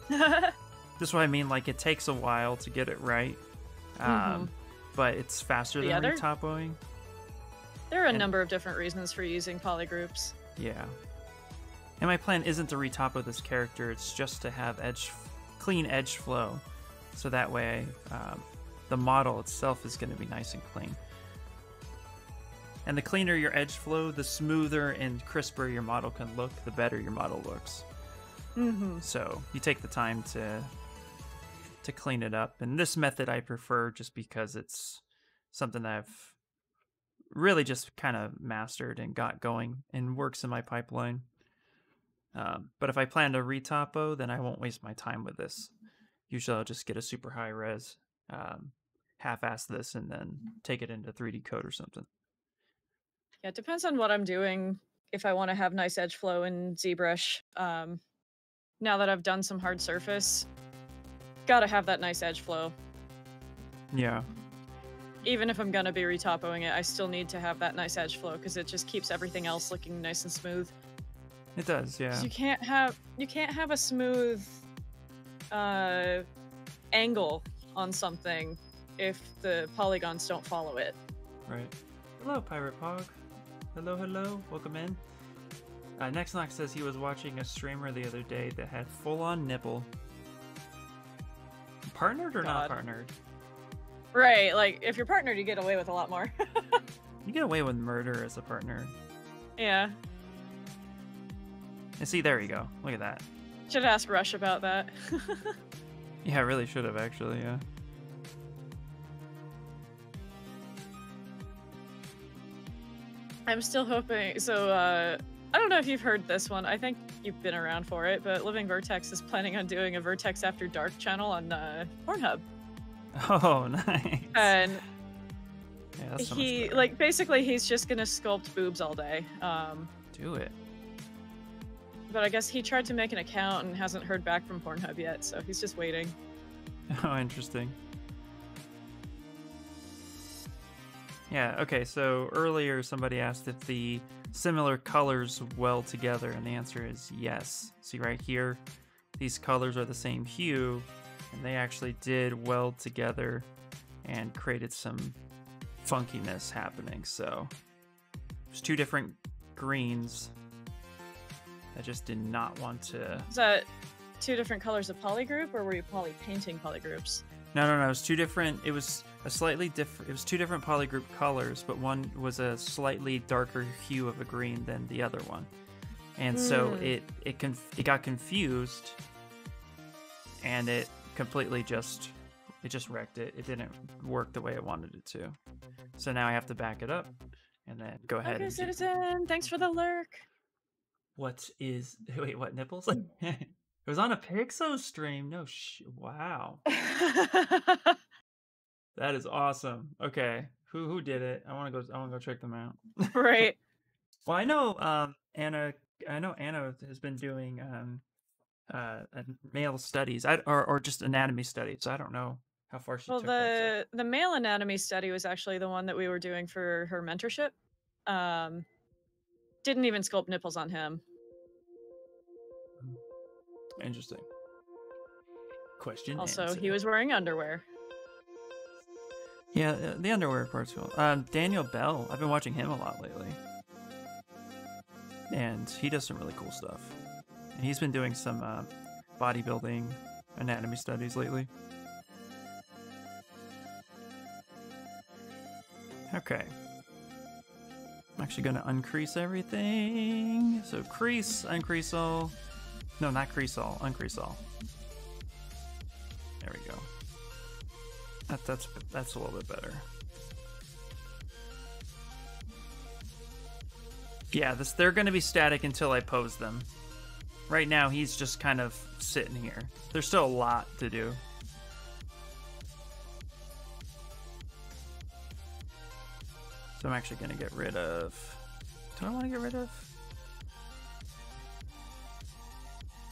this is what I mean. Like, it takes a while to get it right, but it's faster than retopoing. There are a number of different reasons for using polygroups. Yeah. And my plan isn't to retopo this character, it's just to have clean edge flow. So that way, the model itself is going to be nice and clean. And the cleaner your edge flow, the smoother and crisper your model can look, the better your model looks. So you take the time to clean it up. And this method I prefer just because it's something that I've really just kind of mastered and got going and works in my pipeline. But if I plan to retopo, then I won't waste my time with this. Usually I'll just get a super high res, half-ass this, and then take it into 3D Code or something. Yeah, it depends on what I'm doing. If I want to have nice edge flow in Zbrush, now that I've done some hard surface, gotta have that nice edge flow. Yeah. Even if I'm gonna be retopoing it, I still need to have that nice edge flow because it just keeps everything else looking nice and smooth. It does, yeah. You can't have a smooth angle on something if the polygons don't follow it. Right. Hello, Pirate Pog. Hello, welcome in. Next Knock says he was watching a streamer the other day that had full-on nipple. Partnered or not partnered? Right, like, if you're partnered, you get away with a lot more. You get away with murder as a partner. Yeah. And see, there you go. Look at that. Should ask Rush about that. Yeah, I really should have, actually, yeah. I'm still hoping. So, I don't know if you've heard this one. I think you've been around for it, but Living Vertex is planning on doing a Vertex After Dark channel on Pornhub. Oh, nice. And yeah, that's so he, like, basically he's just gonna sculpt boobs all day. Do it. But I guess he tried to make an account and hasn't heard back from Pornhub yet, so he's just waiting. Oh, interesting. Yeah, okay, so earlier somebody asked if the similar colors weld together, and the answer is yes. See right here, these colors are the same hue, and they actually did weld together and created some funkiness happening. So there's two different greens. I just did not want to... Is that two different colors of polygroup, or were you painting polygroups? No, it was two different... It was a slightly different... It was two different polygroup colors, but one was a slightly darker hue of a green than the other one. And so it got confused, and it completely just wrecked it. It didn't work the way I wanted it to. So now I have to back it up and then go ahead. Okay, Citizen, thanks for the lurk. What nipples? It was on a Pixo stream. No wow. That is awesome. Okay. Who did it? I want to go check them out. Right. Well, I know Anna has been doing male studies, or just anatomy studies. So I don't know how far she took that. The male anatomy study was actually the one that we were doing for her mentorship. Didn't even sculpt nipples on him. Interesting. Question. Also, answer. he was wearing underwear. Yeah, the underwear part's cool. Daniel Bell, I've been watching him a lot lately, and he does some really cool stuff. And he's been doing some bodybuilding anatomy studies lately. Okay. I'm actually going to uncrease everything. So crease, uncrease all. No, not crease all, uncrease all. There we go. That's a little bit better. Yeah, they're going to be static until I pose them. Right now, he's just kind of sitting here. There's still a lot to do. So I'm actually going to get rid of... Do I want to get rid of?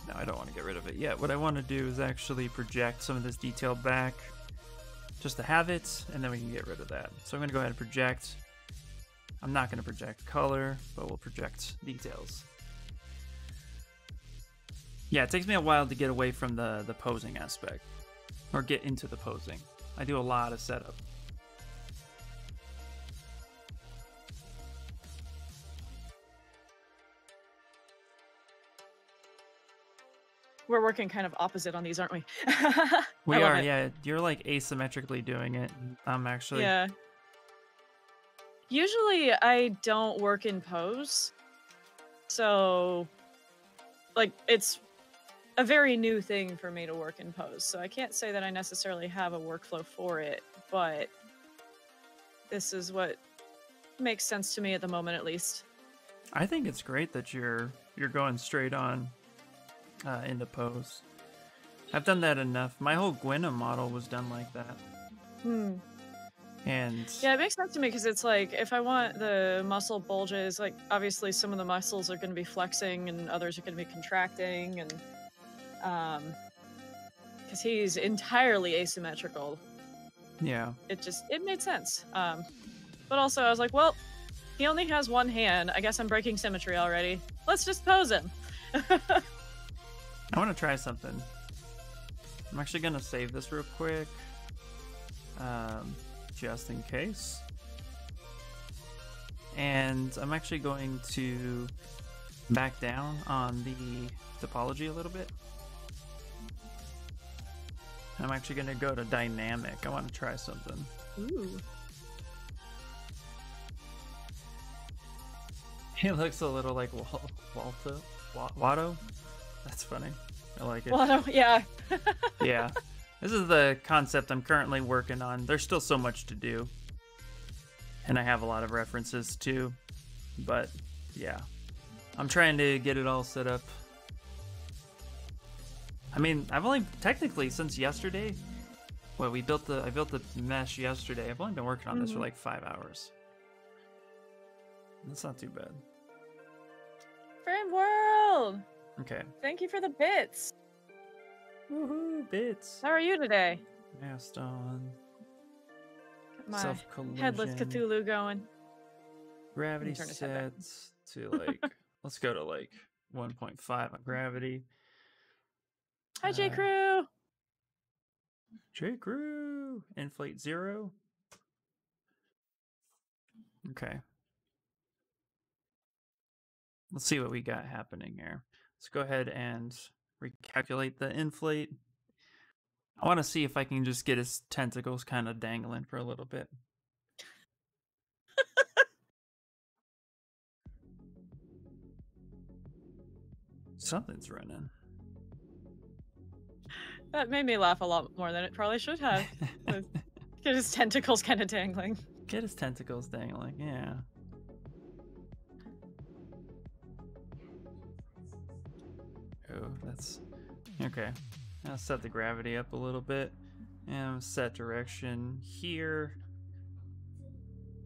No, I don't want to get rid of it yet. What I want to do is actually project some of this detail back just to have it, and then we can get rid of that. So I'm going to go ahead and project. I'm not going to project color, but we'll project details. Yeah, it takes me a while to get away from the posing aspect, or get into the posing. I do a lot of setup. We're working kind of opposite on these, aren't we? We are, yeah. You're like asymmetrically doing it. I'm actually... Yeah. Usually I don't work in pose. So, like, it's a very new thing for me to work in pose. So I can't say that I necessarily have a workflow for it, but this is what makes sense to me at the moment, at least. I think it's great that you're going straight on into pose. I've done that enough. My whole Gwenna model was done like that. And yeah, it makes sense to me because it's like if I want the muscle bulges, like obviously some of the muscles are going to be flexing and others are going to be contracting, and because he's entirely asymmetrical. Yeah, it made sense. But also I was like, well, he only has one hand. I guess I'm breaking symmetry already. Let's just pose him. I want to try something. I'm actually going to save this real quick, just in case. And I'm actually going to back down on the topology a little bit. I'm actually going to go to dynamic. I want to try something. Ooh. He looks a little like Watto. That's funny. I like it. Watto, yeah. Yeah. This is the concept I'm currently working on. There's still so much to do. And I have a lot of references too. But yeah. I'm trying to get it all set up. I mean, I've only technically since yesterday. Well, I built the mesh yesterday. I've only been working on this for like 5 hours. That's not too bad. Frame world! Okay. Thank you for the bits. Woohoo, bits. How are you today? Masked on. My Self-collision. headless Cthulhu going. Gravity sets to like, let's go to like 1.5 on gravity. Hi, J. Crew. J. Crew. Inflate 0. Okay. Let's see what we got happening here. Let's go ahead and recalculate the inflate. I want to see if I can just get his tentacles kind of dangling for a little bit. Something's running. That made me laugh a lot more than it probably should have. Get his tentacles kind of dangling. Get his tentacles dangling, yeah. Oh, that's... Okay. I'll set the gravity up a little bit. And set direction here.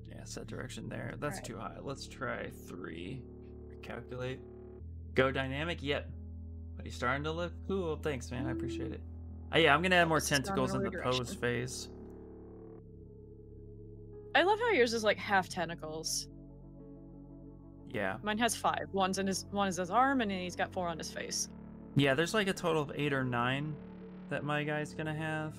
Yeah, set direction there. That's too high. Let's try 3. Recalculate. Go dynamic? Yep. But he's starting to look cool. Thanks, man. I appreciate it. Yeah, I'm going to add more tentacles in the pose phase. I love how yours is like half tentacles. Yeah. Mine has 5. One is his arm, and then he's got 4 on his face. Yeah, there's like a total of 8 or 9 that my guy's gonna have.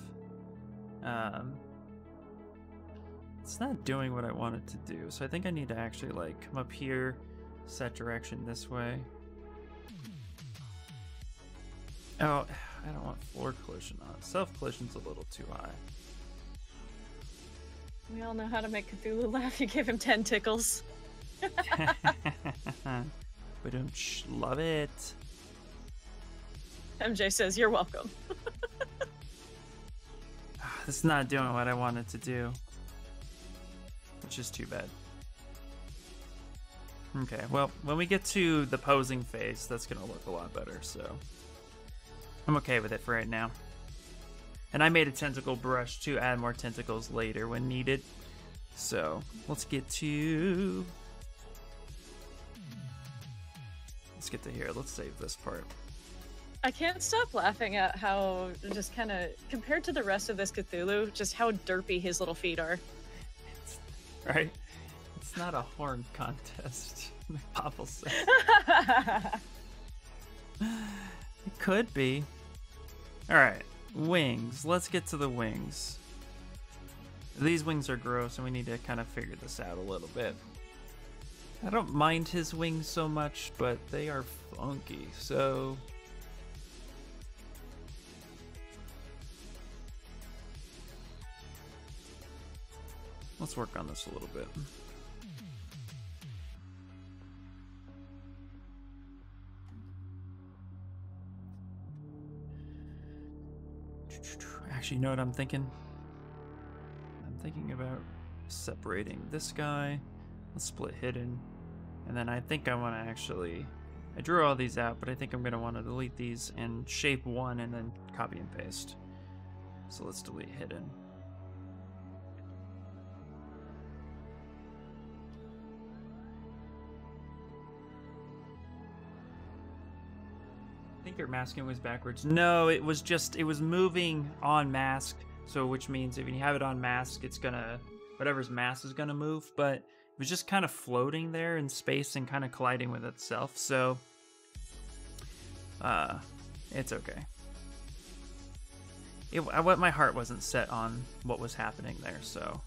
It's not doing what I want it to do, so I think I need to actually like come up here, set direction this way. Oh, I don't want floor collision on. Self collision's a little too high. We all know how to make Cthulhu laugh. You give him 10 tickles. We don't love it. MJ says, you're welcome. This is not doing what I wanted to do. Which is too bad. Okay, well, when we get to the posing phase, that's going to look a lot better, so... I'm okay with it for right now. And I made a tentacle brush to add more tentacles later when needed. So, let's get to... Let's get to here. Let's save this part. I can't stop laughing at how just kind of, compared to the rest of this Cthulhu, just how derpy his little feet are. Right? It's It's not a horn contest. Popple says. It could be. Alright, wings. Let's get to the wings. These wings are gross, and we need to kind of figure this out a little bit. I don't mind his wings so much, but they are funky, so... let's work on this a little bit. Actually, you know what I'm thinking? I'm thinking about separating this guy. Let's split hidden. And then I think I want to actually... I drew all these out, but I think I'm going to want to delete these and shape one and then copy and paste. So let's delete hidden. I think your masking was backwards. No, it was just, it was moving on mask. So which means if you have it on mask, it's gonna, whatever's mask is gonna move, but it was just kind of floating there in space and kind of colliding with itself. So, it's okay. My heart wasn't set on what was happening there, so.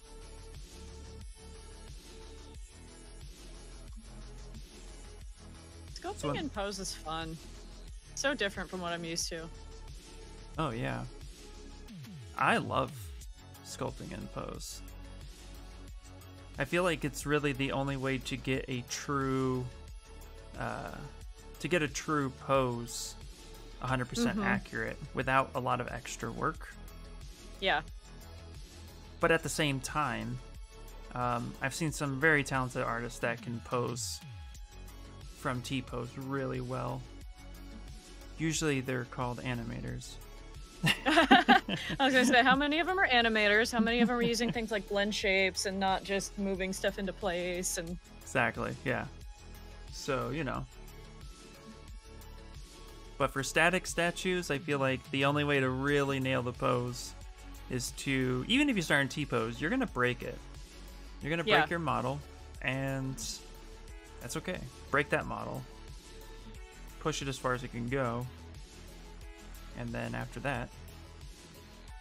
Sculpting in pose is fun. So different from what I'm used to. Oh yeah. I love sculpting in pose. I feel like it's really the only way to get a true pose 100% accurate without a lot of extra work. Yeah. But at the same time, I've seen some very talented artists that can pose from T-pose really well. Usually they're called animators. I was gonna say, how many of them are animators? How many of them are using things like blend shapes and not just moving stuff into place? And exactly, yeah. So, you know. But for static statues, I feel like the only way to really nail the pose is to, even if you start in T-pose, you're gonna break it. You're gonna break your model, and that's okay. Break that model. Push it as far as it can go, and then after that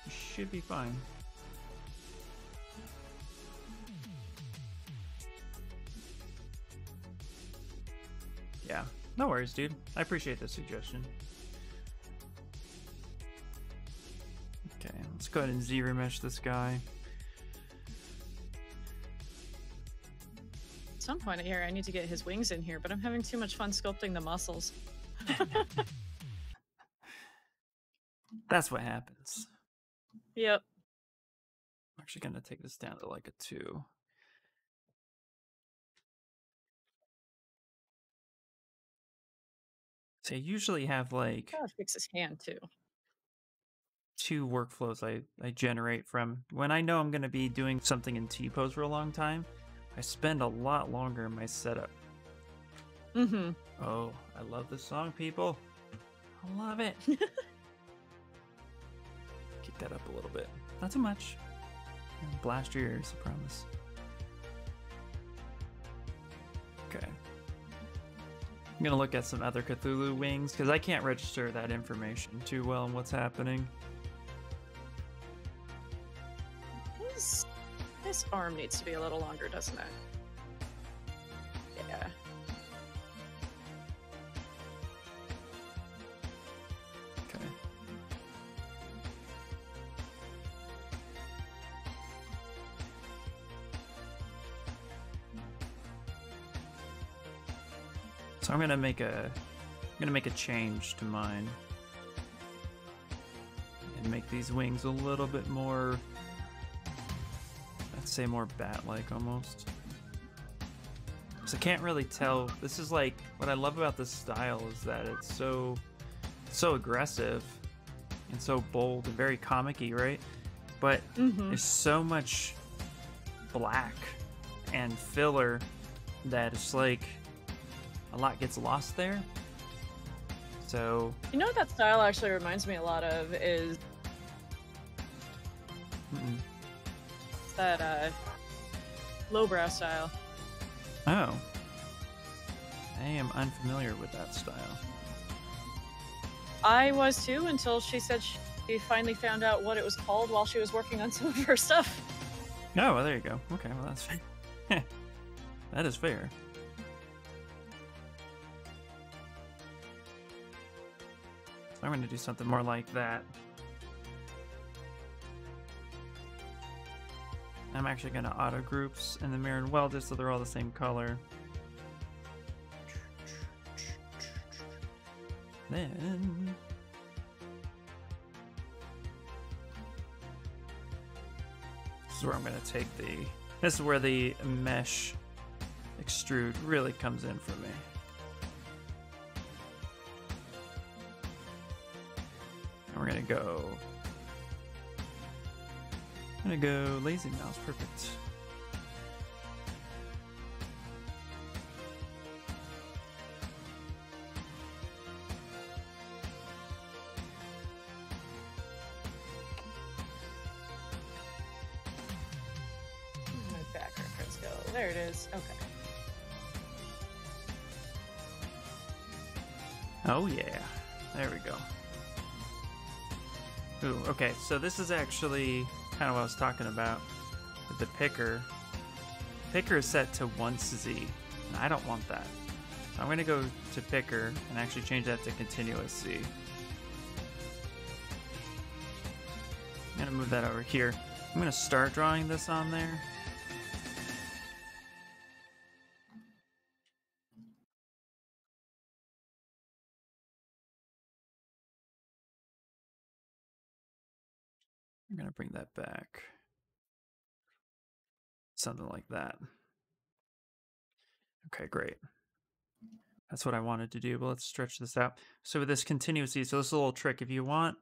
you should be fine. Yeah, no worries, dude. I appreciate the suggestion. Okay, let's go ahead and Z-remesh this guy. At some point here I need to get his wings in here, but I'm having too much fun sculpting the muscles. That's what happens. Yep. I'm actually gonna take this down to like a 2. So I usually have like Gotta fix his hand too. 2 workflows I generate from when I know I'm gonna be doing something in T-pose for a long time. I spend a lot longer in my setup. Oh, I love this song, people. I love it. Keep that up a little bit. Not too much. Blast your ears, I promise. Okay. I'm gonna look at some other Cthulhu wings, because I can't register that information too well on what's happening. His arm needs to be a little longer, doesn't it? Yeah. Okay. So I'm gonna make a change to mine and make these wings a little bit more, I'd say more bat-like almost. So I can't really tell. This is like, what I love about this style is that it's so aggressive and so bold and very comic-y, right? But there's so much black and filler that it's like a lot gets lost there. So you know what that style actually reminds me a lot of is that lowbrow style. Oh. I am unfamiliar with that style. I was too, until she said she finally found out what it was called while she was working on some of her stuff. Oh, well, there you go. Okay, well, that's fair. That is fair. So I'm going to do something more like that. I'm actually going to auto groups in the mirror and weld just so they're all the same color. Then this is where I'm going to take this is where the mesh extrude really comes in for me. And we're going to go lazy mouse, perfect. My backer, let's go. There it is. Okay. Oh yeah, there we go. Ooh, okay, so this is actually kind of what I was talking about with the picker. Picker is set to 1Z, and I don't want that. So I'm going to go to picker and actually change that to continuous Z. I'm going to move that over here. I'm going to start drawing this on there. I'm going to bring that back. Something like that. Okay, great. That's what I wanted to do, but let's stretch this out. So with this continuously, so this is a little trick. If you want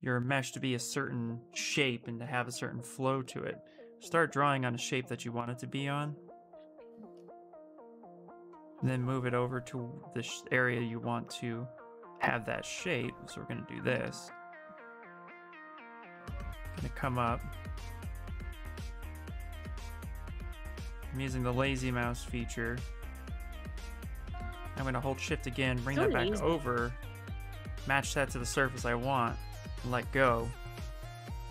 your mesh to be a certain shape and to have a certain flow to it, start drawing on a shape that you want it to be on. And then move it over to this area you want to have that shape. So we're going to do this. Going to come up. I'm using the lazy mouse feature. I'm going to hold shift again, bring that back over, match that to the surface I want, and let go.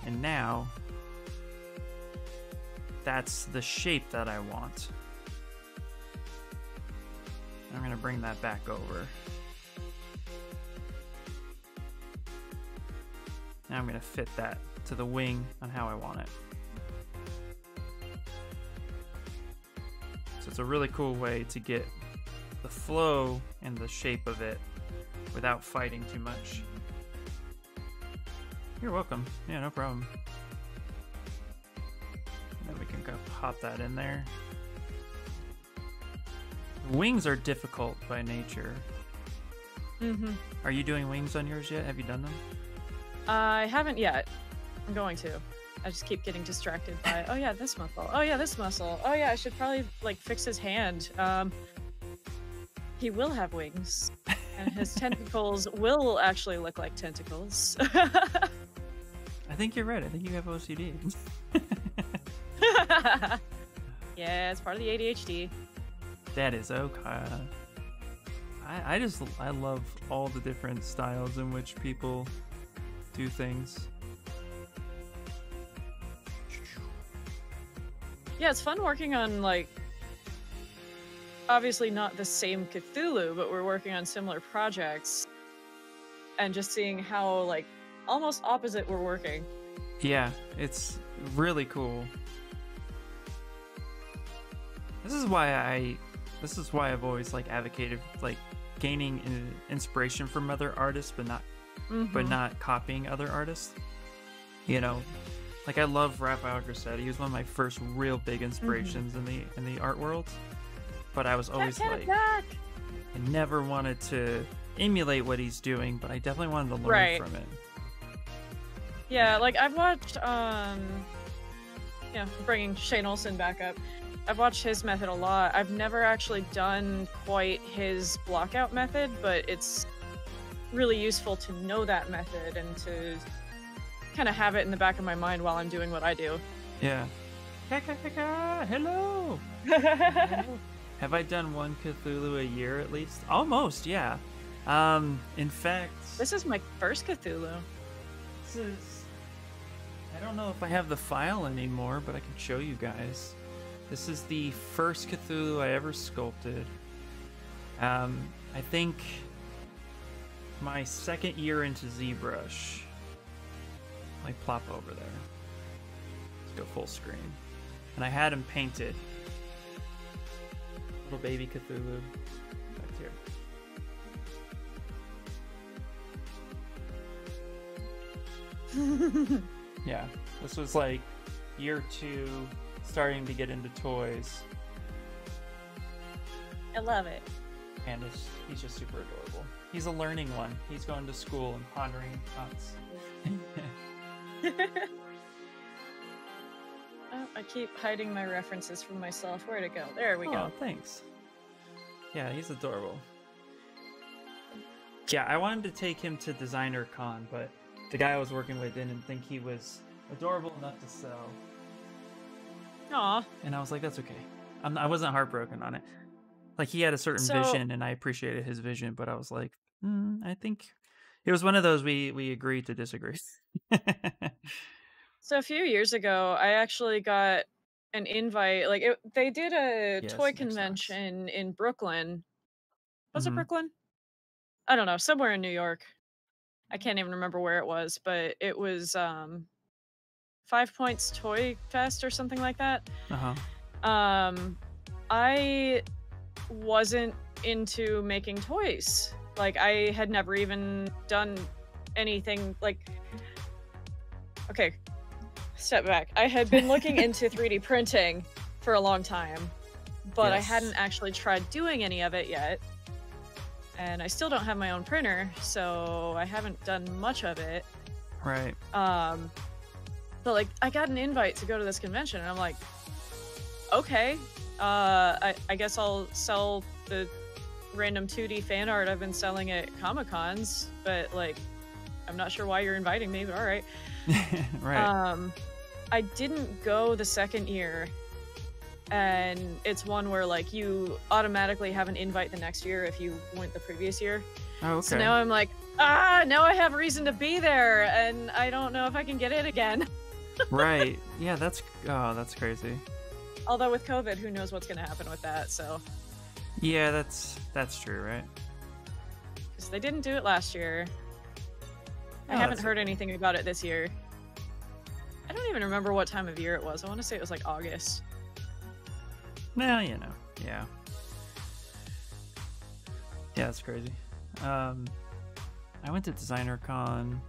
And now, that's the shape that I want. I'm going to bring that back over. Now I'm going to fit that to the wing on how I want it. So it's a really cool way to get the flow and the shape of it without fighting too much. You're welcome. Yeah, no problem. And then we can go pop that in there. Wings are difficult by nature. Mm-hmm. Are you doing wings on yours yet? Have you done them? I haven't yet. I'm going to. I just keep getting distracted by, oh yeah, this muscle. Oh yeah, this muscle. Oh yeah, I should probably like fix his hand. He will have wings, and his tentacles will actually look like tentacles. I think you're right. I think you have OCD. Yeah, it's part of the ADHD. That is okay. I love all the different styles in which people do things. Yeah, it's fun working on, like, obviously not the same Cthulhu, but we're working on similar projects. And just seeing how, like, almost opposite we're working. Yeah, it's really cool. This is why I've always, like, advocated, like, gaining inspiration from other artists, but not copying other artists. You know, like, I love Raphael Grassetti. He was one of my first real big inspirations in the art world. But I was always I never wanted to emulate what he's doing, but I definitely wanted to learn from it. Yeah, like, I've watched, bringing Shane Olsen back up. I've watched his method a lot. I've never actually done quite his blockout method, but it's really useful to know that method and to kind of have it in the back of my mind while I'm doing what I do. Yeah. Hello! Have I done one Cthulhu a year at least? Almost, yeah. In fact, This is my first Cthulhu. this is. I don't know if I have the file anymore, but I can show you guys. This is the first Cthulhu I ever sculpted. I think my second year into ZBrush. Like plop over there. Let's go full screen. And I had him painted. Little baby Cthulhu. Back here. Yeah, this was like year 2, starting to get into toys. I love it. And he's just super adorable. He's a learning one. He's going to school and pondering thoughts. Oh, I keep hiding my references from myself. Where'd it go? There we go. Oh, thanks. Yeah, he's adorable. Yeah, I wanted to take him to Designer Con, but the guy I was working with didn't think he was adorable enough to sell. Aw. And I was like, that's okay. I wasn't heartbroken on it. Like, he had a certain vision, and I appreciated his vision, but I was like, I think it was one of those we agreed to disagree. So a few years ago, I actually got an invite. Like, they did a toy Yes, convention in Brooklyn. Was it Mhm. Brooklyn? I don't know, somewhere in New York. I can't even remember where it was, but it was 5 Points Toy Fest or something like that. Uh-huh. I wasn't into making toys. Like, I had never even done anything like. Okay, step back. I had been looking into 3D printing for a long time, but I Yes. hadn't actually tried doing any of it yet. And I still don't have my own printer, so I haven't done much of it. Right. But like, I got an invite to go to this convention, and I'm like, okay, I guess I'll sell the random 2D fan art I've been selling at Comic-Cons, but like, I'm not sure why you're inviting me, but all right. Right. I didn't go the second year, and it's one where like you automatically have an invite the next year if you went the previous year. Oh, okay. So now I'm like, now I have reason to be there, and I don't know if I can get in again. Right. Yeah, that's crazy. Although with COVID, who knows what's going to happen with that, so. Yeah, that's true, right? Because they didn't do it last year. I Oh, haven't that's heard okay. anything about it this year. I don't even remember what time of year it was. I want to say it was like August. Well, you know, yeah. Yeah, it's crazy. I went to Designer Con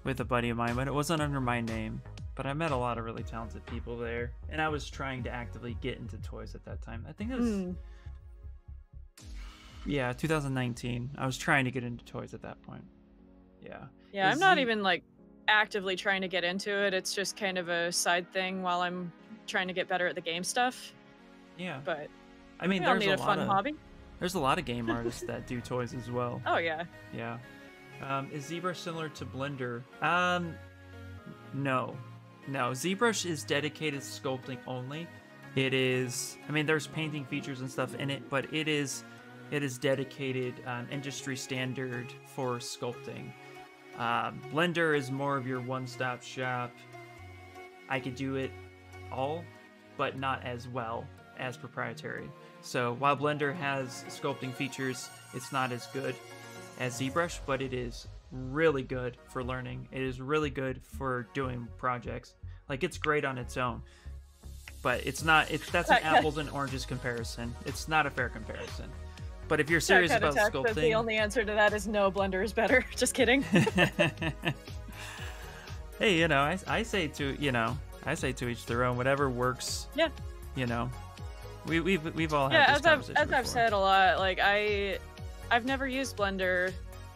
with a buddy of mine, but it wasn't under my name. But I met a lot of really talented people there, and I was trying to actively get into toys at that time. I think it was, yeah, 2019. I was trying to get into toys at that point. Yeah. Yeah, Is I'm not he- even like actively trying to get into it. It's just kind of a side thing while I'm trying to get better at the game stuff. Yeah. But I mean, we all there's need a lot fun of hobby. there's a lot of game artists that do toys as well. Oh yeah. Yeah. Is ZBrush similar to Blender? No. ZBrush is dedicated sculpting only. It is, I mean, there's painting features and stuff in it, but it is dedicated industry standard for sculpting. Blender is more of your one-stop shop. I could do it all, but not as well as proprietary. So while Blender has sculpting features, it's not as good as ZBrush, but it is really good for learning. It is really good for doing projects. Like, it's great on its own, but that's an apples and oranges comparison. It's not a fair comparison. But if you're serious about sculpting, the only answer to that is no. Blender is better. Just kidding. Hey, I say to each their own. Whatever works. Yeah. We've all had this conversation as I've before. said a lot, like I've never used Blender.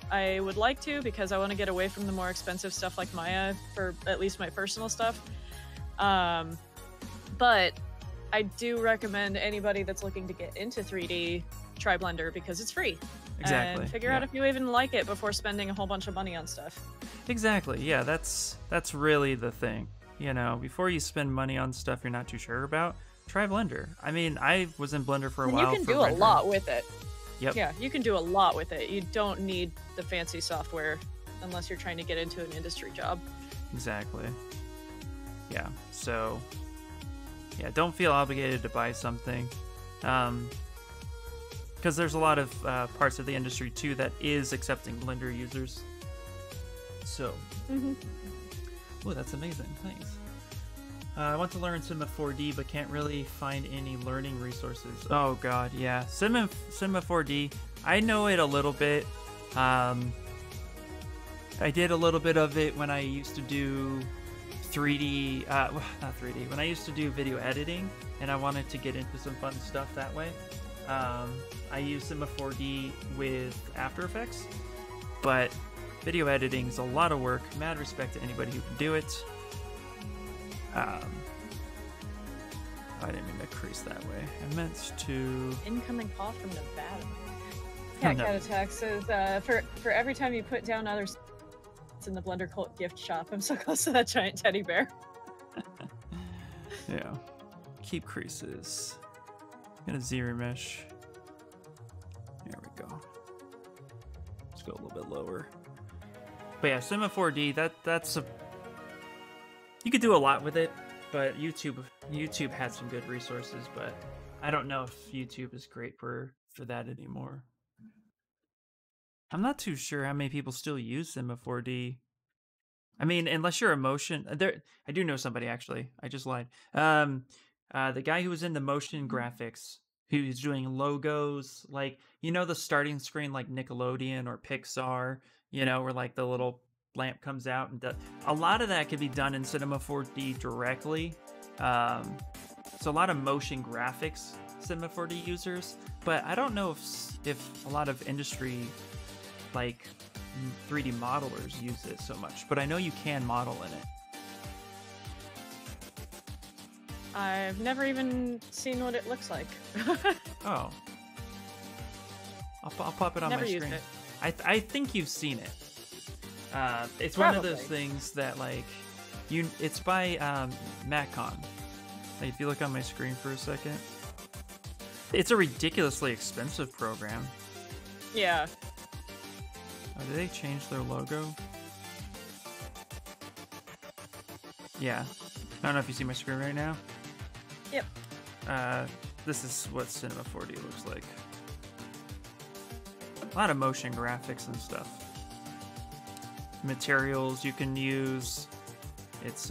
I would like to, because I want to get away from the more expensive stuff like Maya for at least my personal stuff. But I do recommend anybody that's looking to get into 3D try Blender, because it's free. Exactly. And figure out if you even like it before spending a whole bunch of money on stuff. Exactly. Yeah, that's really the thing. Before you spend money on stuff you're not too sure about, try Blender. I mean, I was in Blender for a And while. you can for do rendering. a lot with it. Yep. Yeah, you can do a lot with it. You don't need the fancy software unless you're trying to get into an industry job. Exactly. Yeah. So, yeah, don't feel obligated to buy something. Because there's a lot of parts of the industry, too, that is accepting Blender users. So, oh, that's amazing. Thanks. I want to learn Cinema 4D, but can't really find any learning resources. Oh, God, yeah. Cinema 4D, I know it a little bit. I did a little bit of it when I used to do 3D, not 3D, when I used to do video editing, and I wanted to get into some fun stuff that way. I use Cinema 4D with After Effects, but video editing is a lot of work. Mad respect to anybody who can do it. I didn't mean to crease that way. I meant to... Incoming call from Nevada. Cat Attack says, for every time you put down others in the Blender Cult gift shop, I'm so close to that giant teddy bear. Yeah. Keep creases. Gonna zero mesh. There we go. Let's go a little bit lower. But yeah, Cinema 4D, that's a... You could do a lot with it, but YouTube had some good resources, but I don't know if YouTube is great for that anymore. I'm not too sure how many people still use Cinema 4D. I mean, unless you're a motion... I do know somebody, actually. I just lied. The guy who was in the motion graphics, who's doing logos, like, you know, the starting screen like Nickelodeon or Pixar, you know, where like the little lamp comes out, and a lot of that could be done in Cinema 4D directly. So a lot of motion graphics Cinema 4D users, but I don't know if a lot of industry like 3D modelers use it so much, but I know you can model in it. I've never even seen what it looks like. Oh. I'll pop it on Never my used screen. it. I think you've seen it. It's Probably. one of those things that like it's by Macon. Like, if you look on my screen for a second, it's a ridiculously expensive program. Yeah. Oh, did they change their logo? Yeah. I don't know if you see my screen right now. Yep. This is what Cinema 4D looks like. A lot of motion graphics and stuff. Materials you can use. It's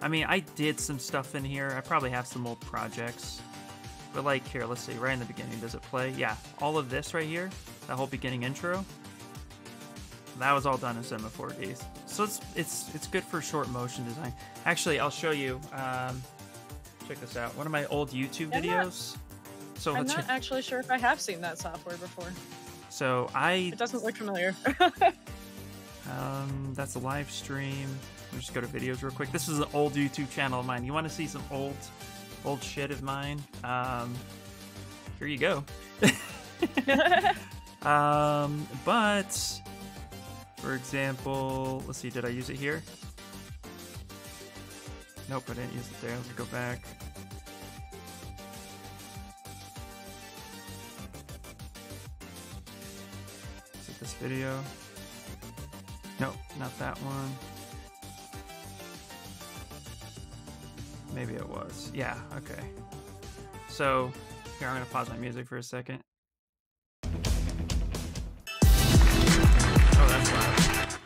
I mean, I did some stuff in here. I probably have some old projects. But like, here, let's see, right in the beginning, does it play? Yeah, all of this right here, that whole beginning intro, that was all done in Cinema 4D. So it's good for short motion design. Actually, I'll show you. Check this out. One of my old YouTube videos. I'm not actually sure if I have seen that software before. So It doesn't look familiar. That's a live stream. Let me just go to videos real quick. This is an old YouTube channel of mine. You want to see some old shit of mine? Here you go. But for example, let's see, did I use it here? Nope, I didn't use it there. Let me go back. Is it this video? Nope, not that one. Maybe it was. Yeah, okay. So, here, I'm going to pause my music for a second. Oh, that's loud.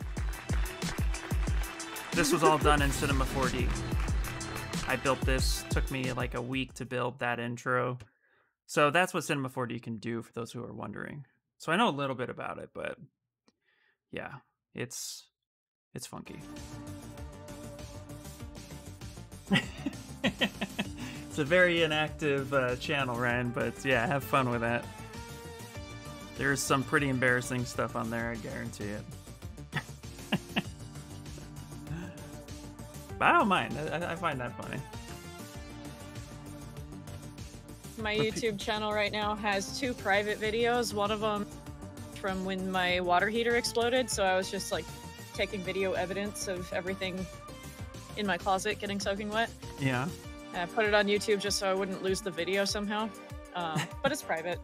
This was all done in Cinema 4D. I built this. Took me like a week to build that intro. So that's what Cinema 4D can do, for those who are wondering. So I know a little bit about it, but yeah, it's funky. It's a very inactive channel, Ryan, but yeah, have fun with that. There's some pretty embarrassing stuff on there, I guarantee it. But I don't mind. I find that funny. My YouTube channel right now has 2 private videos. One of them from when my water heater exploded, so I was just like taking video evidence of everything in my closet getting soaking wet. Yeah. And I put it on YouTube just so I wouldn't lose the video somehow. But it's private.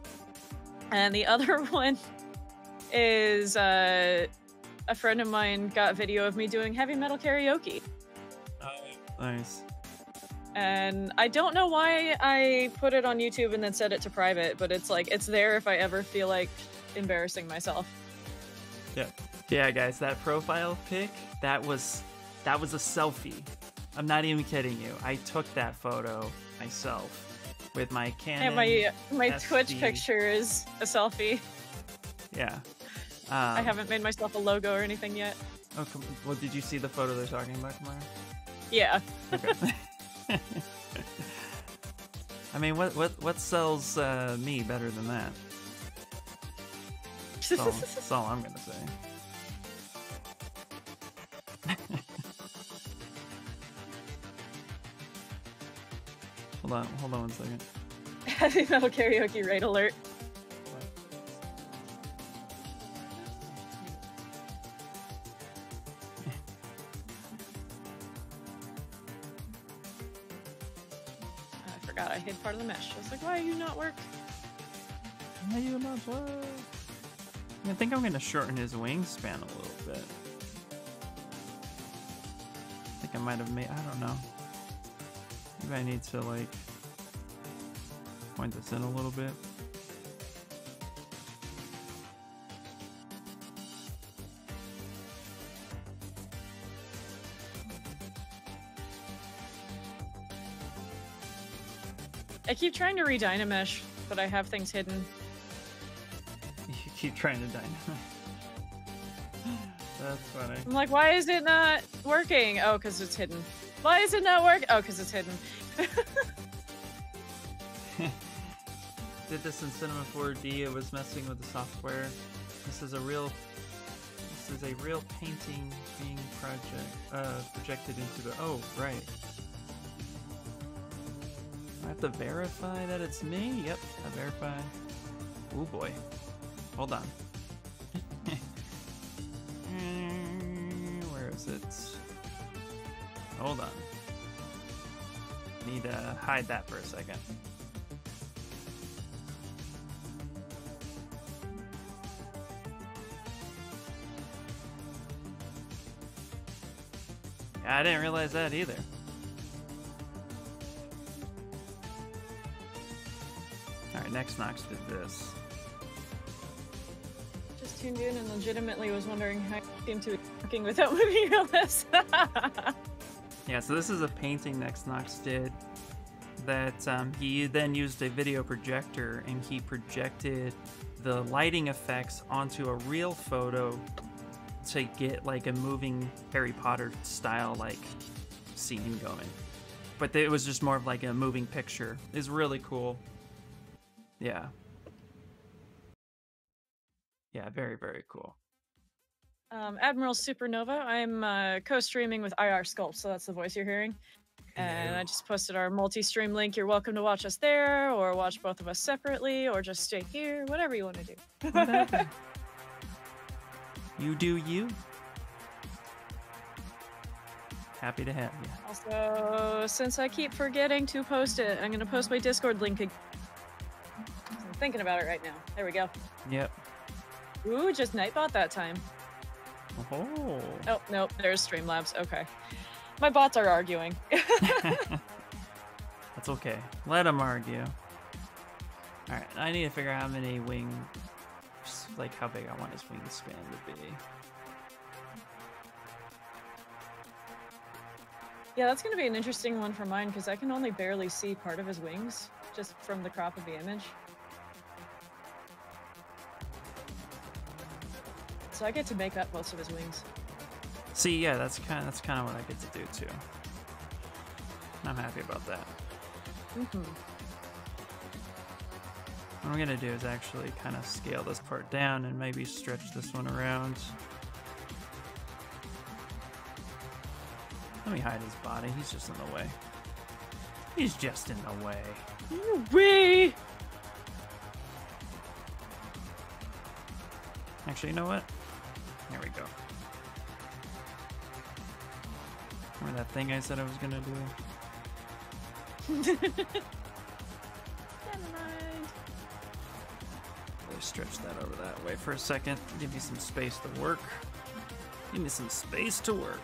And the other one is a friend of mine got video of me doing heavy metal karaoke. Nice. And I don't know why I put it on YouTube and then set it to private, but it's like, it's there if I ever feel like embarrassing myself. Yeah. Yeah, guys, that profile pic, that was a selfie. I'm not even kidding you. I took that photo myself with my Canon. Yeah, my SD. Twitch picture is a selfie. Yeah. I haven't made myself a logo or anything yet. Oh, well, did you see the photo they're talking about, Kamara? Yeah. Okay. I mean, what sells me better than that? That's all I'm gonna say. Hold on 1 second. Heavy metal karaoke raid alert. I forgot I hid part of the mesh. I was like, why do you not work? Why do you not work? I think I'm gonna shorten his wingspan a little bit. I think I might have made, I don't know. Maybe I need to like point this in a little bit. I keep trying to re-dynamesh, but I have things hidden. You keep trying to dynamite. That's funny. I'm like, why is it not working? Oh, because it's hidden. Why is it not working? Oh, because it's hidden. Did this in Cinema 4D. It was messing with the software. This is a real painting being projected into the. Oh, right. I have to verify that it's me. Yep, I verify. Oh boy. Hold on. Where is it? Hold on. Need to hide that for a second. I didn't realize that either. Alright, next Nox did this. Just tuned in and legitimately was wondering how you came to working without moving your lips. Yeah, so this is a painting Next Nox did that he then used a video projector and he projected the lighting effects onto a real photo to get like a moving Harry Potter style like scene going. But it was just more of like a moving picture. It's really cool. Yeah. Yeah, very, very cool. Admiral Supernova, I'm co-streaming with IR Sculpt, so that's the voice you're hearing. And I just posted our multi-stream link. You're welcome to watch us there, or watch both of us separately, or just stay here, whatever you want to do. Whatever. You do you. Happy to have you. Also, since I keep forgetting to post it, I'm going to post my Discord link again. I'm thinking about it right now. There we go. Yep. Ooh, just Nightbot that time. Oh. Oh, nope, there's Streamlabs. Okay. My bots are arguing. That's okay. Let them argue. Alright, I need to figure out how many wings, like how big I want his wingspan to be. Yeah, that's going to be an interesting one for mine because I can only barely see part of his wings just from the crop of the image. So I get to make up most of his wings. See, yeah, that's kind of what I get to do too. I'm happy about that. Mm-hmm. What I'm gonna do is actually kind of scale this part down and maybe stretch this one around. Let me hide his body. He's just in the way. He's just in the way. Wee! Actually, you know what? There we go. Remember that thing I said I was gonna do? Never mind. Let me stretch that over that way for a second. Give me some space to work. Give me some space to work.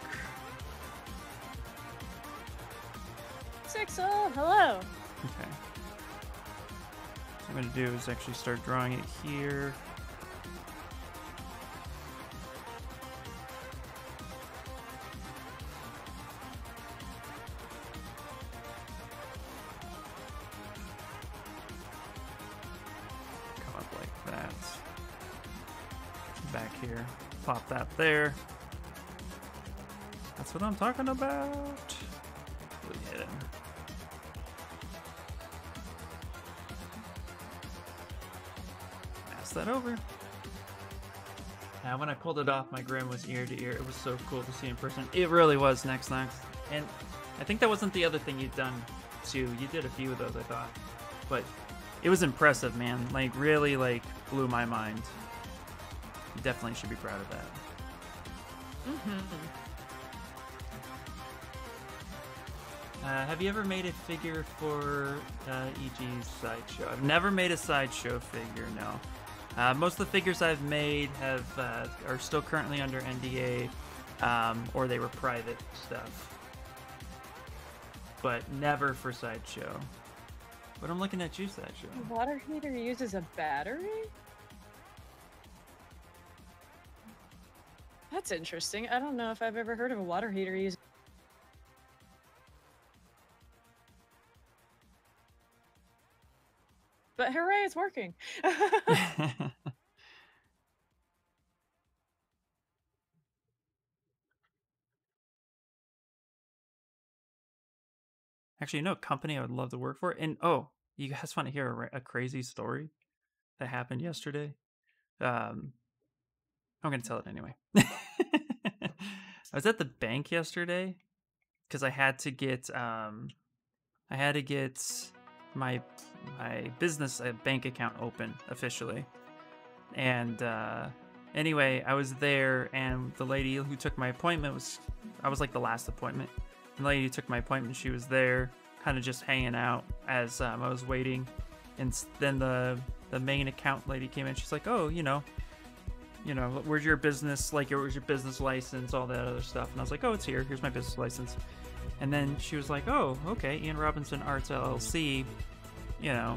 Sixel, hello. Okay. What I'm going to do is actually start drawing it here. Come up like that. Back here. Pop that there. That's what I'm talking about. Really hit him. That over. Now, when I pulled it off, my grin was ear to ear. It was so cool to see in person. It really was, Next. And I think that wasn't the other thing you'd done too. You did a few of those, I thought, but it was impressive, man. Like, really, like, blew my mind. You definitely should be proud of that. Have you ever made a figure for EG's sideshow? I've never made a sideshow figure, no. Most of the figures I've made are still currently under NDA, or they were private stuff. But never for sideshow. But I'm looking at you, sideshow. The water heater uses a battery? That's interesting. I don't know if I've ever heard of a water heater using. But hooray, it's working. Actually, you know a company I would love to work for? And oh, you guys want to hear a crazy story that happened yesterday? I'm going to tell it anyway. I was at the bank yesterday because I had to get my business bank account open officially. And anyway, I was there, and the lady who took my appointment I was like the last appointment. And the lady who took my appointment, she was there kind of just hanging out as I was waiting. And then the main account lady came in. She's like, oh, you know, where's your business, like, where's your business license, all that other stuff. And I was like, oh, it's here. Here's my business license. And then she was like, oh, okay, Ian Robinson Arts LLC, you know.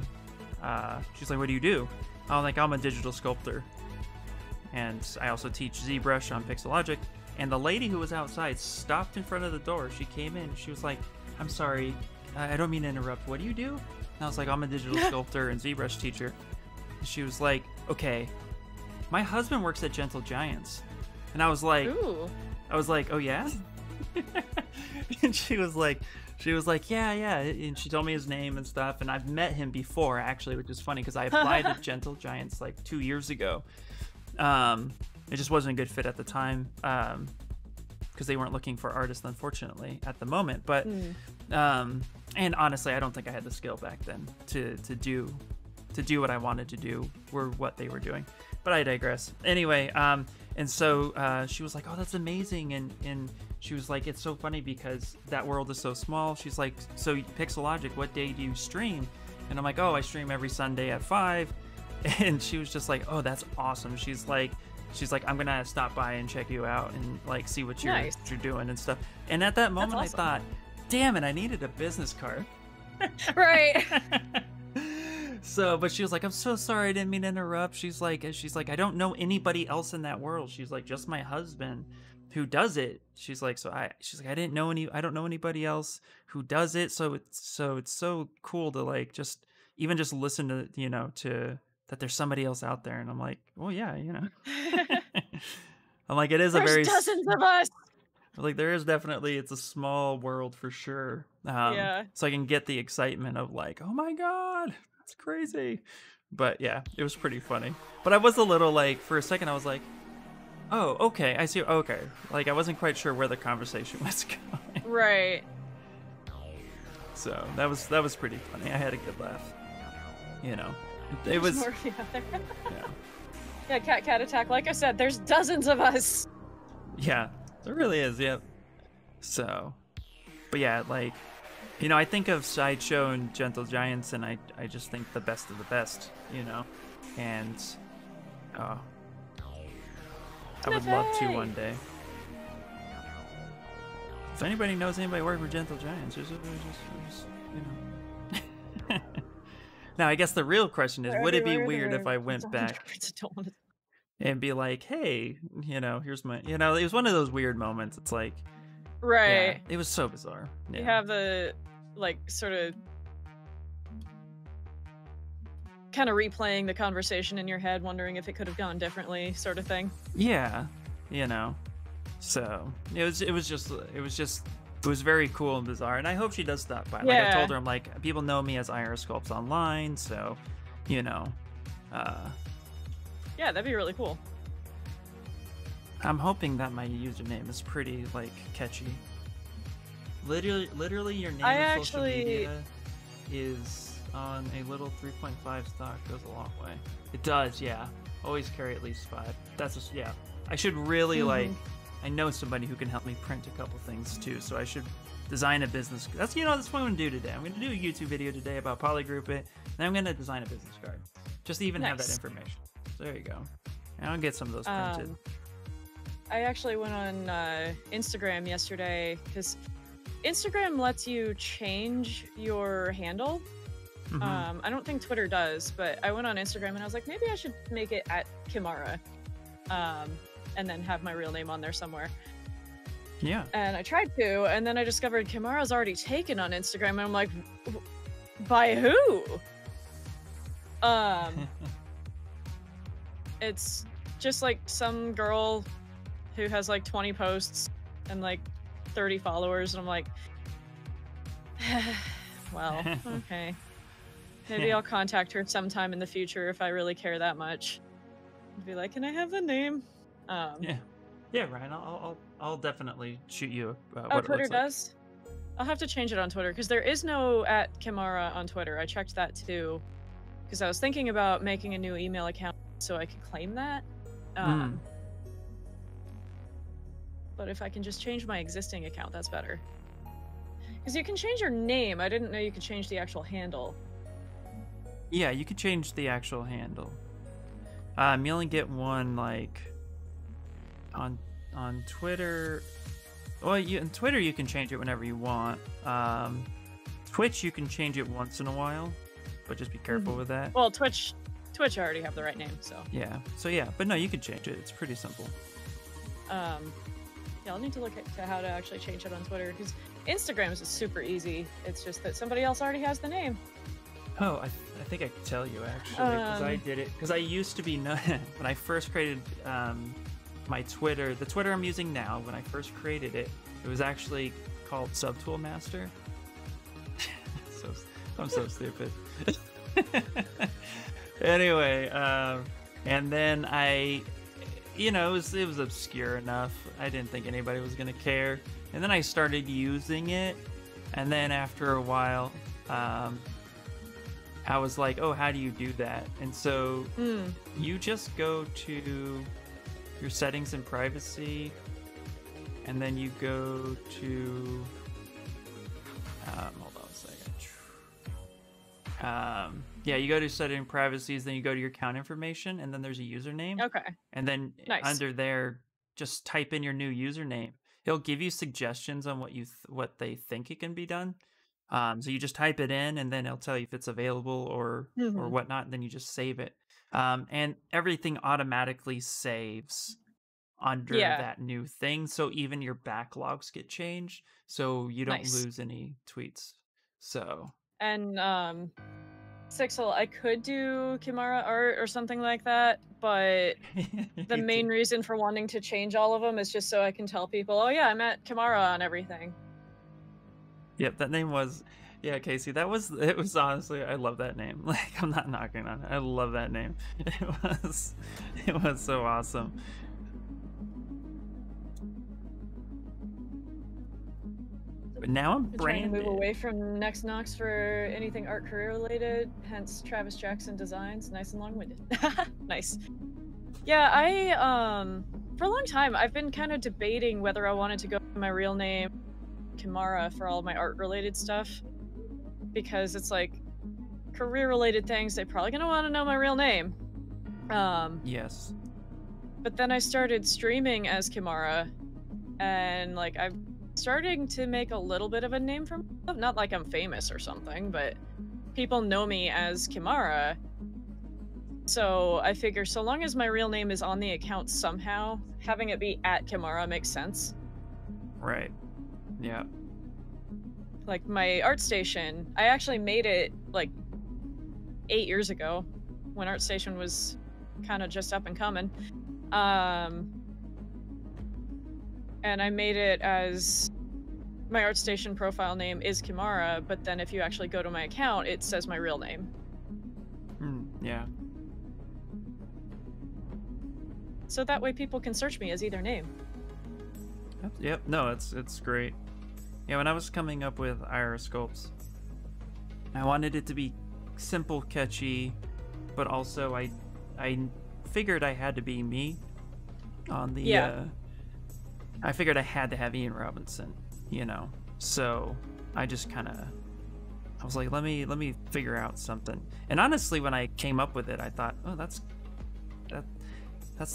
She's like, what do you do? I'm like, I'm a digital sculptor. And I also teach Zbrush on Pixelogic. And the lady who was outside stopped in front of the door. She came in. She was like, I'm sorry, I don't mean to interrupt. What do you do? And I was like, I'm a digital sculptor and Zbrush teacher. And she was like, okay, my husband works at Gentle Giants. And I was like, ooh. Oh yeah? And she was like, yeah. And she told me his name and stuff. And I've met him before, actually, which is funny because I applied to Gentle Giants like 2 years ago. It just wasn't a good fit at the time because they weren't looking for artists, unfortunately, at the moment. But and honestly, I don't think I had the skill back then to do what I wanted to do or what they were doing. But I digress. Anyway, and so she was like, "Oh, that's amazing," and she was like, "It's so funny because that world is so small." She's like, "So Pixelogic, what day do you stream?" And I'm like, "Oh, I stream every Sunday at 5." And she was just like, "Oh, that's awesome." She's like, I'm gonna stop by and check you out and like see what you're doing and stuff. And at that moment, awesome. I thought, damn it, I needed a business card. Right. So, but she was like, I'm so sorry, I didn't mean to interrupt. She's like, I don't know anybody else in that world. She's like, just my husband who does it. She's like, I don't know anybody else who does it. So it's so cool to like just listen to, to that there's somebody else out there. And I'm like, well, yeah, I'm like, it is there's dozens of us. Like there is definitely, it's a small world for sure. Yeah. So I can get the excitement of like, oh my God, that's crazy. But yeah, it was pretty funny. But I was a little like, for a second, I was like, oh, okay, I see. Okay. Like I wasn't quite sure where the conversation was going. Right. So that was pretty funny. I had a good laugh. It was. Yeah, cat attack. Like I said, there's dozens of us. Yeah, there really is. Yep. So, but yeah, like You know, I think of Sideshow and Gentle Giants, and I just think the best of the best, you know? And I would love to one day. If anybody knows anybody working for Gentle Giants, just you know. Now, I guess the real question is, would it be weird if I went back and be like, hey, you know, here's my, you know, it was one of those weird moments. It's like, right. Yeah, it was so bizarre. Yeah. You have the, like, sort of kind of replaying the conversation in your head, wondering if it could have gone differently, sort of thing. Yeah, you know. So it was very cool and bizarre, and I hope she does stop by. Like I told her, I'm like, people know me as Ira Sculpts online, so you know. Yeah, that'd be really cool. I'm hoping that my username is pretty like catchy. Literally, your name on social media is on a little 3.5 stock. Goes a long way. It does, yeah. Always carry at least 5. That's just, yeah. I should really like. I know somebody who can help me print a couple things too, so I should design a business. That's what I'm going to do today. I'm going to do a YouTube video today about polygroup it, and I'm going to design a business card. Just to even have that information. So there you go. And I'll get some of those printed. I actually went on Instagram yesterday because Instagram lets you change your handle. I don't think Twitter does, but I went on Instagram and I was like, maybe I should make it at Kimara. And then have my real name on there somewhere. Yeah. And I tried to, and then I discovered Kimara's already taken on Instagram, and I'm like, by who? It's just like some girl who has like 20 posts and like 30 followers, and I'm like, well, okay. Maybe I'll contact her sometime in the future if I really care that much. I'd be like, can I have the name? Yeah, Ryan. I'll definitely shoot you. What Twitter does? I'll have to change it on Twitter because there is no @Kimara on Twitter. I checked that too because I was thinking about making a new email account so I could claim that. But if I can just change my existing account, that's better. Because you can change your name. I didn't know you could change the actual handle. Yeah, you could change the actual handle. You only get one like. On Twitter, well, on Twitter you can change it whenever you want. Twitch you can change it once in a while, but just be careful with that. Well, Twitch I already have the right name, so. Yeah, but no, you can change it. It's pretty simple. Yeah, I'll need to look at how to actually change it on Twitter because Instagram is super easy. It's just that somebody else already has the name. Oh, I think I could tell you actually because I did it because I used to be when I first created my Twitter, the Twitter I'm using now, when I first created it, it was actually called Subtool Master. I'm so stupid. Anyway, and then it was obscure enough. I didn't think anybody was gonna care. And then I started using it, and then after a while, I was like, oh, how do you do that? And so you just go to your settings and privacy, and then you go to hold on a second. You go to setting privacies, then you go to your account information, and then there's a username. Okay. And then under there, just type in your new username. He'll give you suggestions on what they think it can be done. So you just type it in, and then it'll tell you if it's available or whatnot, and then you just save it. And everything automatically saves under that new thing, so even your backlogs get changed, so you don't lose any tweets. So and Sixel, I could do Kimara art or something like that, but the main reason for wanting to change all of them is just so I can tell people, oh yeah, I'm at Kimara on everything. Yep, that name was, Casey, it was honestly, I love that name. Like, I'm not knocking on it. I love that name. It was so awesome. But now I'm branded. Trying to move away from Next Knox for anything art career related, hence Travis Jackson Designs. Nice and long-winded. Nice. Yeah, I, for a long time, I've been kind of debating whether I wanted to go with my real name, Kimara for all my art-related stuff, because it's like career-related things. They're probably gonna want to know my real name. Yes. But then I started streaming as Kimara, and like I'm starting to make a little bit of a name for myself. Not like I'm famous or something, but people know me as Kimara. So I figure so long as my real name is on the account somehow, having it be at Kimara makes sense. Right. Yeah. Like my ArtStation, I actually made it like 8 years ago when ArtStation was kind of just up and coming. And I made it as my ArtStation profile name is Kimara, but then if you actually go to my account, it says my real name. Yeah. So that way people can search me as either name. Yep. No, it's great. Yeah, when I was coming up with Iris sculpts, I wanted it to be simple, catchy, but also I figured I had to be me on the I figured I had to have Ian Robinson, you know. So I just kind of I was like, let me figure out something. And honestly, when I came up with it, I thought, oh, that's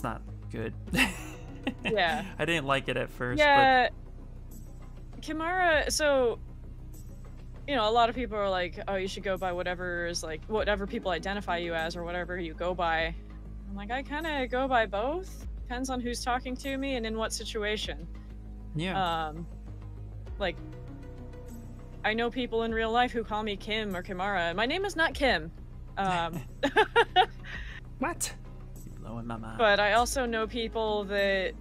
not good. Yeah. I didn't like it at first. Yeah. Kimara, so you know, a lot of people are like, oh, you should go by whatever people identify you as or whatever you go by. I'm like, I kind of go by both. Depends on who's talking to me and in what situation. Yeah. Like, I know people in real life who call me Kim or Kimara. My name is not Kim. What? Blowing my mind. But I also know people that,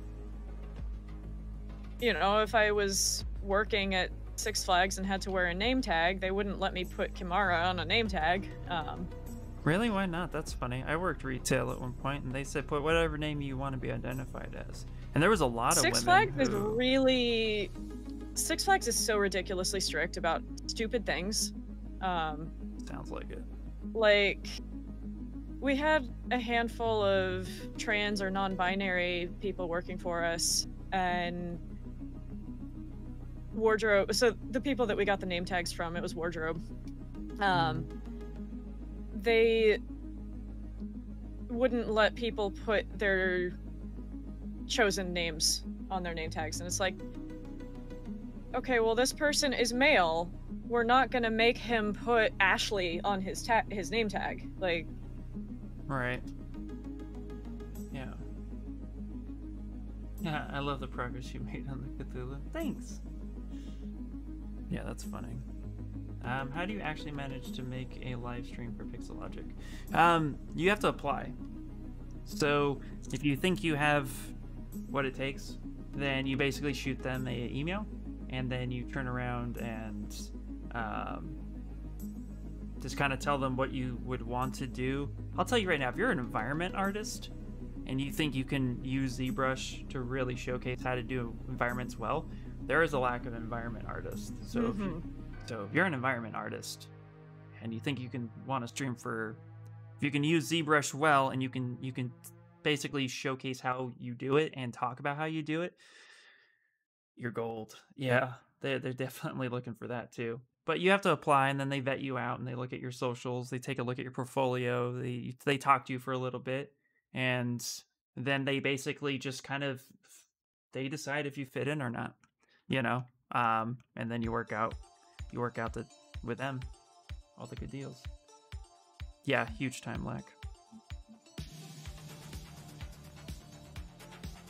you know, if I was working at Six Flags and had to wear a name tag, they wouldn't let me put Kimara on a name tag. Really? Why not? That's funny. I worked retail at one point, and they said put whatever name you want to be identified as. And there was a lot of Six women Flags is really... Six Flags is so ridiculously strict about stupid things. Sounds like it. Like, we had a handful of trans or non-binary people working for us, and Wardrobe, so the people that we got the name tags from, it was Wardrobe. They wouldn't let people put their chosen names on their name tags, and it's like, okay, well, this person is male. We're not gonna make him put Ashley on his name tag. Like, right. Yeah. Yeah, I love the progress you made on the Cthulhu. Thanks. Yeah, that's funny. How do you actually manage to make a live stream for Pixelogic? You have to apply. So if you think you have what it takes, then you basically shoot them an email, and then you turn around and just kind of tell them what you would want to do. I'll tell you right now, if you're an environment artist and you think you can use Zbrush to really showcase how to do environments well, there is a lack of environment artists. So if you're an environment artist and you think you can want to stream for, if you can use ZBrush well and you can basically showcase how you do it and talk about how you do it, you're gold. Yeah, they're definitely looking for that too. But you have to apply, and then they vet you out and they look at your socials, they take a look at your portfolio, they talk to you for a little bit, and then they basically just kind of, they decide if you fit in or not, you know. And then you work out with them all the good deals. Yeah, huge time lag.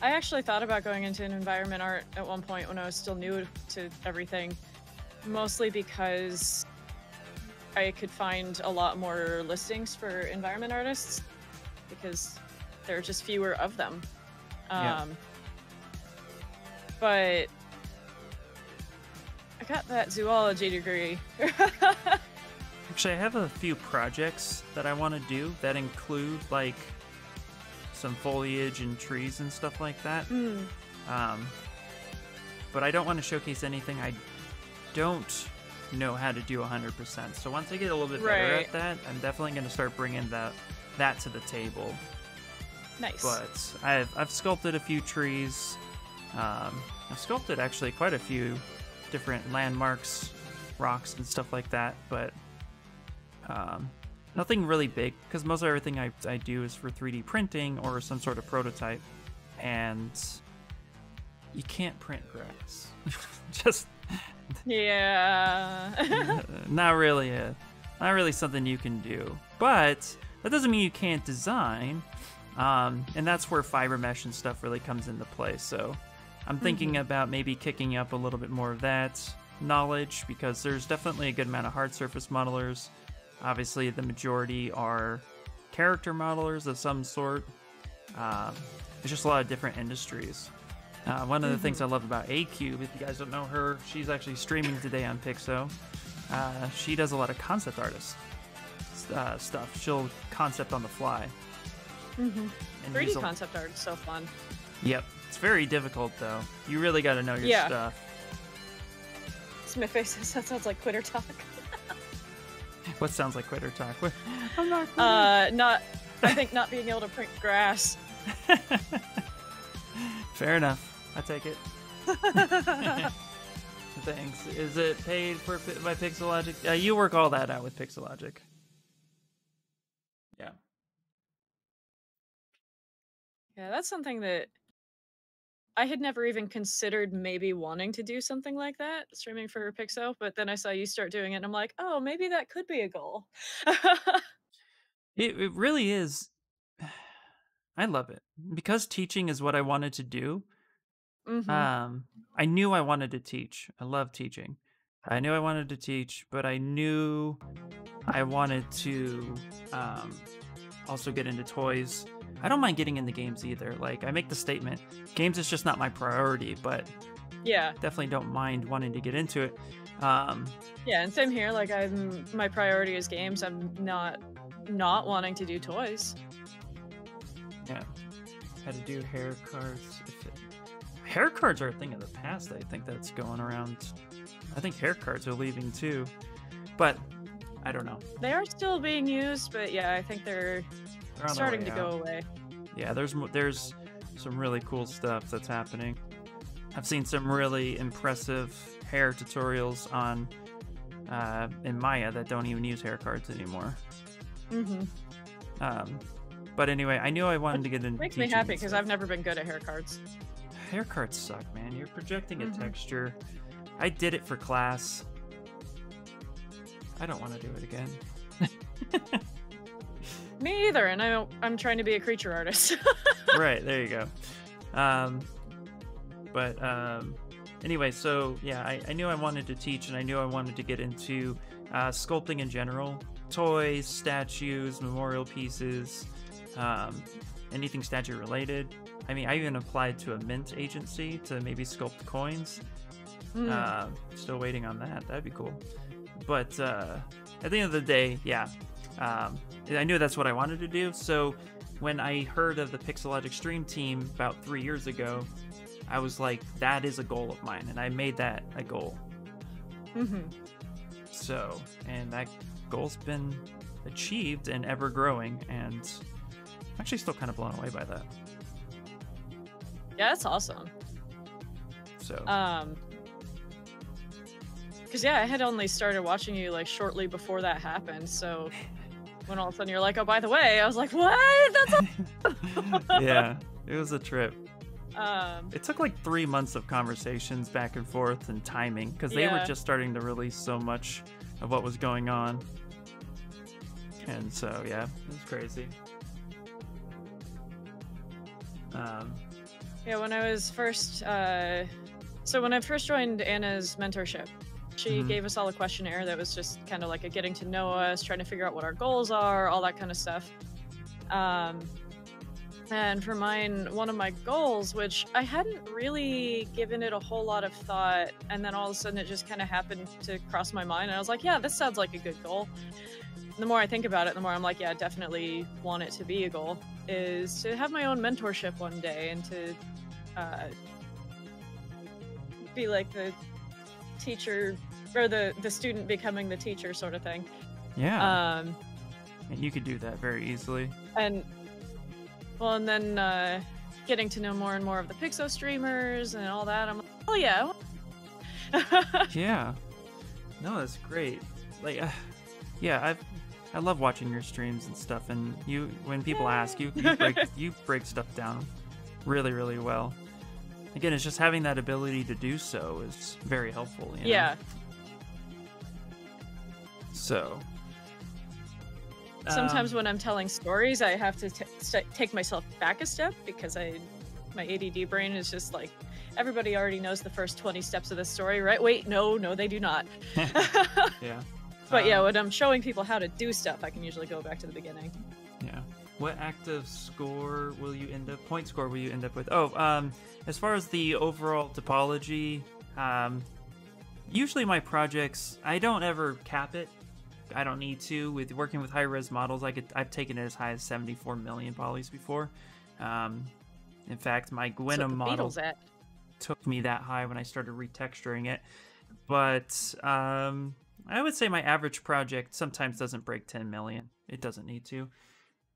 I actually thought about going into an environment art at one point when I was still new to everything, mostly because I could find a lot more listings for environment artists because there are just fewer of them. But I got that zoology degree. Actually, I have a few projects that I want to do that include like some foliage and trees and stuff like that. But I don't want to showcase anything I don't know how to do 100%. So once I get a little bit better at that, I'm definitely going to start bringing that to the table. Nice. But I've sculpted a few trees. I've sculpted actually quite a few different landmarks, rocks, and stuff like that. But nothing really big, because most of everything I do is for 3D printing or some sort of prototype, and you can't print grass. Just yeah. not really something you can do. But that doesn't mean you can't design, and that's where fiber mesh and stuff really comes into play. So I'm thinking about maybe kicking up a little bit more of that knowledge, because there's definitely a good amount of hard surface modelers. Obviously, the majority are character modelers of some sort. There's just a lot of different industries. One of the things I love about A-Cube, if you guys don't know her, she's actually streaming today on Pixo. She does a lot of concept artist stuff. She'll concept on the fly. And 3D concept art is so fun. Yep. It's very difficult, though. You really got to know your stuff. My face says that sounds like quitter talk. What sounds like quitter talk? I'm not I think not being able to print grass. Fair enough. I take it. Thanks. Is it paid for by Pixelogic? You work all that out with Pixelogic. Yeah. Yeah, that's something that I had never even considered maybe wanting to do something like that, streaming for Pixo, but then I saw you start doing it, and I'm like, oh, maybe that could be a goal. It really is. I love it. Because teaching is what I wanted to do. I knew I wanted to teach. I love teaching. I knew I wanted to teach, but I knew I wanted to also get into toys. I don't mind getting into games either. Like, I make the statement, games is just not my priority, but yeah, definitely don't mind wanting to get into it. Yeah, and same here. Like, my priority is games. I'm not wanting to do toys. Yeah, had to do hair cards. Hair cards are a thing of the past. I think that's going around. I think hair cards are leaving too, but I don't know. They are still being used, but yeah, I think they're starting to go away. Yeah, there's some really cool stuff that's happening. I've seen some really impressive hair tutorials on in Maya that don't even use hair cards anymore. But anyway, I knew I wanted to get into. Makes me happy because I've never been good at hair cards. Hair cards suck, man. You're projecting a texture. I did it for class. I don't want to do it again. Me either, and I'm trying to be a creature artist. Right, there you go. Anyway, so yeah, I knew I wanted to teach, and I knew I wanted to get into sculpting in general. Toys, statues, memorial pieces, anything statue related. I mean, I even applied to a mint agency to maybe sculpt coins. Still waiting on that. That'd be cool. But at the end of the day, yeah, I knew that's what I wanted to do. So when I heard of the Pixelogic stream team about 3 years ago, I was like, that is a goal of mine, and I made that a goal. So, and that goal's been achieved and ever growing, and I'm actually still kind of blown away by that. Yeah, that's awesome. So, because yeah, I had only started watching you like shortly before that happened. So when all of a sudden you're like, oh, by the way, I was like, what? That's awesome. Yeah, it was a trip. It took like 3 months of conversations back and forth and timing, because they were just starting to release so much of what was going on. And so, yeah, it was crazy. Yeah, when I was first, when I first joined Anna's mentorship, she gave us all a questionnaire that was just kind of like a getting to know us, trying to figure out what our goals are, all that kind of stuff. And for mine, one of my goals, which I hadn't really given it a whole lot of thought, and then all of a sudden it just kind of happened to cross my mind, and I was like, yeah, this sounds like a good goal. And the more I think about it, the more I'm like, yeah, I definitely want it to be a goal, is to have my own mentorship one day, and to be like the teacher, or the student becoming the teacher sort of thing. Yeah. And you could do that very easily. And then getting to know more and more of the Pixo streamers and all that, I'm like, oh yeah. Yeah. No, that's great. Like, yeah, I love watching your streams and stuff. And when people ask you, you break stuff down really, really well. Again, it's just having that ability to do so is very helpful. You know? Yeah. So. Sometimes when I'm telling stories, I have to take myself back a step because my ADD brain is just like, everybody already knows the first 20 steps of the story, right? Wait, no, they do not. Yeah. But yeah, when I'm showing people how to do stuff, I can usually go back to the beginning. Yeah. What active score will you end up, point score will you end up with? As far as the overall topology, usually my projects, I don't ever cap it. I don't need to. With working with high-res models, I've taken it as high as 74 million polys before. In fact, my Gwenum model took me that high when I started retexturing it. But I would say my average project sometimes doesn't break 10 million. It doesn't need to.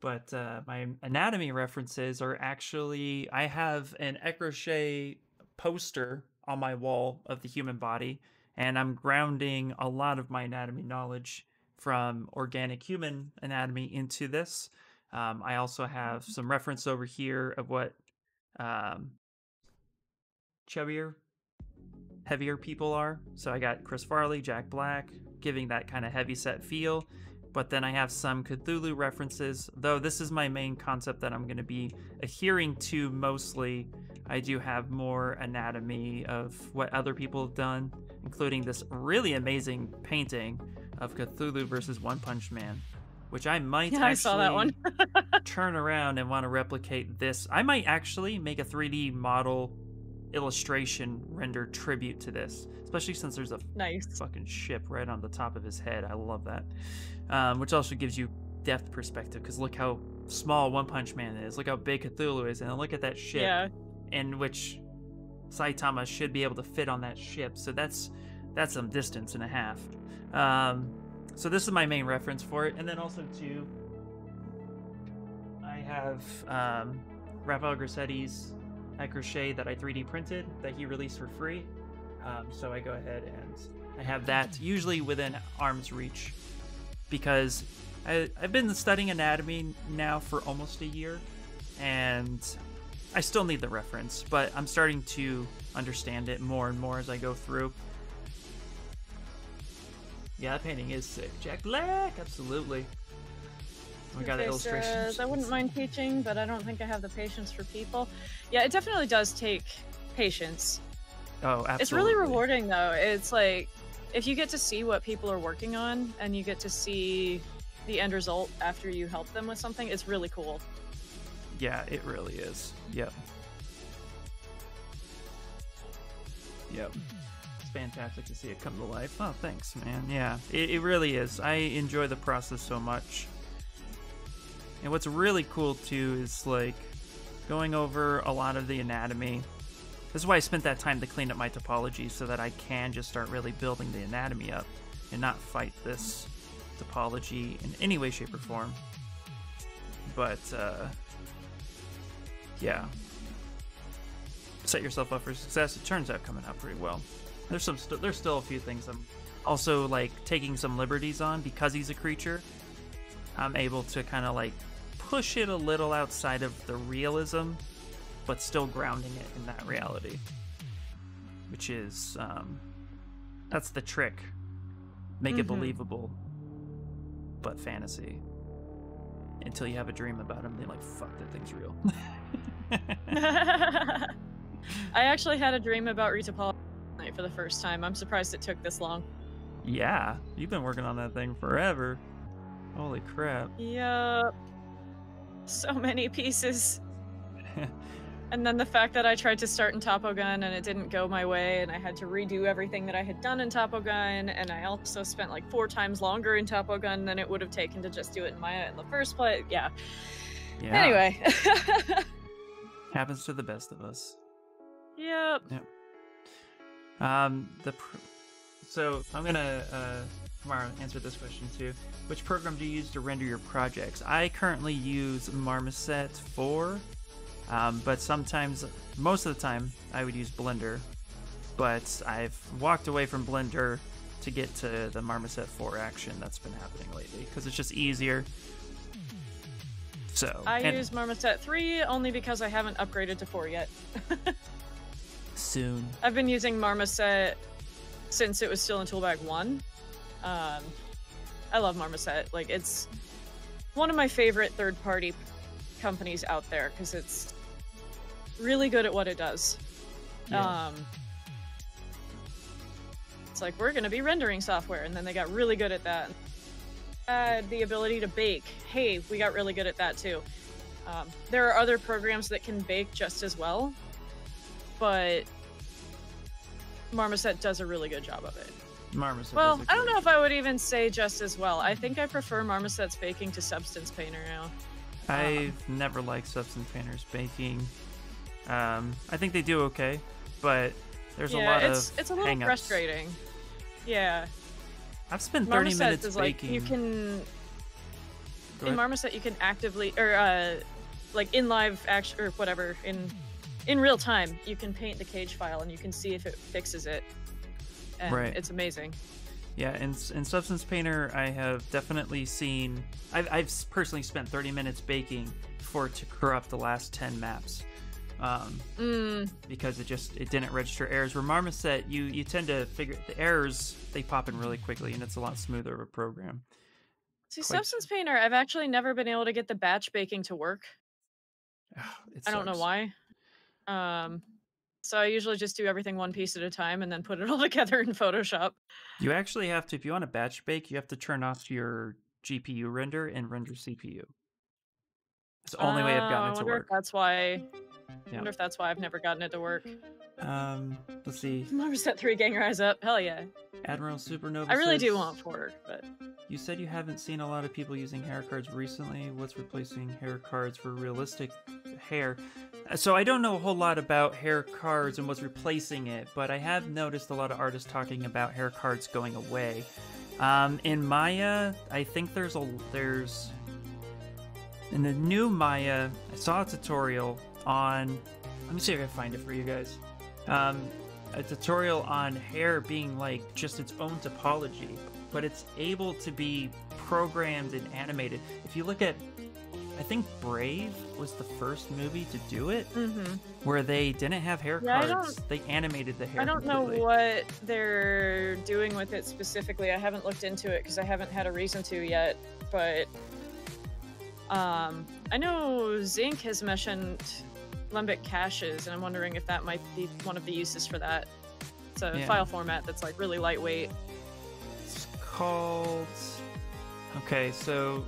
But my anatomy references are actually, I have an Ecrochet poster on my wall of the human body, and I'm grounding a lot of my anatomy knowledge from organic human anatomy into this. I also have some reference over here of what chubbier, heavier people are. So I got Chris Farley, Jack Black, giving that kind of heavy set feel. But then I have some Cthulhu references, though this is my main concept that I'm going to be adhering to mostly. I do have more anatomy of what other people have done, including this really amazing painting of Cthulhu versus One Punch Man, which I might I saw that one. turn around and want to replicate this. I might actually make a 3D model illustration render tribute to this, especially since there's a fucking ship right on the top of his head. I love that. Which also gives you depth perspective, because look how small One Punch Man is, look how big Cthulhu is, and look at that ship, in which Saitama should be able to fit on that ship. So that's some distance and a half. So this is my main reference for it. And then also too, I have Raphael Grassetti's Ecrochet that I 3D printed that he released for free. So I go ahead and I have that usually within arm's reach, because I've been studying anatomy now for almost a year, and I still need the reference, but I'm starting to understand it more and more as I go through. Yeah, that painting is sick. Jack Black, absolutely. We got illustrations. I wouldn't mind teaching, but I don't think I have the patience for people. Yeah, it definitely does take patience. Oh, absolutely. It's really rewarding, though. It's like, if you get to see what people are working on, and you get to see the end result after you help them with something, it's really cool. Yeah, it really is. Yep. Yep. It's fantastic to see it come to life. Oh, thanks, man. Yeah, it really is. I enjoy the process so much. And what's really cool, too, is, like, going over a lot of the anatomy. This is why I spent that time to clean up my topology, so that I can just start really building the anatomy up and not fight this topology in any way, shape, or form. But, yeah. Set yourself up for success. It turns out coming out pretty well. There's still a few things I'm also, like, taking some liberties on. Because he's a creature, I'm able to kind of, like, push it a little outside of the realism, but still grounding it in that reality. Which is, that's the trick. Make it believable, but fantasy. Until you have a dream about him, they're like, fuck, that thing's real. I actually had a dream about retopology for the first time. I'm surprised it took this long. Yeah, you've been working on that thing forever. Holy crap. Yep. So many pieces. And then the fact that I tried to start in Topogun and it didn't go my way, and I had to redo everything that I had done in Topogun, and I also spent like 4 times longer in Topogun than it would have taken to just do it in Maya in the first place. Yeah. Anyway. Happens to the best of us. Yep. So I'm gonna Kamara, answer this question too. Which program do you use to render your projects? I currently use Marmoset 4, but sometimes, most of the time, I would use Blender. but I've walked away from Blender to get to the Marmoset 4 action that's been happening lately, because it's just easier. So I use Marmoset 3 only because I haven't upgraded to 4 yet. Soon. I've been using Marmoset since it was still in Toolbag 1. I love Marmoset. Like, it's one of my favorite third-party companies out there because it's really good at what it does. Yeah. It's like, we're going to be rendering software, and then they got really good at that. The ability to bake. Hey, we got really good at that too. There are other programs that can bake just as well, but Marmoset does a really good job of it. Marmoset. Well, I don't know if I would even say just as well. I think I prefer Marmoset's baking to Substance Painter now. I've never liked Substance Painter's baking. I think they do okay, but there's a lot of it's a little hang-ups. frustrating. Yeah. I've spent 30 Marmoset minutes is baking. like, you can... Go In ahead. Marmoset, you can actively... Or, like, in live action... Or whatever, in real time, you can paint the cage file and you can see if it fixes it. And Right. it's amazing. Yeah, in Substance Painter, I have definitely seen... I've personally spent 30 minutes baking for it to corrupt the last 10 maps. Because it didn't register errors. Where Marmoset, you tend to figure... The errors, they pop in really quickly, and it's a lot smoother of a program. See, Substance Painter, I've actually never been able to get the batch baking to work. I don't know why. So I usually just do everything one piece at a time and then put it all together in Photoshop. You actually have to, if you want to batch bake, you have to turn off your GPU render and render CPU. It's the only way I've gotten it to work. If that's why. Yeah. I wonder if that's why I've never gotten it to work. Let's see. Marmoset 3 Gang Rise Up. Hell yeah. Admiral Supernova I really says, do want 4, but... You said you haven't seen a lot of people using hair cards recently. What's replacing hair cards for realistic hair? So I don't know a whole lot about hair cards and what's replacing it, but I have noticed a lot of artists talking about hair cards going away. In Maya, I think there's in the new Maya, I saw a tutorial on, let me see if I can find it for you guys. A tutorial on hair being like just its own topology, but it's able to be programmed and animated. If you look at, I think Brave was the first movie to do it, where they didn't have hair cards. They animated the hair. I don't completely. know what they're doing with it specifically. I haven't looked into it because I haven't had a reason to yet, but I know Zinc has mentioned limbic caches, and I'm wondering if that might be one of the uses for that. It's a file format that's like really lightweight. It's called... Okay, so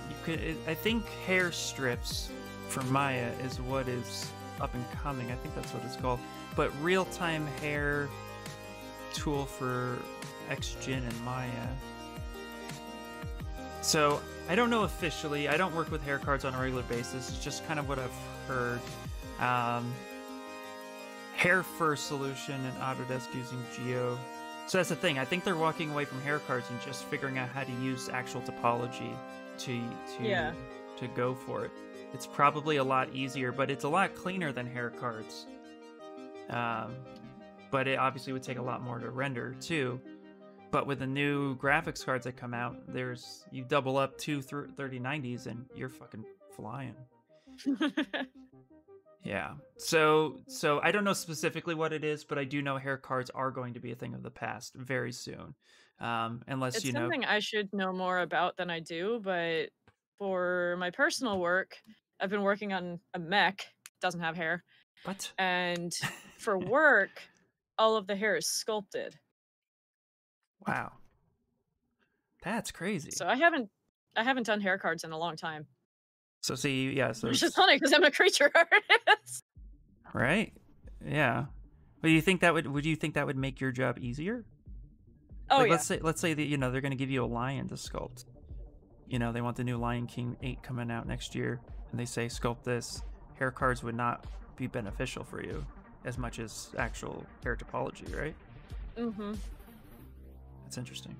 you could... I think hair strips for Maya is what is up and coming. I think that's what it's called. But real-time hair tool for XGen and Maya. So I don't know officially. I don't work with hair cards on a regular basis. It's just kind of what I've heard. Hair first solution and Autodesk using Geo. So that's the thing. I think they're walking away from hair cards and just figuring out how to use actual topology to go for it. It's probably a lot easier, but it's a lot cleaner than hair cards. But it obviously would take a lot more to render too. But with the new graphics cards that come out, you double up 2 3090s and you're fucking flying. Yeah. So I don't know specifically what it is, but I do know hair cards are going to be a thing of the past very soon. Unless It's you know. something I should know more about than I do, but for my personal work, I've been working on a mech. Doesn't have hair. What? And for work, all of the hair is sculpted. Wow. That's crazy. So I haven't done hair cards in a long time. So see, yeah, so Which is funny because I'm a creature artist. Right? Yeah. But you think would you think that would make your job easier? Oh, like, yeah. Let's say that, they're going to give you a lion to sculpt. They want the new Lion King 8 coming out next year, and they say sculpt this. Hair cards would not be beneficial for you as much as actual hair topology, right? Mm-hmm. That's interesting.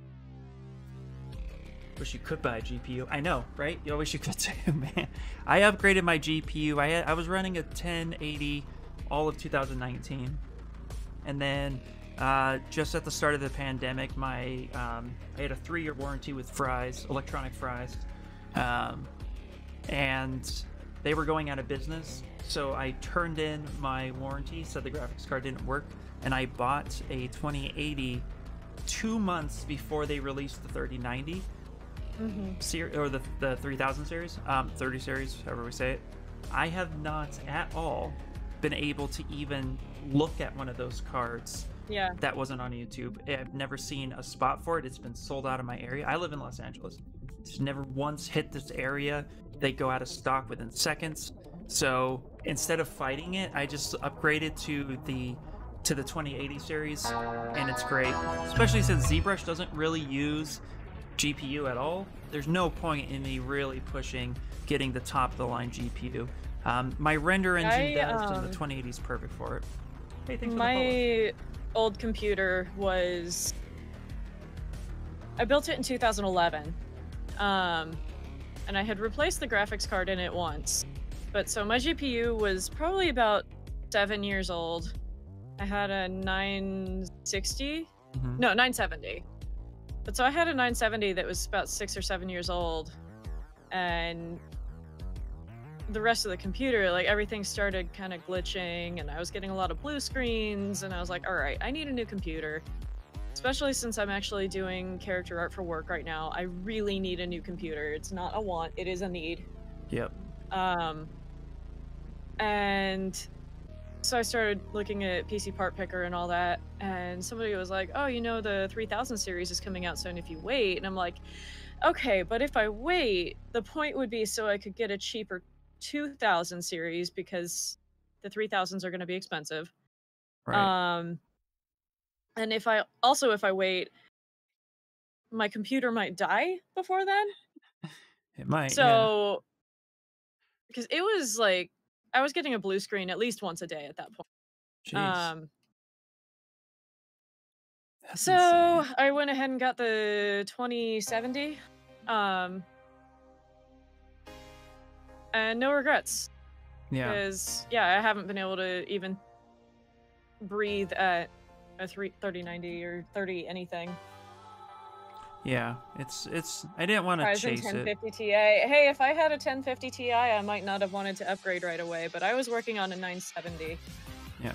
Wish you could buy a GPU. I know, right? You wish you could too, man. I upgraded my GPU. I was running a 1080 all of 2019. And then just at the start of the pandemic, I had a 3-year warranty with Fry's, Electronic Fry's, and they were going out of business. So I turned in my warranty, said the graphics card didn't work, and I bought a 2080 2 months before they released the 3090 series, or the 3000 series, 30 series, however we say it. I have not at all been able to even look at one of those cards. Yeah. That wasn't on YouTube. I've never seen a spot for it. It's been sold out of my area. I live in Los Angeles. It's never once hit this area. They go out of stock within seconds. So instead of fighting it, I just upgraded to the 2080 series, and it's great. Especially since Zbrush doesn't really use GPU at all. There's no point in me really pushing getting the top of the line GPU. My render engine does, and the 2080 is perfect for it. Hey, thanks for the follow. Old computer was, I built it in 2011, and I had replaced the graphics card in it once, but so my GPU was probably about 7 years old. I had a 960, no, 970, but so I had a 970 that was about 6 or 7 years old, and the rest of the computer, like, everything started kind of glitching, and I was getting a lot of blue screens, and I was like, all right, I need a new computer. Especially since I'm actually doing character art for work right now, I really need a new computer. It's not a want, it is a need. Yep. And so I started looking at PC Part Picker and all that, and somebody was like, oh, you know, the 3000 series is coming out soon if you wait. And I'm like, okay, but if I wait, the point would be so I could get a cheaper 2000 series, because the 3000s are going to be expensive. Right. And if I wait, my computer might die before then. It might. So, because it was like, I was getting a blue screen at least once a day at that point. Jeez. So insane. I went ahead and got the 2070. And no regrets. Yeah. Because, yeah, I haven't been able to even breathe at a 3090 or 30 anything. Yeah, it's. I didn't want to chase 1050 it. Ti. Hey, if I had a 1050 Ti, I might not have wanted to upgrade right away, but I was working on a 970. Yeah.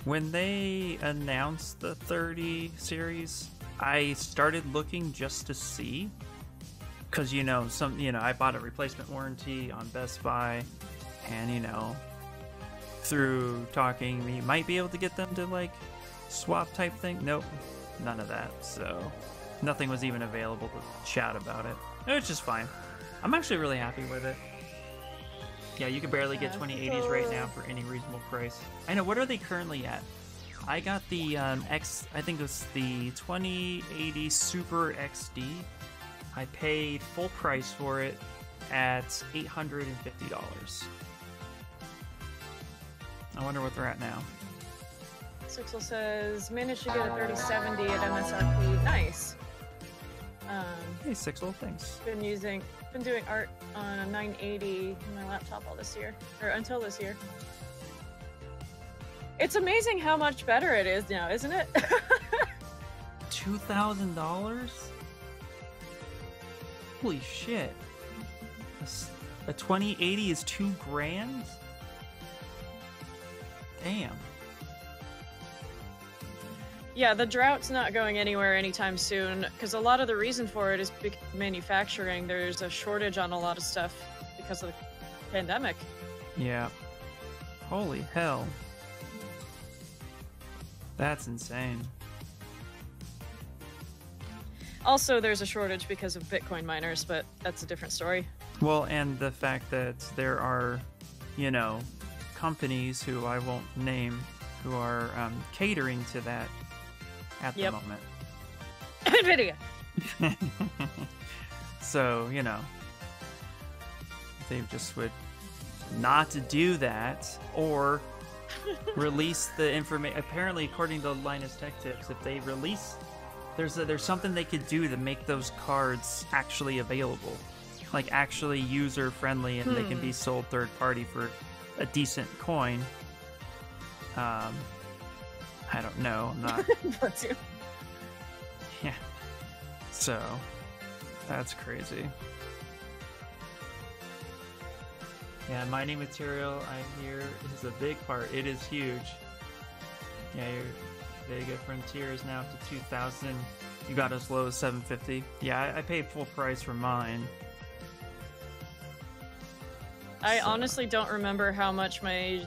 When they announced the 30 series, I started looking just to see. Because, I bought a replacement warranty on Best Buy, and, through talking, we might be able to get them to, like, swap type thing. Nope, none of that. So nothing was even available to chat about it. It was just fine. I'm actually really happy with it. Yeah, you can barely get 2080s right now for any reasonable price. I know, what are they currently at? I got the I think it was the 2080 Super XD. I paid full price for it at $850. I wonder what they're at now. Sixel says, managed to get a 3070 at MSRP. Nice. Hey, Sixel, thanks. Been doing art on a 980 on my laptop until this year. It's amazing how much better it is now, isn't it? $2,000? Holy shit. A 2080 is $2,000? Damn. Yeah, the drought's not going anywhere anytime soon, because a lot of the reason for it is manufacturing. There's a shortage on a lot of stuff because of the pandemic. Yeah. Holy hell. That's insane. Also, there's a shortage because of Bitcoin miners, but that's a different story. Well, and the fact that there are, companies who I won't name who are catering to that at the moment. NVIDIA! So, they just would not do that, or release the information. Apparently, according to Linus Tech Tips, if they release, there's something they could do to make those cards actually available, like actually user friendly, and they can be sold third party for a decent coin. I don't know. I'm not. Bless you. Yeah. So, that's crazy. Yeah, mining material, I hear, is a big part. It is huge. Yeah, your Vega Frontier is now up to 2,000. You got as low as 750. Yeah, I paid full price for mine. I honestly don't remember how much my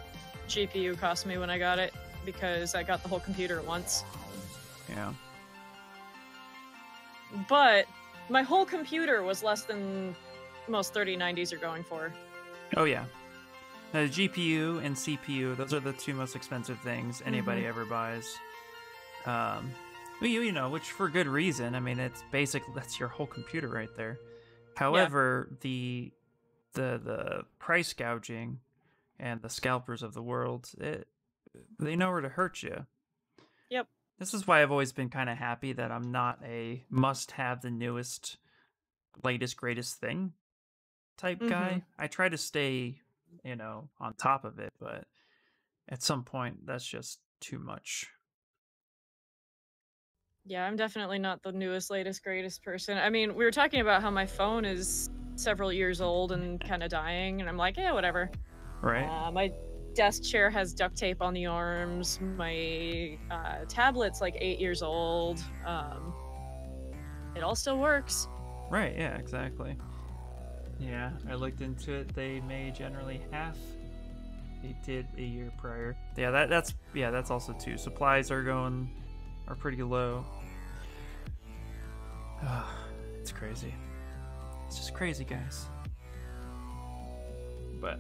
GPU cost me when I got it, because I got the whole computer at once. Yeah. But my whole computer was less than most 3090s are going for. Oh, yeah. The GPU and CPU, those are the two most expensive things anybody ever buys. Well, you know, which for good reason. I mean, it's basically, that's your whole computer right there. However, the price gouging and the scalpers of the world, they know where to hurt you. Yep. This is why I've always been kind of happy that I'm not a must-have the newest, latest, greatest thing type guy. I try to stay, you know, on top of it, but at some point, that's just too much. Yeah, I'm definitely not the newest, latest, greatest person. I mean, we were talking about how my phone is several years old and kind of dying, and I'm like, yeah, whatever. Right. My desk chair has duct tape on the arms. My tablet's like 8 years old. It all still works. Right, yeah, exactly. Yeah, I looked into it. They may generally half they did a year prior. Yeah, that's also too. Supplies are pretty low. It's crazy. It's just crazy, guys. But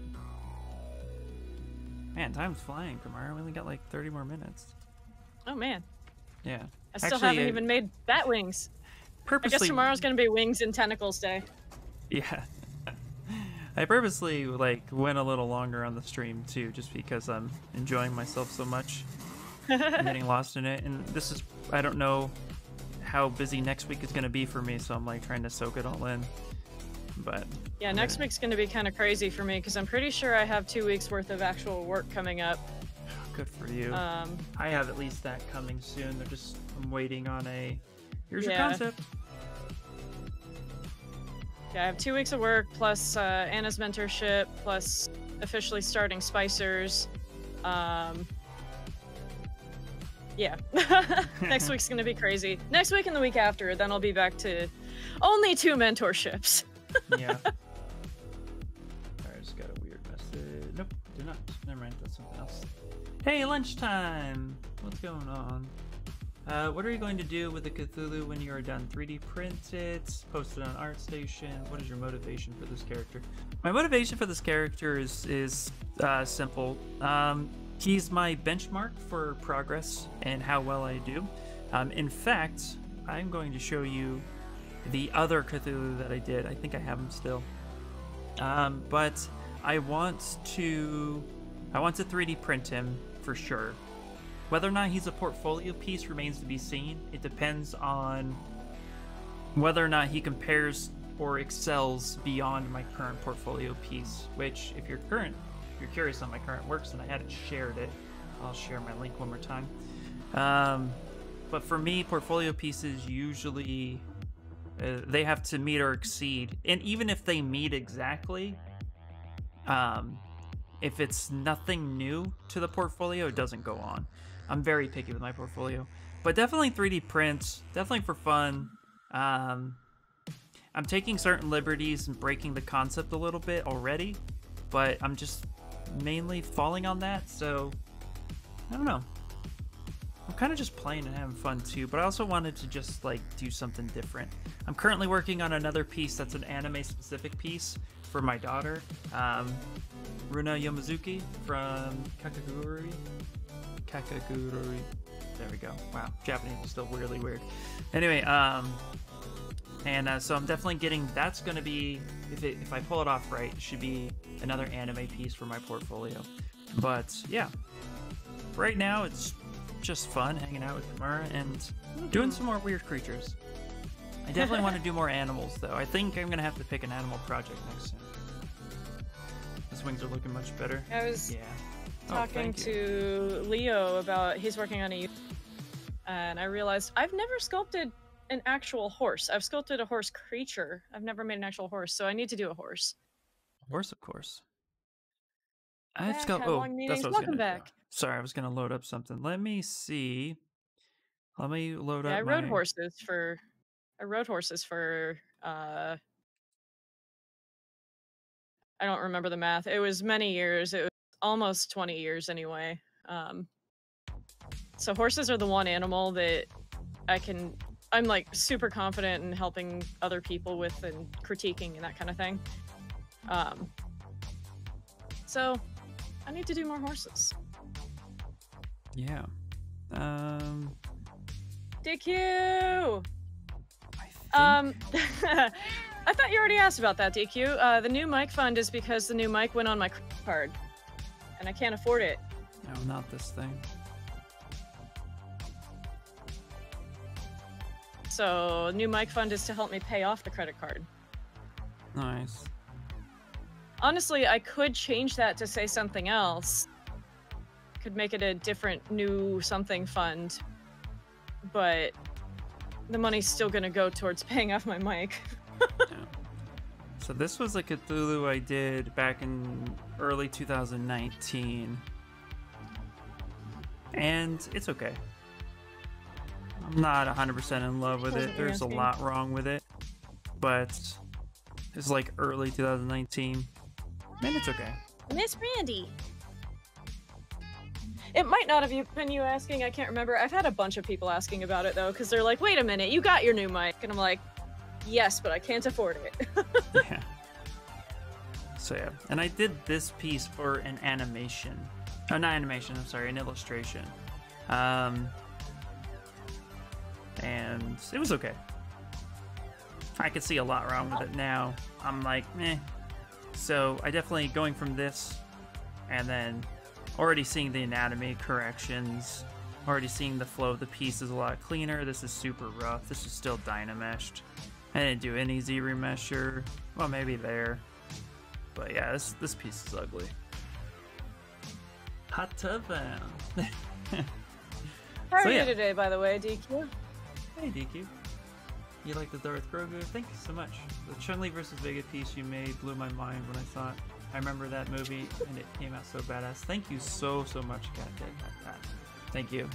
man, time's flying, Kamara. We only got like 30 more minutes. Oh man. Yeah. I still haven't even made bat wings. Purposely. I guess tomorrow's gonna be wings and tentacles day. Yeah. I purposely like went a little longer on the stream too, just because I'm enjoying myself so much. I'm getting lost in it, and this is, I don't know how busy next week is going to be for me, so I'm like trying to soak it all in. But yeah, next week's going to be kind of crazy for me, because I'm pretty sure I have 2 weeks worth of actual work coming up. Good for you. I have at least that coming soon. I'm waiting on here's your concept. Yeah, I have 2 weeks of work, plus Anna's mentorship, plus officially starting Spicers. Yeah. Next week's gonna be crazy. Next week and the week after, then I'll be back to only 2 mentorships. Yeah. I just got a weird message. Nope, do not. Never mind, that's something else. Hey, lunchtime! What's going on? What are you going to do with the Cthulhu when you are done? 3D print it, post it on ArtStation. What is your motivation for this character? My motivation for this character is simple. He's my benchmark for progress and how well I do. In fact, I'm going to show you the other Cthulhu that I did. I think I have him still. But I want to 3D print him for sure. Whether or not he's a portfolio piece remains to be seen. It depends on whether or not he compares or excels beyond my current portfolio piece, which if you're curious on my current works and I hadn't shared it, I'll share my link one more time. But for me, portfolio pieces usually they have to meet or exceed, and even if they meet exactly, if it's nothing new to the portfolio, it doesn't go on. I'm very picky with my portfolio, but definitely 3D prints, definitely for fun. I'm taking certain liberties and breaking the concept a little bit already, but I'm just mainly falling on that, so I don't know. I'm kind of just playing and having fun too, but I also wanted to just like do something different. I'm currently working on another piece that's an anime specific piece for my daughter, Runa Yomizuki from Kakagurui. There we go. Wow, Japanese is still weirdly weird. Anyway, so I'm definitely getting, that's going to be, if I pull it off right, it should be another anime piece for my portfolio. But yeah, right now it's just fun hanging out with Kamara and doing some more weird creatures. I definitely want to do more animals though. I think I'm going to have to pick an animal project next time. His wings are looking much better. I was talking to Leo about he's working on a, and I realized I've never sculpted an actual horse. I've sculpted a horse creature. I've never made an actual horse, so I need to do a horse. Horse, of course. I've got long meetings. That's what I was Welcome gonna back. do. Sorry, I was gonna load up something. Let me see. Let me load up. I rode horses for. I don't remember the math. It was many years. It was almost 20 years anyway. So horses are the one animal that I'm like super confident in helping other people with and critiquing and that kind of thing. So I need to do more horses. Yeah. DQ! I thought you already asked about that, DQ. The new mic fund is because the new mic went on my credit card, and I can't afford it. No, not this thing. So, new mic fund is to help me pay off the credit card. Nice. Honestly, I could change that to say something else. Could make it a different new something fund, but the money's still gonna go towards paying off my mic. Yeah. So this was a Cthulhu I did back in early 2019. And it's okay. I'm not 100% in love with it. There's a lot wrong with it. But it's like early 2019. And it's okay. Miss Randy. It might not have been you asking, I can't remember. I've had a bunch of people asking about it though, because they're like, wait a minute, you got your new mic. And I'm like, yes, but I can't afford it. Yeah. So yeah, and I did this piece for an animation. Oh, not animation, I'm sorry, an illustration. And it was okay. I could see a lot wrong with it now. I'm like, meh. So I definitely, going from this and then already seeing the anatomy corrections, already seeing the flow of the piece is a lot cleaner. This is super rough. This is still Dynameshed. I didn't do any Z remesher. Well, maybe there. But yeah, this piece is ugly. Hot tub fan. How are you today, by the way, DQ? Hey, DQ. You like the Darth Grogu? Thank you so much. The Chun-Li vs. Vega piece you made blew my mind when I saw it. I remember that movie, and it came out so badass. Thank you so much, Cat. Thank you.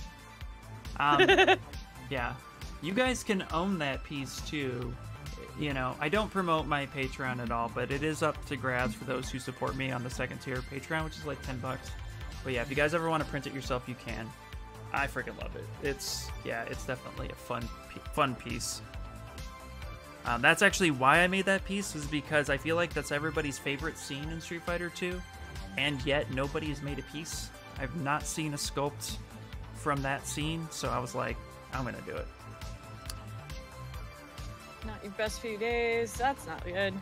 Yeah. You guys can own that piece, too. You know, I don't promote my Patreon at all, but it is up to grabs for those who support me on the second tier Patreon, which is like $10. But yeah, if you guys ever want to print it yourself, you can. I freaking love it. It's definitely a fun piece. That's actually why I made that piece, is because I feel like that's everybody's favorite scene in Street Fighter 2, and yet nobody has made a piece. I've not seen a sculpt from that scene, so I was like, I'm gonna do it. Not your best few days. That's not good.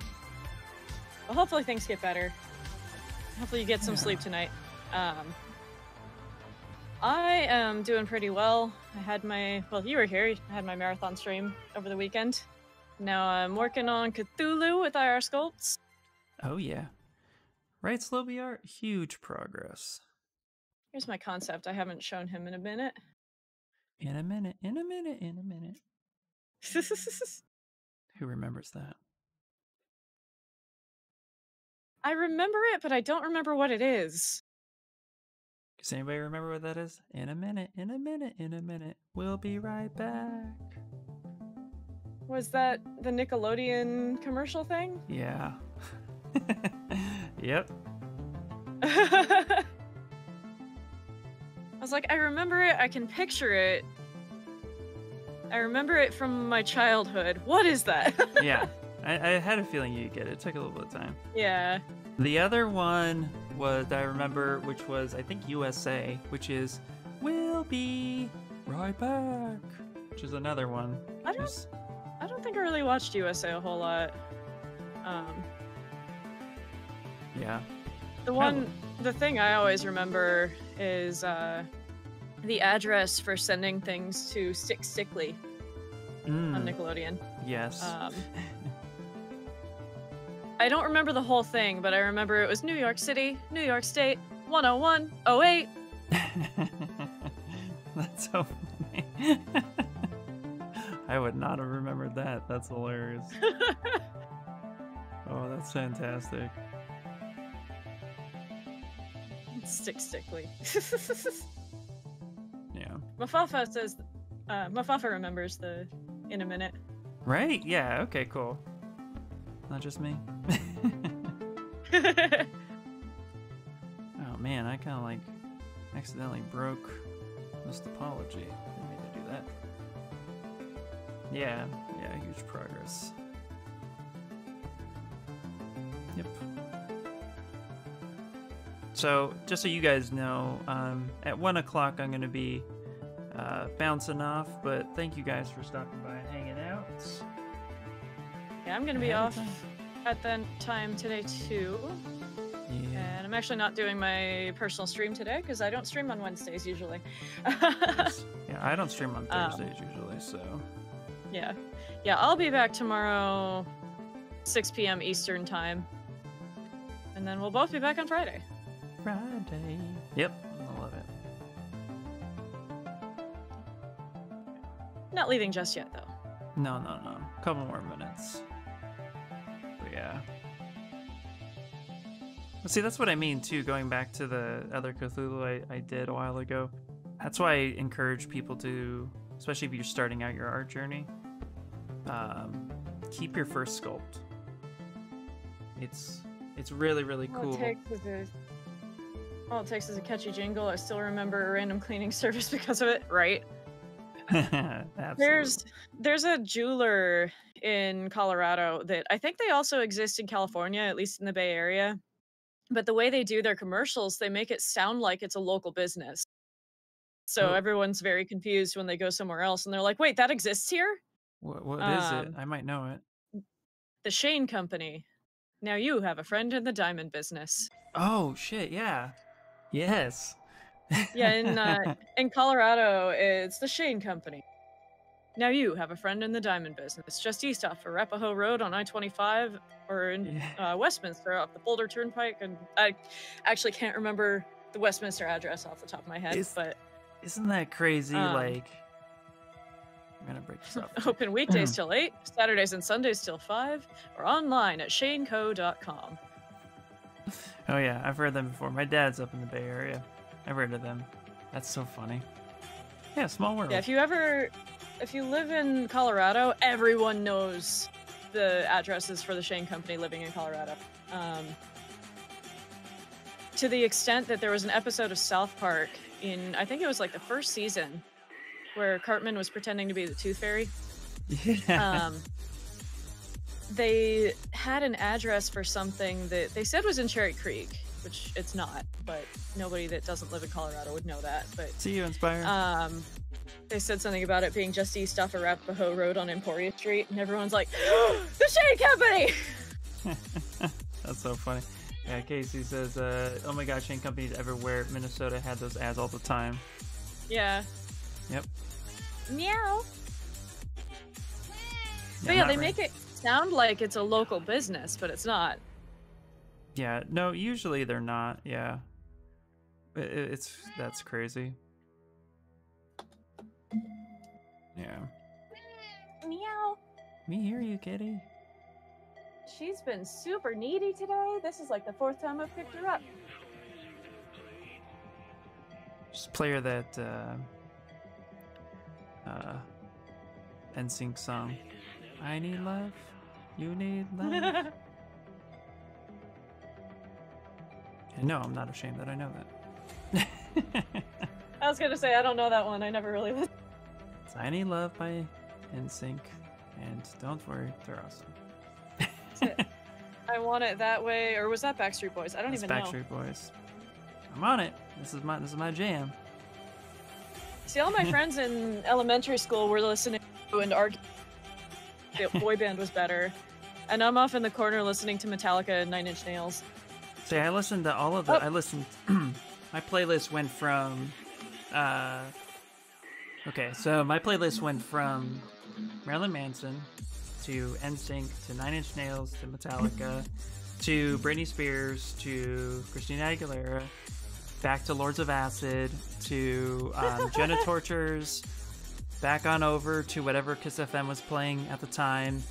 Well, hopefully things get better. Hopefully you get some sleep tonight. I am doing pretty well. I had you were here. I had my marathon stream over the weekend. Now I'm working on Cthulhu with IR sculpts. Oh yeah. Right, Slow BR? Huge progress. Here's my concept. I haven't shown him in a minute. In a minute. Who remembers that? I remember it, but I don't remember what it is. Does anybody remember what that is? In a minute. We'll be right back. Was that the Nickelodeon commercial thing? Yeah. Yep. I was like, I remember it. I can picture it. I remember it from my childhood. What is that? Yeah. I had a feeling you'd get it. It took a little bit of time. Yeah. The other one was, I remember, which was, I think, USA, which is, we'll be right back, which is another one. I don't think I really watched USA a whole lot. Yeah. The thing I always remember is the address for sending things to Stickly on Nickelodeon. Yes. I don't remember the whole thing, but I remember it was New York City, New York State, 10108. That's so funny. I would not have remembered that. That's hilarious. Oh, that's fantastic. Stickly. Yeah. Mafafa says, Mafafa remembers the in a minute. Right? Yeah, okay, cool. Not just me. Oh man, I kind of like accidentally broke this topology. Didn't mean to do that. Yeah, huge progress. Yep. So, just so you guys know, at 1 o'clock I'm going to be bouncing off, but thank you guys for stopping by and hanging out. Yeah, I'm going to be off at that time today too. Yeah. And I'm actually not doing my personal stream today because I don't stream on Wednesdays usually. Yeah, I don't stream on Thursdays usually, so. Yeah, I'll be back tomorrow, 6 p.m. Eastern time. And then we'll both be back on Friday. Friday. Yep, I love it. Not leaving just yet, though. No. A couple more minutes. But yeah. But see, that's what I mean, too, going back to the other Cthulhu I did a while ago. That's why I encourage people to, especially if you're starting out your art journey, keep your first sculpt. It's really, really cool. All it takes is a catchy jingle. I still remember a random cleaning service because of it, right? There's a jeweler in Colorado that I think they also exist in California, at least in the Bay Area. But the way they do their commercials, they make it sound like it's a local business. So everyone's very confused when they go somewhere else and they're like, wait, that exists here? What is it? I might know it. The Shane Company. Now you have a friend in the diamond business. Oh, shit, yeah. Yes. Yeah, in Colorado, it's the Shane Company. Now you have a friend in the diamond business, just east off Arapahoe Road on I-25, or in Westminster off the Boulder Turnpike. And I actually can't remember the Westminster address off the top of my head, but isn't that crazy? Like, I'm gonna break this up. Open weekdays till 8, Saturdays and Sundays till 5, or online at shaneco.com. Oh yeah, I've heard them before. My dad's up in the Bay Area. I've heard of them. That's so funny. Yeah, small world. Yeah, if you live in Colorado, everyone knows the addresses for the Shane Company living in Colorado. To the extent that there was an episode of South Park in, I think it was like the first season, where Cartman was pretending to be the Tooth Fairy. Yeah. They had an address for something that they said was in Cherry Creek, which it's not, but nobody that doesn't live in Colorado would know that. But see you, Inspire. They said something about it being just east off Arapahoe Road on Emporia Street, and everyone's like, the Shane Company! That's so funny. Yeah, Casey says, oh my gosh, Shane Company's everywhere. Minnesota had those ads all the time. Yeah. Yep. Meow. But yeah, they make it sound like it's a local business, but it's not. Yeah, no, usually they're not. Yeah. That's crazy. Yeah. Meow. Me hear you, kitty. She's been super needy today. This is like the 4th time I've picked her up. Just play her that NSYNC song. I need love. You need love. And no, I'm not ashamed that I know that. I was gonna say, I don't know that one. I never really listened. It's I Need Love by NSYNC. And don't worry, they're awesome. I Want It That Way, or was that Backstreet Boys? I don't even know. Backstreet Boys. I'm on it. This is my jam. See, all my friends in elementary school were listening to and arguing the boy band was better, and I'm off in the corner listening to Metallica and Nine Inch Nails. See, I listened to all of the. I listened. My playlist went from. Okay, so my playlist went from Marilyn Manson to NSYNC to Nine Inch Nails to Metallica to Britney Spears to Christina Aguilera back to Lords of Acid, to Jenna Tortures, back on over to whatever Kiss FM was playing at the time.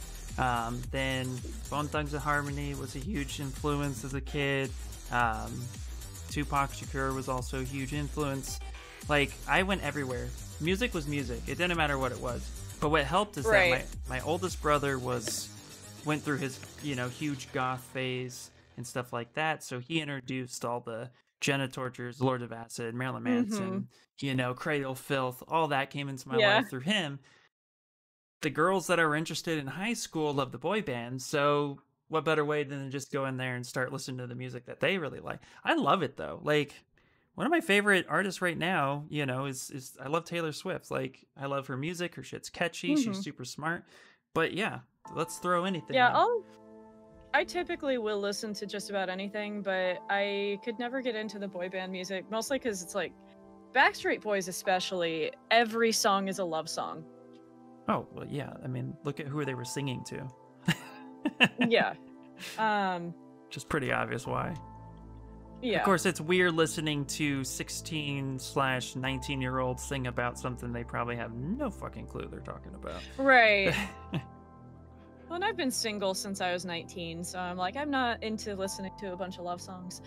Then Bone Thugs and Harmony was a huge influence as a kid. Tupac Shakur was also a huge influence. Like, I went everywhere. Music was music. It didn't matter what it was. But what helped is that my oldest brother went through his, huge goth phase and stuff like that. So he introduced all the Jenna Tortures, Lord of Acid, Marilyn Manson, Cradle Filth, all that came into my life through him. The girls that are interested in high school love the boy bands, so what better way than to just go in there and start listening to the music that they really like. I love it though. Like, one of my favorite artists right now, is I love Taylor Swift. Like, I love her music. Her shit's catchy. She's super smart. But yeah, let's throw anything. Yeah, I typically will listen to just about anything, but I could never get into the boy band music, mostly because it's like, Backstreet Boys especially, every song is a love song. Oh, well, yeah. I mean, look at who they were singing to. Yeah. Just pretty obvious why. Yeah. Of course, it's weird listening to 16/19-year-olds sing about something they probably have no fucking clue they're talking about. Right. Well, and I've been single since I was 19, so I'm like, I'm not into listening to a bunch of love songs.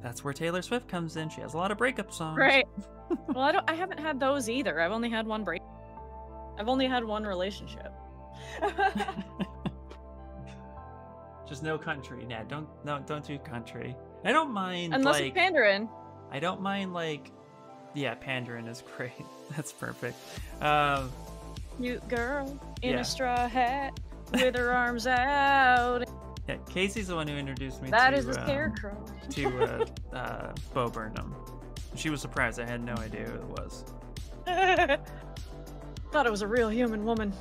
That's where Taylor Swift comes in. She has a lot of breakup songs. Right. Well, I haven't had those either. I've only had one break. I've only had one relationship. Just no country. Nah, don't do country. I don't mind unless it's pandering. I don't mind yeah, pandering is great. That's perfect. Cute girl in a straw hat with her arms out. Yeah, Casey's the one who introduced me that to is a scarecrow. to Bo Burnham. She was surprised. I had no idea who it was. Thought it was a real human woman.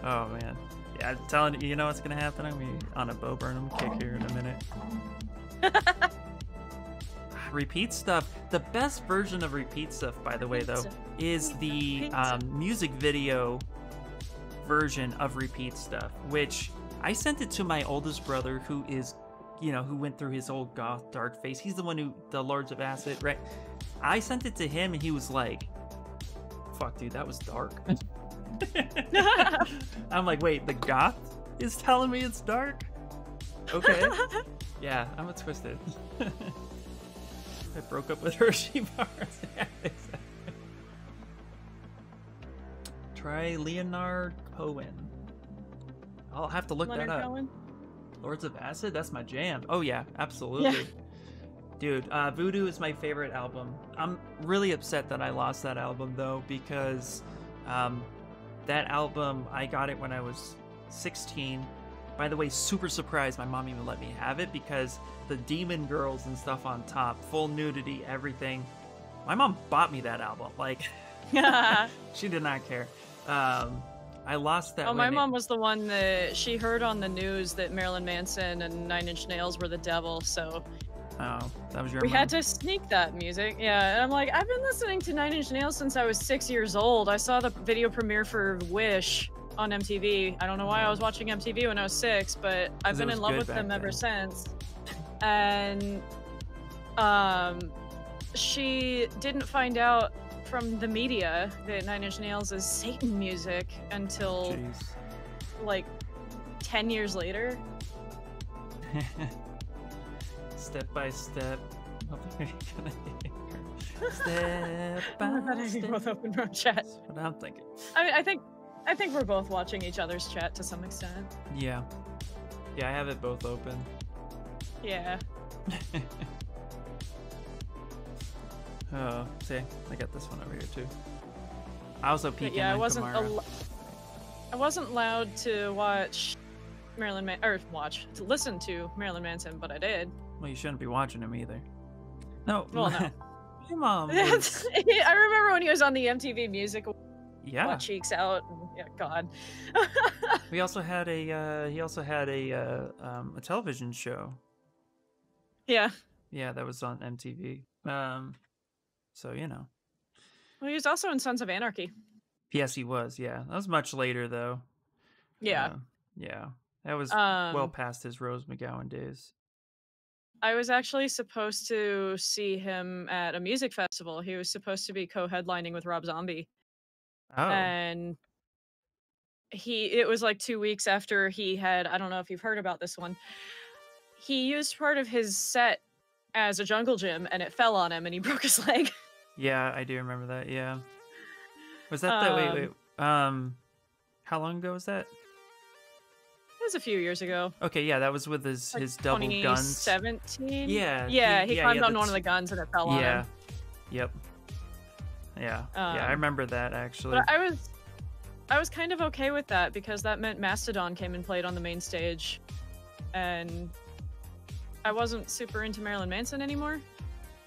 Oh man. Yeah, I'm telling you, what's gonna happen? I'm gonna be on a Bo Burnham kick here in a minute. Repeat stuff. The best version of repeat stuff, by the way, though, is the music video version of repeat stuff, which I sent it to my oldest brother, who is, who went through his old goth dark phase. He's the one who, the Lords of Acid, right? I sent it to him and he was like, fuck, dude, that was dark. I'm like, wait, the goth is telling me it's dark? Okay. Yeah, I'm a twisted. I broke up with Hershey bars. Yeah, exactly. Try Leonard Cohen. I'll have to look Leonard that up. Cohen? Lords of Acid? That's my jam. Oh yeah, absolutely. Yeah. Dude, Voodoo is my favorite album. I'm really upset that I lost that album though, because that album, I got it when I was 16. By the way, super surprised my mom even let me have it, because the demon girls and stuff on top, full nudity, everything. My mom bought me that album. Like, she did not care. I lost that. Oh, my mom was the one that she heard on the news that Marilyn Manson and Nine Inch Nails were the devil, so oh, that was your we mom? had to sneak that music. Yeah, and I'm like, I've been listening to Nine Inch Nails since I was 6 years old. I saw the video premiere for Wish on MTV. I don't know why I was watching MTV when I was 6, but I've been in love with them ever since. And she didn't find out from the media that Nine Inch Nails is Satan music until like 10 years later. Step by step. Step by step. Both open our chat. That's what I'm thinking. I mean, I think we're both watching each other's chat to some extent. Yeah. Yeah, I have it both open. Yeah. Oh, see, I got this one over here too. I also peeked in I Kamara. I wasn't allowed to watch to listen to Marilyn Manson, but I did. Well, you shouldn't be watching him either. No. Well, no. My mom was... I remember when he was on the MTV Music. Yeah. Butt cheeks out. Yeah, God. He also had a television show. Yeah. Yeah, that was on MTV. So Well, he was also in Sons of Anarchy. Yes, he was. Yeah, that was much later though. Yeah. Yeah. That was well past his Rose McGowan days. I was actually supposed to see him at a music festival. He was supposed to be co-headlining with Rob Zombie. Oh. And it was like 2 weeks after he had, I don't know if you've heard about this one. He used part of his set as a jungle gym and it fell on him and he broke his leg. Yeah, I do remember that. Yeah. Was that wait. How long ago was that? It was a few years ago. Okay, yeah, that was with his double guns. 2017? Yeah. Yeah, he climbed on one of the guns and it fell on him. Yeah. Yep. Yeah. Yeah, I remember that actually. But I was kind of okay with that because that meant Mastodon came and played on the main stage. And I wasn't super into Marilyn Manson anymore.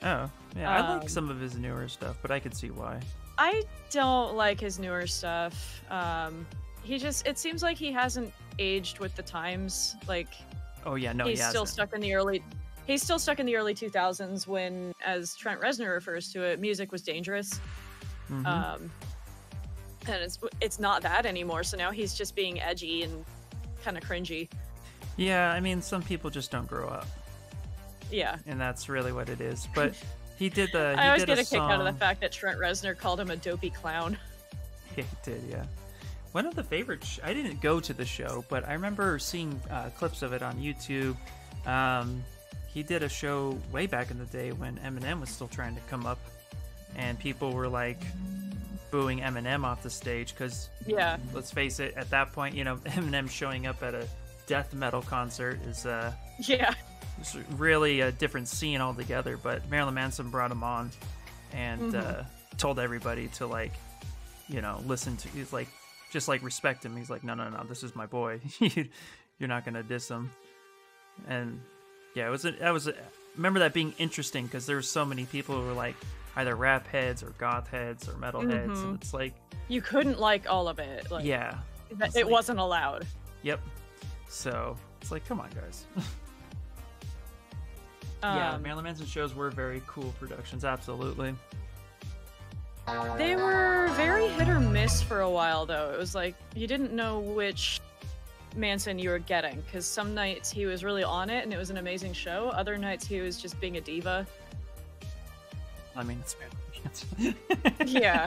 Oh, yeah, I like some of his newer stuff, but I could see why. I don't like his newer stuff. It seems like he hasn't aged with the times. Like, oh yeah, no, he's still stuck in the early 2000s when, as Trent Reznor refers to it, music was dangerous. And it's not that anymore. So now he's just being edgy and kind of cringy. Yeah, I mean, some people just don't grow up. Yeah, and that's really what it is. But he did the. I always get a kick out of the fact that Trent Reznor called him a dopey clown. Yeah, he did. Yeah, one of the favorite. I didn't go to the show, but I remember seeing clips of it on YouTube. He did a show way back in the day when Eminem was still trying to come up, and people were like booing Eminem off the stage because, yeah, let's face it, at that point, you know, Eminem showing up at a death metal concert is yeah. It's really a different scene altogether, but Marilyn Manson brought him on and told everybody to, like, you know, listen to. He's like, just like respect him. He's like, no, this is my boy. You're not gonna diss him. And yeah, remember that being interesting because there were so many people who were like either rap heads or goth heads or metal heads, and it's like you couldn't like all of it. Like, yeah, it wasn't allowed. Yep. So it's like, come on, guys. Yeah, Marilyn Manson shows were very cool productions, absolutely. They were very hit or miss for a while, though. It was like, you didn't know which Manson you were getting, because some nights he was really on it and it was an amazing show. Other nights he was just being a diva. I mean, it's Marilyn Manson. Yeah.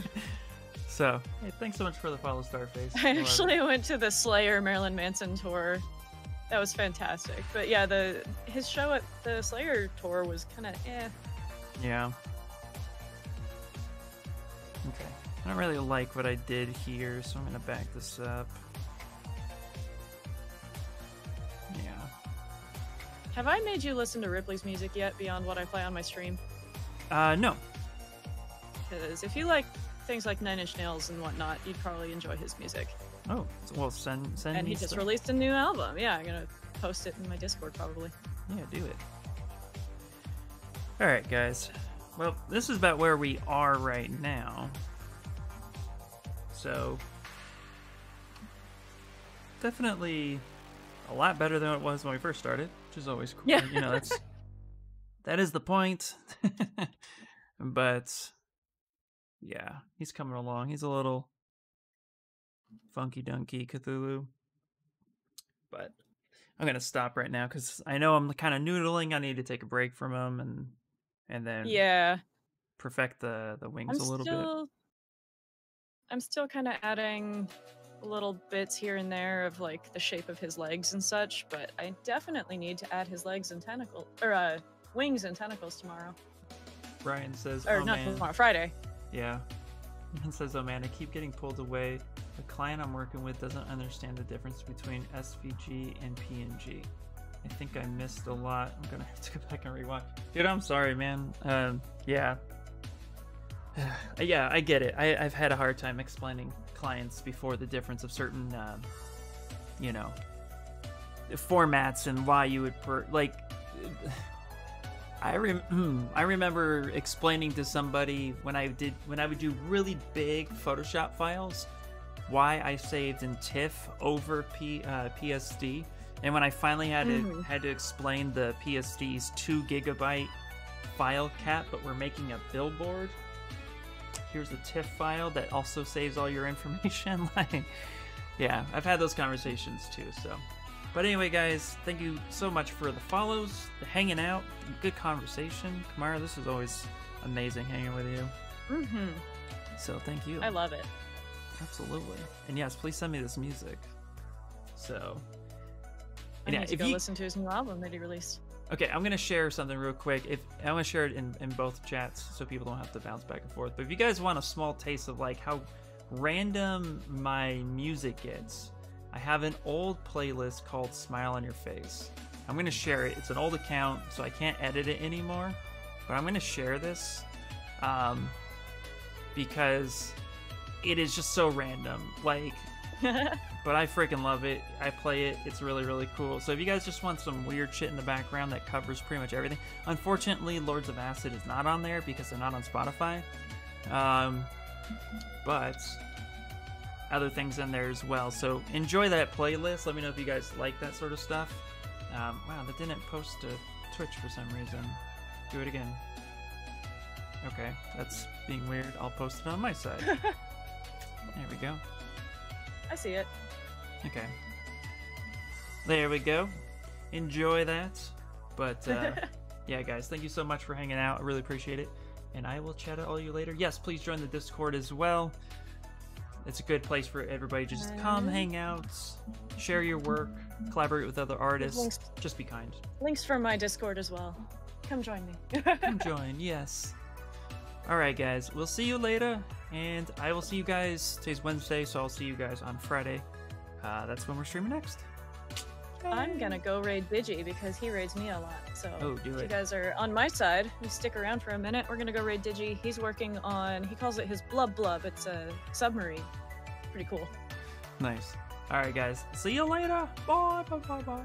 So, hey, thanks so much for the follow, Starface. I actually went to the Slayer Marilyn Manson tour. That was fantastic. But yeah, his show at the Slayer tour was kind of eh. Yeah. Okay. I don't really like what I did here, so I'm going to back this up. Yeah. Have I made you listen to Ripley's music yet beyond what I play on my stream? No. Because if you like things like Nine Inch Nails and whatnot, you'd probably enjoy his music. Oh, well, send and me he just stuff. released a new album. Yeah, I'm gonna post it in my Discord probably. Yeah, do it. Alright, guys. Well, this is about where we are right now. So, definitely a lot better than it was when we first started, which is always cool. Yeah. You know, that is the point. But, yeah, he's coming along. He's a little funky dunky Cthulhu, but I'm gonna stop right now because I know I'm kind of noodling. I need to take a break from him and then perfect the wings a little bit. I'm still kind of adding little bits here and there of like the shape of his legs and such, but I definitely need to add his legs and tentacles or wings and tentacles tomorrow. Brian says, or oh, not man. Tomorrow, Friday. Yeah. Brian says, oh man, I keep getting pulled away. The client I'm working with doesn't understand the difference between SVG and PNG. I think I missed a lot. I'm gonna have to go back and rewatch. Dude, I'm sorry, man. Yeah. Yeah, I get it. I've had a hard time explaining clients before the difference of certain, you know, formats and why you would I remember explaining to somebody when I would do really big Photoshop files why I saved in TIFF over PSD, and when I finally had to explain the PSD's 2 GB file cap, but we're making a billboard. Here's a TIFF file that also saves all your information. Like, yeah, I've had those conversations too. So, But anyway, guys, thank you so much for the follows, the hanging out, good conversation. Kamara, this is always amazing hanging with you. Mm-hmm. So thank you. I love it. Absolutely. And yes, please send me this music. So, I need to go listen to his new album that he released. Okay, I'm gonna share something real quick. I'm gonna share it in both chats so people don't have to bounce back and forth. But if you guys want a small taste of like how random my music gets, I have an old playlist called Smile on Your Face. I'm gonna share it. It's an old account, so I can't edit it anymore. But I'm gonna share this because it is just so random. Like, but I freaking love it. I play it. It's really, really cool. So if you guys just want some weird shit in the background that covers pretty much everything. Unfortunately, Lords of Acid is not on there because they're not on Spotify. But other things in there as well. So enjoy that playlist. Let me know if you guys like that sort of stuff. Wow, that didn't post to Twitch for some reason. Do it again. Okay, that's being weird. I'll post it on my side. There we go. I see it. Okay. There we go. Enjoy that. But yeah, guys, thank you so much for hanging out. I really appreciate it. And I will chat at all you later. Yes, please join the Discord as well. It's a good place for everybody to just come, hang out, share your work, collaborate with other artists. Just be kind. Links for my Discord as well. Come join me. Come join, yes. Alright, guys. We'll see you later. And I will see you guys. Today's Wednesday, so I'll see you guys on Friday. That's when we're streaming next. I'm gonna go raid Digi because he raids me a lot. So do if it. you guys are on my side, you stick around for a minute. We're gonna go raid Digi. He's working on, he calls it his Blub Blub. It's a submarine. Pretty cool. Nice. Alright, guys. See you later. Bye, bye, bye, bye.